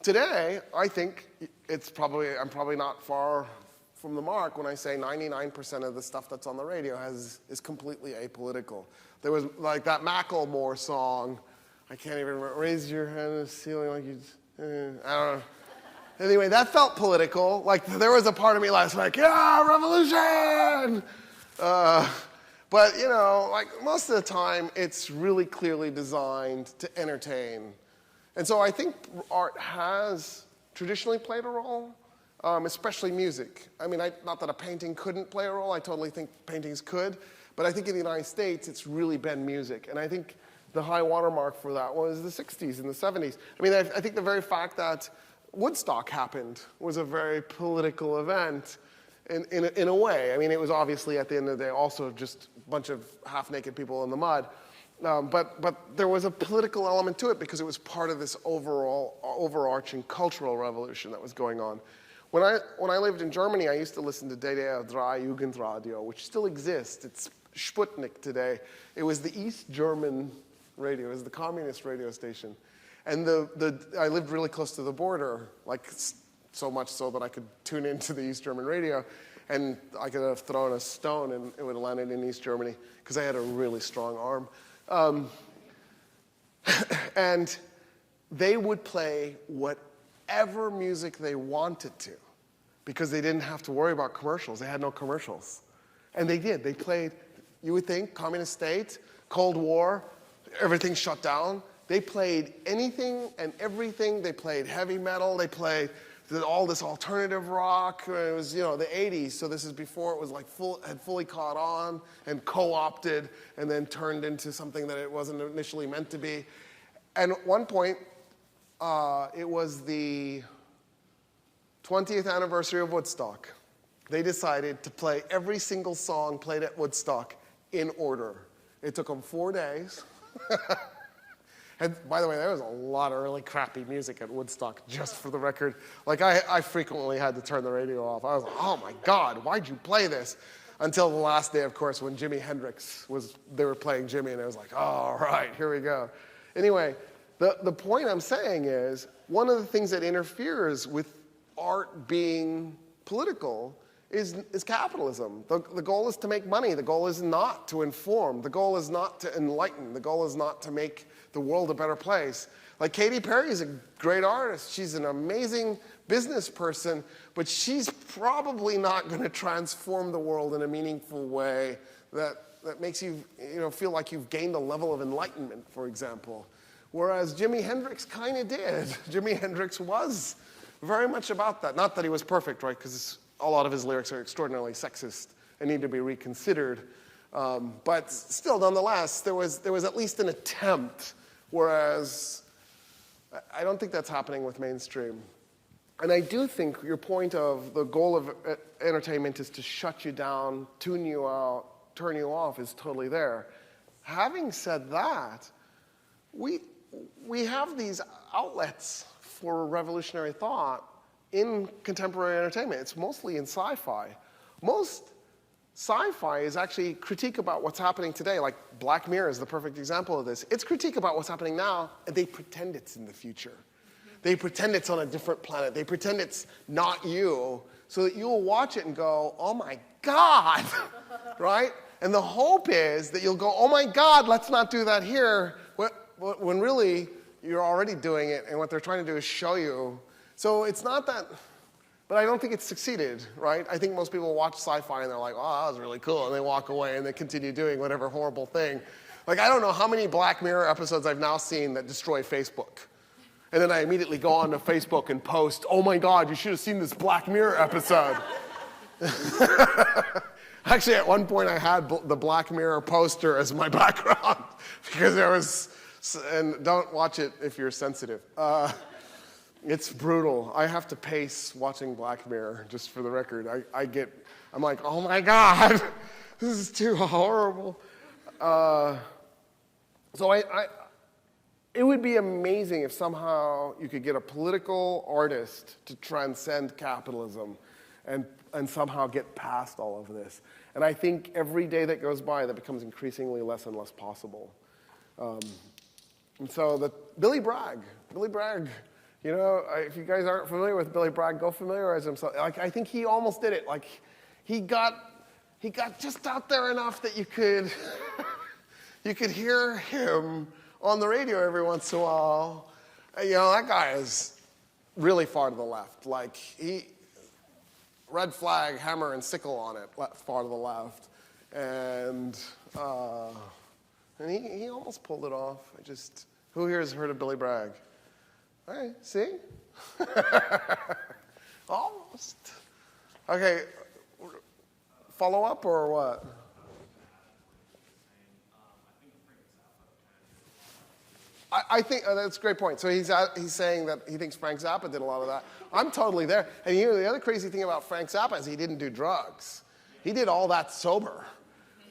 Today, I think I'm probably not far from the mark when I say 99% of the stuff that's on the radio is completely apolitical. There was like that Macklemore song, I can't even remember, raise your hand to the ceiling like you, I don't know. Anyway, that felt political. Like there was a part of me last night, yeah, revolution! But like most of the time, it's really clearly designed to entertain. And so I think art has traditionally played a role, especially music. I mean, not that a painting couldn't play a role. I totally think paintings could. But I think in the United States, it's really been music. And I think the high watermark for that was the 60s and the 70s. I mean, I think the very fact that Woodstock happened was a very political event in a way. I mean, it was obviously, at the end of the day, also just a bunch of half-naked people in the mud. But there was a political element to it because it was part of this overarching cultural revolution that was going on. When I lived in Germany, I used to listen to DDR 3 Jugendradio, which still exists. It's Sputnik today. It was the East German radio. It was the communist radio station. And I lived really close to the border, like so much so that I could tune into the East German radio. And I could have thrown a stone and it would have landed in East Germany because I had a really strong arm. And they would play whatever music they wanted to because they didn't have to worry about commercials. They had no commercials. And they did. They played, you would think, communist state, Cold War, everything shut down. They played anything and everything. They played heavy metal. They played all this alternative rock. It was, the 80s, so this is before it was like had fully caught on and co-opted and then turned into something that it wasn't initially meant to be. And at one point, it was the 20th anniversary of Woodstock. They decided to play every single song played at Woodstock in order. It took them 4 days. And by the way, there was a lot of really crappy music at Woodstock, just for the record. Like, I frequently had to turn the radio off. I was like, oh my God, why'd you play this? until the last day, of course, when Jimi Hendrix they were playing Jimmy, and I was like, oh, all right, here we go. Anyway, the point I'm saying is, one of the things that interferes with art being political is capitalism. The goal is to make money. The goal is not to inform. The goal is not to enlighten. The goal is not to make the world a better place. Like Katy Perry is a great artist. She's an amazing business person, but she's probably not going to transform the world in a meaningful way that makes you, feel like you've gained a level of enlightenment, for example. Whereas Jimi Hendrix kind of did. Jimi Hendrix was very much about that. Not that he was perfect, right? Because a lot of his lyrics are extraordinarily sexist and need to be reconsidered. But still, nonetheless, there was at least an attempt, whereas I don't think that's happening with mainstream. And I do think your point of the goal of entertainment is to shut you down, tune you out, turn you off is totally there. Having said that, we have these outlets for revolutionary thought in contemporary entertainment. It's mostly in sci-fi. Most sci-fi is actually critique about what's happening today. Like Black Mirror is the perfect example of this. It's critique about what's happening now, and they pretend it's in the future. They pretend it's on a different planet. They pretend it's not you, so that you'll watch it and go, oh my God, right? And the hope is that you'll go, oh my God, let's not do that here, when really you're already doing it, and what they're trying to do is show you. So it's not that, but I don't think it's succeeded, right? I think most people watch sci-fi and they're like, oh, that was really cool, and they walk away and they continue doing whatever horrible thing. Like, I don't know how many Black Mirror episodes I've now seen that destroy Facebook. And then I immediately go on to Facebook and post, oh my God, you should have seen this Black Mirror episode. Actually, at one point I had the Black Mirror poster as my background because there was, and don't watch it if you're sensitive. It's brutal. I have to pace watching Black Mirror, just for the record. I'm like, oh my God, this is too horrible. So it would be amazing if somehow you could get a political artist to transcend capitalism and somehow get past all of this. And I think every day that goes by, that becomes increasingly less and less possible. And so Billy Bragg, if you guys aren't familiar with Billy Bragg, go familiarize himself. Like, I think he almost did it. Like, he got just out there enough that you could hear him on the radio every once in a while. That guy is really far to the left. Like, red flag, hammer and sickle on it, far to the left. And he almost pulled it off. Who here has heard of Billy Bragg? All right, see? Almost. Okay, follow up or what? I think that's a great point. So he's saying that he thinks Frank Zappa did a lot of that. I'm totally there. And the other crazy thing about Frank Zappa is he didn't do drugs. He did all that sober.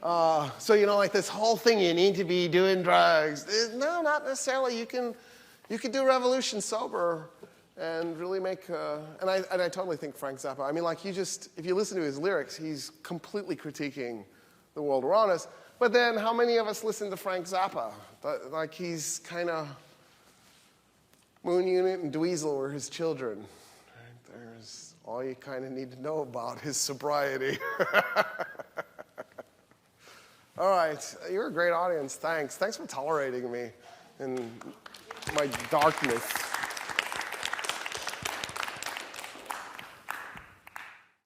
So like this whole thing, you need to be doing drugs. No, not necessarily. You can do revolution sober and really make. And I totally think Frank Zappa. I mean, if you listen to his lyrics, he's completely critiquing the world around us. But then, how many of us listen to Frank Zappa? Like, he's kind of Moon Unit and Dweezil were his children. There's all you kind of need to know about his sobriety. All right, you're a great audience. Thanks for tolerating me in my darkness.